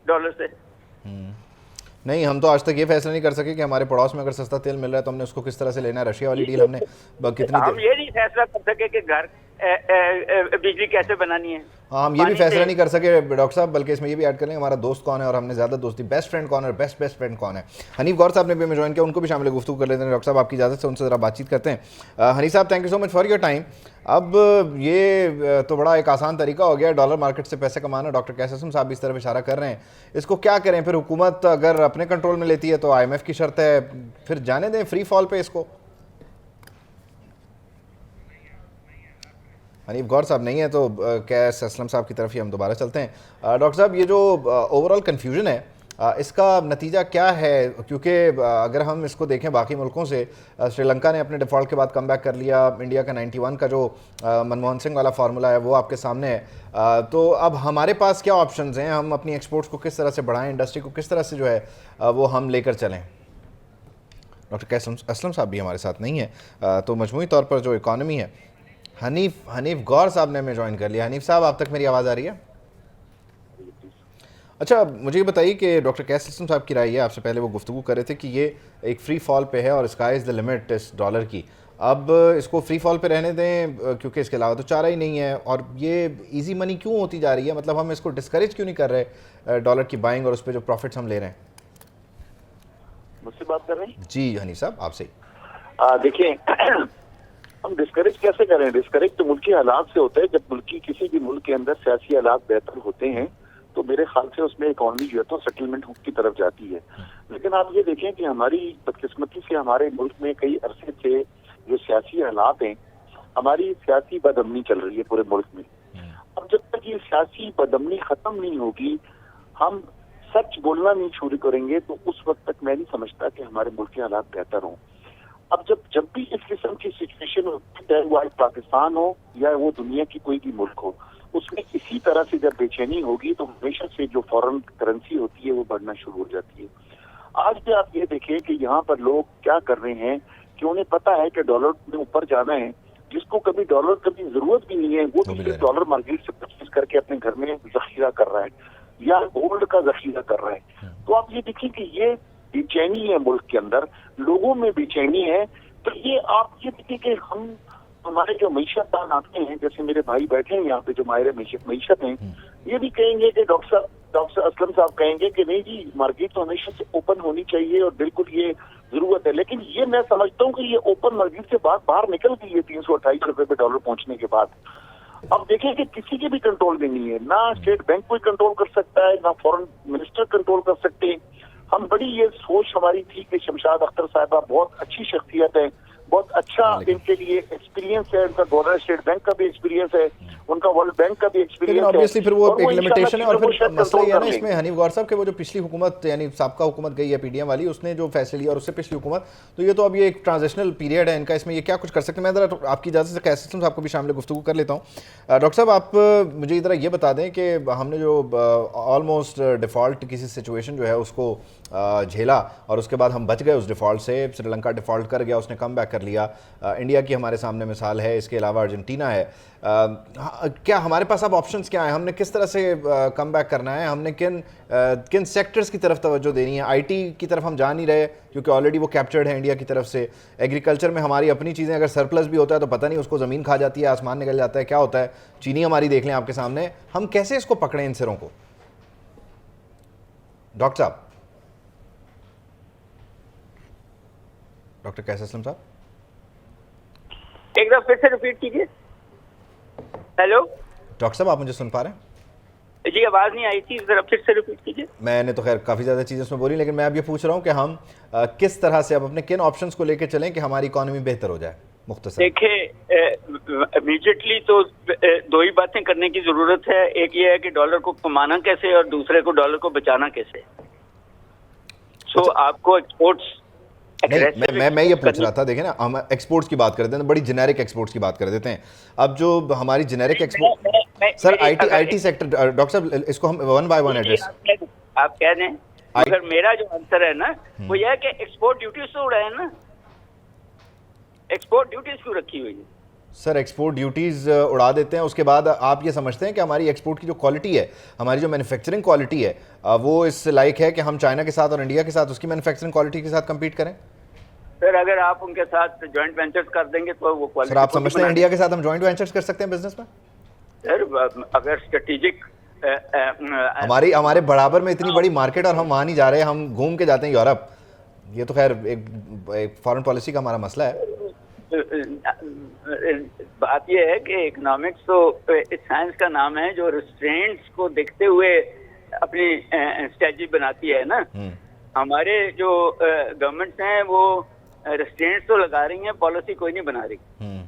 डॉलर से। नहीं, हम तो आज तक ये फैसला नहीं कर सके कि हमारे पड़ोस में अगर सस्ता तेल मिल रहा है तो हमने उसको किस तरह से लेना है। रशिया वाली डील हमने कितनी हम ये नहीं फैसला कर सके कि घर बिजली कैसे बनानी है। हम ये भी फैसला नहीं कर सके डॉक्टर साहब, बल्कि इसमें ये भी ऐड कर लें हमारा दोस्त कौन है और हमने ज़्यादा दोस्ती, बेस्ट फ्रेंड कौन है और बेस्ट फ्रेंड कौन है। हनीफ गौर साहब ने भी हमें ज्वाइन किया, उनको भी शामिल गुफ्तगू कर लेते हैं। डॉक्टर साहब आपकी इजाज़त से उनसे ज़रा बातचीत करते हैं। हनीफ साहब, thank you so much for your time. अब ये तो बड़ा एक आसान तरीका हो गया डॉलर मार्केट से पैसे कमाना, डॉक्टर कैसम साहब भी इस तरफ इशारा कर रहे हैं। इसको क्या करें फिर? हुकूमत अगर अपने कंट्रोल में लेती है तो IMF की शर्त है, फिर जाने दें फ्री फॉल पे इसको? हनीफ गौर साहब नहीं है तो कैस असलम साहब की तरफ ही हम दोबारा चलते हैं। डॉक्टर साहब, ये जो ओवरऑल कन्फ्यूजन है इसका नतीजा क्या है? क्योंकि अगर हम इसको देखें बाकी मुल्कों से, श्रीलंका ने अपने डिफ़ॉल्ट के बाद कम बैक कर लिया, इंडिया का 91 का जो मनमोहन सिंह वाला फार्मूला है वो आपके सामने है। तो अब हमारे पास क्या ऑप्शंस हैं? हम अपनी एक्सपोर्ट्स को किस तरह से बढ़ाएं, इंडस्ट्री को किस तरह से जो है वो हम लेकर चलें? डॉक्टर कैसम असलम साहब भी हमारे साथ नहीं है, तो मजमूई तौर पर जो इकॉनमी है, हनीफ गौर साहब ने हमें ज्वाइन कर लिया। हनीफ साहब, आप तक मेरी आवाज़ आ रही है? अच्छा, मुझे ये बताइए कि डॉक्टर कैसम साहब की राय है, आपसे पहले वो गुफ्तगू कर रहे थे कि ये एक फ्री फॉल पे है और स्काई इज़ द लिमिट इस डॉलर की। अब इसको फ्री फॉल पे रहने दें क्योंकि इसके अलावा तो चारा ही नहीं है, और ये इजी मनी क्यों होती जा रही है? मतलब हम इसको डिस्करेज क्यों नहीं कर रहे डॉलर की बाइंग और उस पर जो प्रॉफिट्स हम ले रहे हैं? मुझसे बात कर रहे हैं? जी हनीफ साहब, आपसे। देखिए, हम डिस्करेज कैसे करें? डिस्करेज तो मुल्की हालात से होता है। जब मुल्की किसी भी मुल्क के अंदर सियासी हालात बेहतर होते हैं तो मेरे ख्याल से उसमें इकॉनमी जो है तो सेटलमेंट की तरफ जाती है। लेकिन आप ये देखें कि हमारी बदकिस्मती से हमारे मुल्क में कई अरसे से जो सियासी हालात हैं, हमारी सियासी बदअमनी चल रही है पूरे मुल्क में। अब जब तक ये सियासी बदअमनी खत्म नहीं होगी, हम सच बोलना नहीं शुरू करेंगे, तो उस वक्त तक मैं नहीं समझता कि हमारे मुल्क के हालात बेहतर हों। अब जब भी इस किस्म की सिचुएशन होती है, चाहे वो आज पाकिस्तान हो या वो दुनिया की कोई भी मुल्क हो, उसमें इसी तरह से जब बेचैनी होगी तो हमेशा से जो फॉरेन करेंसी होती है वो बढ़ना शुरू हो जाती है। आज भी आप ये देखिए कि यहाँ पर लोग क्या कर रहे हैं कि उन्हें पता है कि डॉलर में ऊपर जाना है, जिसको कभी डॉलर कभी जरूरत भी नहीं है वो भी डॉलर मार्केट से परचेज करके अपने घर में जखीरा कर रहा है या गोल्ड का जखीरा कर रहा है। तो आप ये देखिए कि ये बेचैनी है मुल्क के अंदर, लोगों में बेचैनी है। तो ये आप ये देखिए कि हम हमारे जो मीशतदान आते हैं, जैसे मेरे भाई बैठे हैं यहाँ पे जो माहिर मीशत हैं, ये भी कहेंगे कि डॉक्टर असलम साहब कहेंगे कि नहीं जी, मार्केट तो हमेशा से ओपन होनी चाहिए और बिल्कुल ये जरूरत है। लेकिन ये मैं समझता हूँ कि ये ओपन मार्केट से बाहर निकल गई है 328 रुपए पे डॉलर पहुंचने के बाद। अब देखिए कि किसी के भी कंट्रोल में नहीं है, ना स्टेट बैंक कोई कंट्रोल कर सकता है, ना फॉरेन मिनिस्टर कंट्रोल कर सकते हैं। हम बड़ी ये सोच हमारी थी कि शमशाद अख्तर साहिबा बहुत अच्छी शख्सियत है, बहुत अच्छा इनके लिए एक्सपीरियंस है, उनका गवर्नर स्टेट बैंक का भी एक्सपीरियंस है, उनका वर्ल्ड बैंक का भी एक्सपीरियंस है। ऑब्वियसली फिर वो एक लिमिटेशन है, और फिर मसला ये है ना इसमें हनीफ गौर साहब के वो जो पिछली हुकूमत यानी साबका हुकूमत गई है PDM वाली, उसने जो फैसले लिया और उससे पिछली हुकूमत, तो ये तो अब ये एक ट्रांजिशनल पीरियड है इनका, इसमें ये क्या कुछ कर सकते हैं। मैं जरा आपकी इजाज़त से कैसम साहब को भी शामिल गुफ्तगू कर लेता हूँ। डॉक्टर साहब, आप मुझे इधर ये बता दें कि हमने जो ऑलमोस्ट डिफ़ॉल्ट किसी सिचुएशन जो है उसको झेला और उसके बाद हम बच गए उस डिफ़ॉल्ट से। श्रीलंका डिफ़ॉल्ट कर गया, उसने कम बैक कर लिया, इंडिया की हमारे सामने मिसाल है, इसके अलावा अर्जेंटीना है। क्या हमारे पास अब ऑप्शंस क्या हैं? हमने किस तरह से कम बैक करना है? हमने किन सेक्टर्स की तरफ तवज्जो देनी है? IT की तरफ हम जा नहीं रहे क्योंकि ऑलरेडी वो कैप्चर्ड है इंडिया की तरफ से। एग्रीकल्चर में हमारी अपनी चीज़ें, अगर सरप्लस भी होता है तो पता नहीं उसको ज़मीन खा जाती है, आसमान निकल जाता है, क्या होता है। चीनी हमारी देख लें आपके सामने, हम कैसे इसको पकड़ें इन सिरों को? डॉक्टर साहब, डॉक्टर कैसम असलम साहब, एक बार फिर से रिपीट कीजिए। हेलो डॉक्टर साहब, आप मुझे सुन पा रहे हैं? जी, आवाज नहीं आई थी, जरा फिर से रिपीट कीजिए। मैंने तो खैर काफ़ी ज़्यादा चीज़ें उसमें बोली, लेकिन मैं अब ये पूछ रहा हूँ कि हम किस तरह से अब अपने किन ऑप्शंस को लेकर चलें कि हमारी इकॉनमी बेहतर हो जाए। मुख्तसर देखिए, इमीडिएटली तो दो ही बातें करने की जरूरत है। एक ये है कि डॉलर को कमाना कैसे और दूसरे को डॉलर को बचाना कैसे। आपको एक्सपोर्ट्स नहीं, मैं ये पूछ रहा था, देखिए ना, हम एक्सपोर्ट्स की बात कर देते हैं, बड़ी जेनेरिक एक्सपोर्ट्स की बात कर देते हैं। अब जो हमारी generic export, sir IT sector, doctor साहब इसको हम 1 by 1 एड्रेस आप कह दें, मगर मेरा जो आंसर है ना वो यह है कि एक्सपोर्ट ड्यूटीज तो उड़ाए ना, एक्सपोर्ट ड्यूटीज क्यों रखी हुई है? सर, एक्सपोर्ट ड्यूटीज़ उड़ा देते हैं, उसके बाद आप ये समझते हैं कि हमारी एक्सपोर्ट की जो क्वालिटी है, हमारी जो मैन्युफैक्चरिंग क्वालिटी है, वो इस लायक है कि हम चाइना के साथ और इंडिया के साथ उसकी मैन्युफैक्चरिंग क्वालिटी के साथ कम्पीट करें? फिर अगर आप उनके साथ ज्वाइंट वेंचर्स कर देंगे तो वो क्वालिटी। सर आप समझते हैं इंडिया के साथ हम ज्वाइंट वेंचर्स कर सकते हैं बिजनेस में? सर अगर स्ट्रेटेजिक हमारे बराबर में इतनी बड़ी मार्केट और हम वहाँ नहीं जा रहे, हम घूम के जाते हैं यूरोप। ये तो खैर एक फॉरेन पॉलिसी का हमारा मसला है। बात यह है कि इकोनॉमिक्स तो साइंस का नाम है जो रिस्ट्रेंट्स को देखते हुए अपनी स्ट्रेटजी बनाती है ना। हमारे जो गवर्नमेंट्स हैं वो रिस्ट्रेंट्स तो लगा रही हैं, पॉलिसी कोई नहीं बना रही।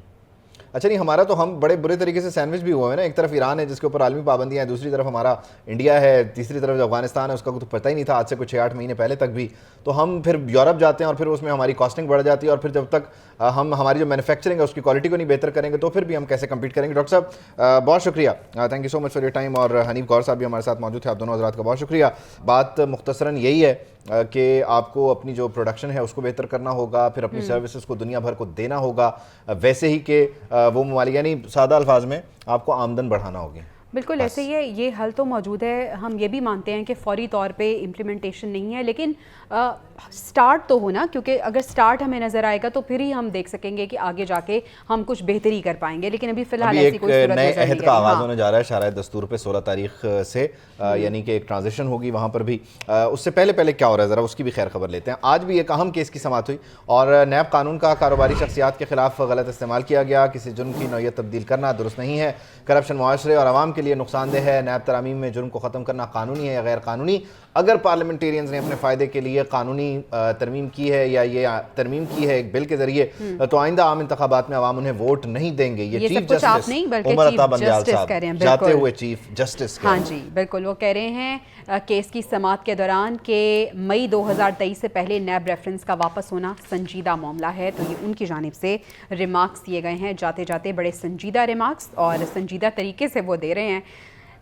अच्छा नहीं, हमारा तो हम बड़े बुरे तरीके से सैंडविच भी हुए हैं ना। एक तरफ ईरान है जिसके ऊपर आलमी पाबंदियां हैं, दूसरी तरफ हमारा इंडिया है, तीसरी तरफ जो अफगानिस्तान है उसका तो पता ही नहीं था आज से कुछ 6-8 महीने पहले तक भी। तो हम फिर यूरोप जाते हैं और फिर उसमें हमारी कॉस्टिंग बढ़ जाती है, और फिर जब तक हम हमारी जो मैन्युफैक्चरिंग है उसकी क्वालिटी को नहीं बेहतर करेंगे तो फिर भी हम कैसे कम्पीट करेंगे। डॉक्टर साहब बहुत शुक्रिया, thank you so much for your time. और हनीफ गौर साहब भी हमारे साथ मौजूद थे, आप दोनों हजरात का बहुत शुक्रिया। बात मुख्तसरन यही है कि आपको अपनी जो प्रोडक्शन है उसको बेहतर करना होगा, फिर अपनी सर्विसेज को दुनिया भर को देना होगा, वैसे ही कि वो ममालिक यानी सादा अल्फाज में आपको आमदन बढ़ाना होगी। बिल्कुल ऐसे ही है, ये हल तो मौजूद है। हम ये भी मानते हैं कि फौरी तौर पे इम्प्लीमेंटेशन नहीं है, लेकिन स्टार्ट तो होना, क्योंकि अगर स्टार्ट हमें नज़र आएगा तो फिर ही हम देख सकेंगे कि आगे जाके हम कुछ बेहतरी कर पाएंगे। लेकिन अभी फिलहाल ऐसी कोई सूरत नए नजर अहद नहीं का है। आगाज़ हाँ। होने जा रहा है शाराए दस्तूर पे 16 तारीख से, यानी कि एक ट्रांजिशन होगी वहाँ पर भी। उससे पहले क्या हो रहा है ज़रा उसकी भी खैर खबर लेते हैं। आज भी एक अहम केस की समाअत हुई और नैब कानून का कारोबारी शख्सियात के खिलाफ गलत इस्तेमाल किया गया। किसी जुर्म की नौयत तब्दील करना दुरुस्त नहीं है, करप्शन मुआशरे और आवाम के लिए नुकसानदेह है। नैब तरामीम में जुर्म को ख़त्म करना कानूनी है या गैर कानूनी? अगर पार्लियामेंटेरियंस ने अपने फ़ायदे के लिए कानूनी तरमीम की है या ये तरमीम की है एक बिल के जरिए, तो आइंदा आम इंतखाबात में आवाम उन्हें वोट नहीं देंगे। ये चीफ जस्टिस उमर अता बंदयाल साहब जाते हुए चीफ जस्टिस। हाँ जी बिल्कुल, वो कह रहे हैं केस की समाअत के दौरान कि मई 2023 से पहले नैब रेफरेंस का वापस होना संजीदा मामला है। तो ये उनकी जानिब से रिमार्क्स दिए गए हैं, जाते जाते बड़े संजीदा रिमार्क्स और संजीदा तरीके से वो दे रहे हैं।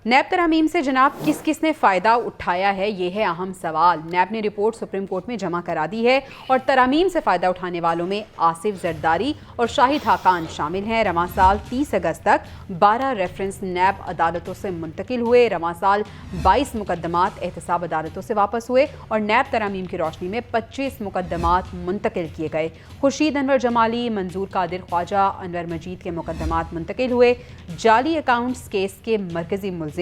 नैब तरामीम से जनाब किस किस ने फ़ायदा उठाया है, ये है अहम सवाल। नैब ने रिपोर्ट सुप्रीम कोर्ट में जमा करा दी है और तरामीम से फ़ायदा उठाने वालों में आसिफ जरदारी और शाहिद हाकान शामिल हैं। रवां साल 30 अगस्त तक 12 रेफरेंस नैब अदालतों से मुंतकिल हुए। रवां साल 22 मुकदमात एहतसाब अदालतों से वापस हुए और नैब तरामीम की रोशनी में 25 मुकदमात मुंतकिल किए गए। खुर्शीद अनवर जमाली, मंजूर कादिर ख्वाजा, अनवर मजीद के मुकदमात मुंतकिल हुए। जाली अकाउंट्स केस के मरकजी मुल्ज़िम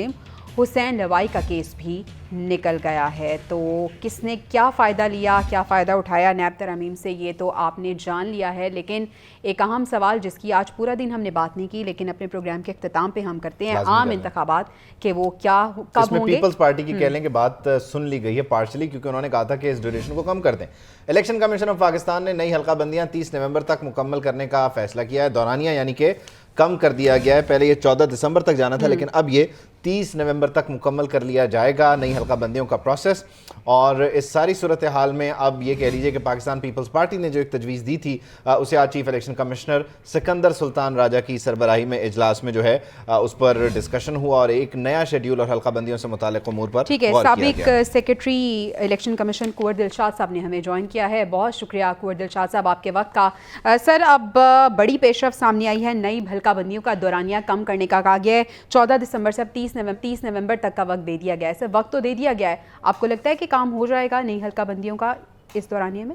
हुसैन लवाई का केस भी निकल गया है। तो किसने क्या फ़ायदा लिया, क्या फ़ायदा उठाया नैब तरामीम से, ये तो आपने जान लिया है। लेकिन एक अहम सवाल जिसकी आज पूरा दिन हमने बात नहीं की, लेकिन अपने प्रोग्राम के इख्तिताम पे हम करते हैं, आम इंतखाबात के वो क्या कब होंगे। पीपल्स पार्टी की कह लें कि बात सुन ली गई है पार्शली, क्योंकि उन्होंने कहा था कि इस ड्यूरेशन को कम कर दें। इलेक्शन कमीशन ऑफ पाकिस्तान ने नई हल्का बंदियाँ 30 नवंबर तक मुकम्मल करने का फैसला किया है। दौरानिया यानी कि कम कर दिया गया है। पहले ये 14 दिसंबर तक जाना था, लेकिन अब ये 30 नवंबर तक मुकम्मल कर लिया जाएगा नई हल्का बंदियों का प्रोसेस। और इस सारी सूरत हाल में अब ये कह लीजिए कि पाकिस्तान पीपल्स पार्टी ने जो एक तजवीज़ दी थी उसे आज chief election commissioner Sikandar Sultan Raja की सरबराही में इजलास में जो है उस पर डिस्कशन हुआ और एक नया शेड्यूल और हल्का बंदियों से मुताल्लिक़ उमूर पर ठीक है। साबिक सेक्रेटरी इलेक्शन कमीशन कुंवर दिलशाद साहब ने हमें ज्वाइन किया है। बहुत शुक्रिया कुंवर दिलशाद साहब आपके वक्त का। सर अब बड़ी पेशरफ सामने आई है, नई हल्का बंदियों का दौरानिया कम करने का कहा गया है। 14 दिसंबर से अब 30 नवंबर तक का वक्त दे दिया गया है। सर वक्त तो दे दिया गया है, आपको लगता है कि काम हो जाएगा नई हल्का बंदियों का इस दौरानिया में?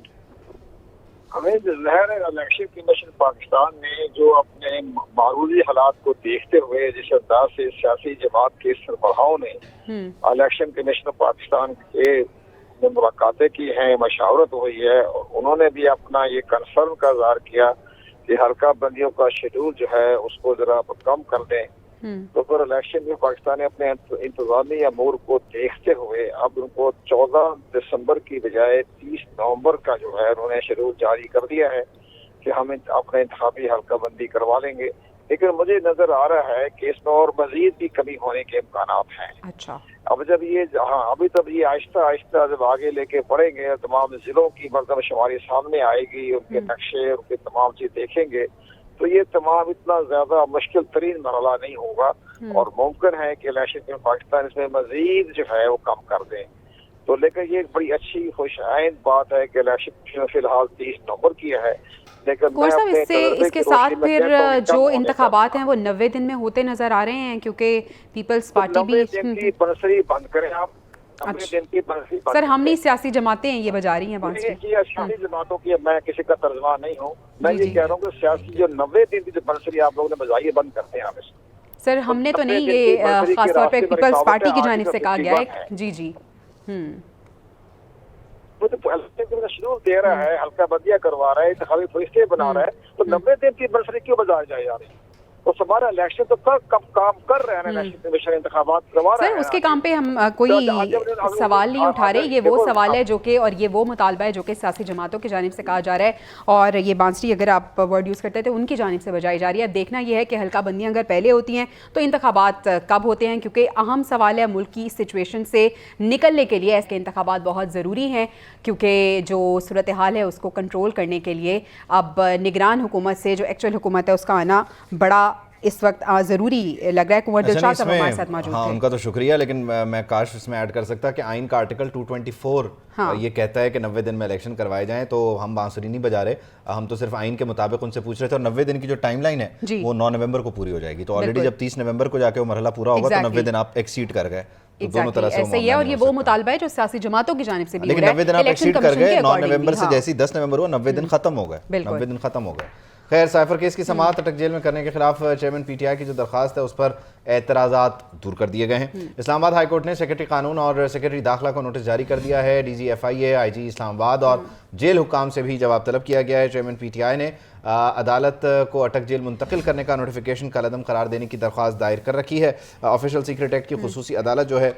हमें ज़ाहिर है इलेक्शन कमीशन पाकिस्तान ने जो अपने मारूजी हालात को देखते हुए जिस अंदाज से सियासी जमात के सरबराहों ने इलेक्शन कमीशन पाकिस्तान के मुलाकातें की हैं, मशावरत हुई है, और उन्होंने भी अपना ये कंसर्न का इज़हार किया कि हल्का बंदियों का शेड्यूल जो है उसको जरा कम कर दें। तो फिर इलेक्शन में पाकिस्तान ने अपने इंतजामी अमूर को देखते हुए अब उनको 14 दिसंबर की बजाय 30 नवंबर का जो है उन्होंने शेड्यूल जारी कर दिया है कि हम अपने इंतखाबी हल्का बंदी करवा लेंगे। लेकिन मुझे नजर आ रहा है कि इसमें और मजीद भी कमी होने के इम्कानात हैं। अच्छा, अब जब ये अभी तब ये आहिस्ता आहिस्ता जब आगे लेके बढ़ेंगे, तमाम जिलों की मरदमशुमारी सामने आएगी, उनके नक्शे उनके तमाम चीज देखेंगे, तो ये तमाम इतना ज्यादा मुश्किल तरीन मरहला नहीं होगा और मुमकिन है कि इलेक्शन में पाकिस्तान इसमें मजीद जो है वो कम कर दें। तो लेकिन ये बड़ी अच्छी खुशआइंद बात है कि इलेक्शन फिलहाल 30 नवंबर किया है। लेकिन इसके साथ फिर जो इंतखाबात हैं वो 90 दिन में होते नजर आ रहे हैं, क्योंकि पीपल्स पार्टी भी बंसरी बंद करें आप, 90 दिन की बरसी। सर हमने सियासी जमातें हैं ये बजा रही हैं बांसुरी। सियासी जमातों की मैं किसी का तर्जमान नहीं हूँ, मैं ये कह रहा हूँ कि सियासी जो 90 दिन की जो बंसरी आप लोगों ने बजाई है बंद करते हैं आप इसको। सर हमने तो नहीं, ये खासतौर पे पीपल्स पार्टी की जानिब से कहा गया है। जी जी वो तो शेड्यूल दे रहा है, हल्का बंदियां करवा रहा है, इंतखाबी फरिश्ते बना रहा है, तो 90 दिन की बरसरी क्यों बजाया जाए यार? तो हमारा इलेक्शन तो कब काम कर रहे हैं, इलेक्शन कमीशन इंतखाबात करवा रहा है। सर उसके काम पे हम कोई सवाल नहीं उठा रहे, ये वो सवाल है जो कि, और ये वो मुतालबा है जो कि सियासी जमातों की जानिब से कहा जा रहा है, और ये बांसुरी अगर आप वर्ड यूज़ करते थे उनकी जानिब से बजाई जा रही है। अब देखना ये है कि हल्का बंदियाँ अगर पहले होती हैं तो इंतखाबात कब होते हैं, क्योंकि अहम सवाल है मुल्क की सिचुएशन से निकलने के लिए इसके इंतखाबात बहुत ज़रूरी हैं, क्योंकि जो सूरत हाल है उसको कंट्रोल करने के लिए अब निगरान हुकूमत से जो एक्चुअल हुकूमत है उसका आना बड़ा इस वक्त ज़रूरी लग रहा है। कुंवर दिलशाद साहब हमारे साथ मौजूद हाँ, थे। उनका तो शुक्रिया, लेकिन मैं काश इसमें ऐड कर सकता कि आइन का आर्टिकल 224 ये कहता है कि 90 दिन में इलेक्शन करवाए जाएं, तो हम बांसुरी नहीं बजा रहे, हम तो सिर्फ आइन के मुताबिक उनसे पूछ रहे थे। और 90 दिन की जो टाइमलाइन है वो 9 नवंबर को पूरी हो जाएगी, तो ऑलरेडी जब 30 नवंबर को जाके वो मरहला पूरा होगा तो 90 दिन आप एक्सीड कर गए। दोनों तरह से ऐसे ही है, और ये वो मुतालबा है जो सियासी जमातों की जानिब से भी, लेकिन 90 दिन आप एक्सीड कर गए। 9 नवंबर से जैसे 10 नवंबर हुआ 90 दिन खत्म हो गए, 90 दिन खत्म हो गए। खैर, साइफर केस की समाअत अटक जेल में करने के खिलाफ चेयरमैन पीटीआई की जो दरखास्त है उस पर एतराज़ात दूर कर दिए गए हैं। इस्लामाबाद हाई कोर्ट ने सेक्रेटरी कानून और सेक्रेटरी दाखिला को नोटिस जारी कर दिया है। डीजी FIA, IG इस्लामाबाद और जेल हुकाम से भी जवाब तलब किया गया है। चेयरमैन पीटीआई ने अदालत को अटक जेल मुंतकिल करने का नोटिफिकेशन कलअदम करार देने की दरख्वास्त दायर कर रखी है। ऑफिशियल सीक्रेट एक्ट की खुसूसी अदालत जो है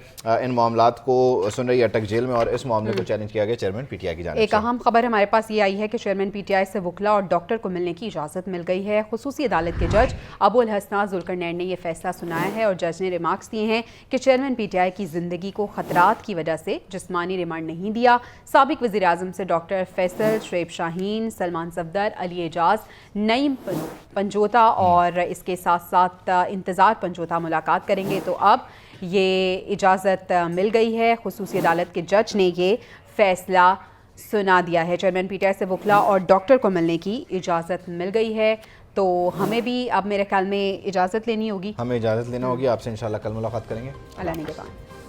इन मामलात को सुन रही है अटक जेल में, और इस मामले को चैलेंज किया गया चेयरमैन पीटीआई की जानिब से। एक अहम खबर हमारे पास ये आई है कि चेयरमैन पीटीआई से वकला और डॉक्टर को मिलने की इजाज़त मिल गई है। खुसूसी अदालत के जज अबुल हसना जुल्करनैन ने यह फैसला सुनाया है, और जज ने रिमार्क्स दिए हैं कि चेयरमैन पीटीआई की ज़िंदगी को खतरात की वजह से जिस्मानी रिमांड नहीं दिया। साबिक वज़ीर आज़म से डॉक्टर फैसल, शुएब शाहीन, सलमान सफदर, अली एजाज, नईम पंजोता और इसके साथ साथ इंतज़ार पंजोता मुलाकात करेंगे। तो अब ये इजाज़त मिल गई है, खुसूसी अदालत के जज ने ये फैसला सुना दिया है। चेयरमैन पीटीआई से वकला और डॉक्टर को मिलने की इजाज़त मिल गई है, तो हमें भी अब मेरे ख्याल में इजाज़त लेनी होगी। हमें इजाज़त लेना होगी। आपसे इंशाल्लाह कल मुलाकात करेंगे। अल्लाह ने के बाद।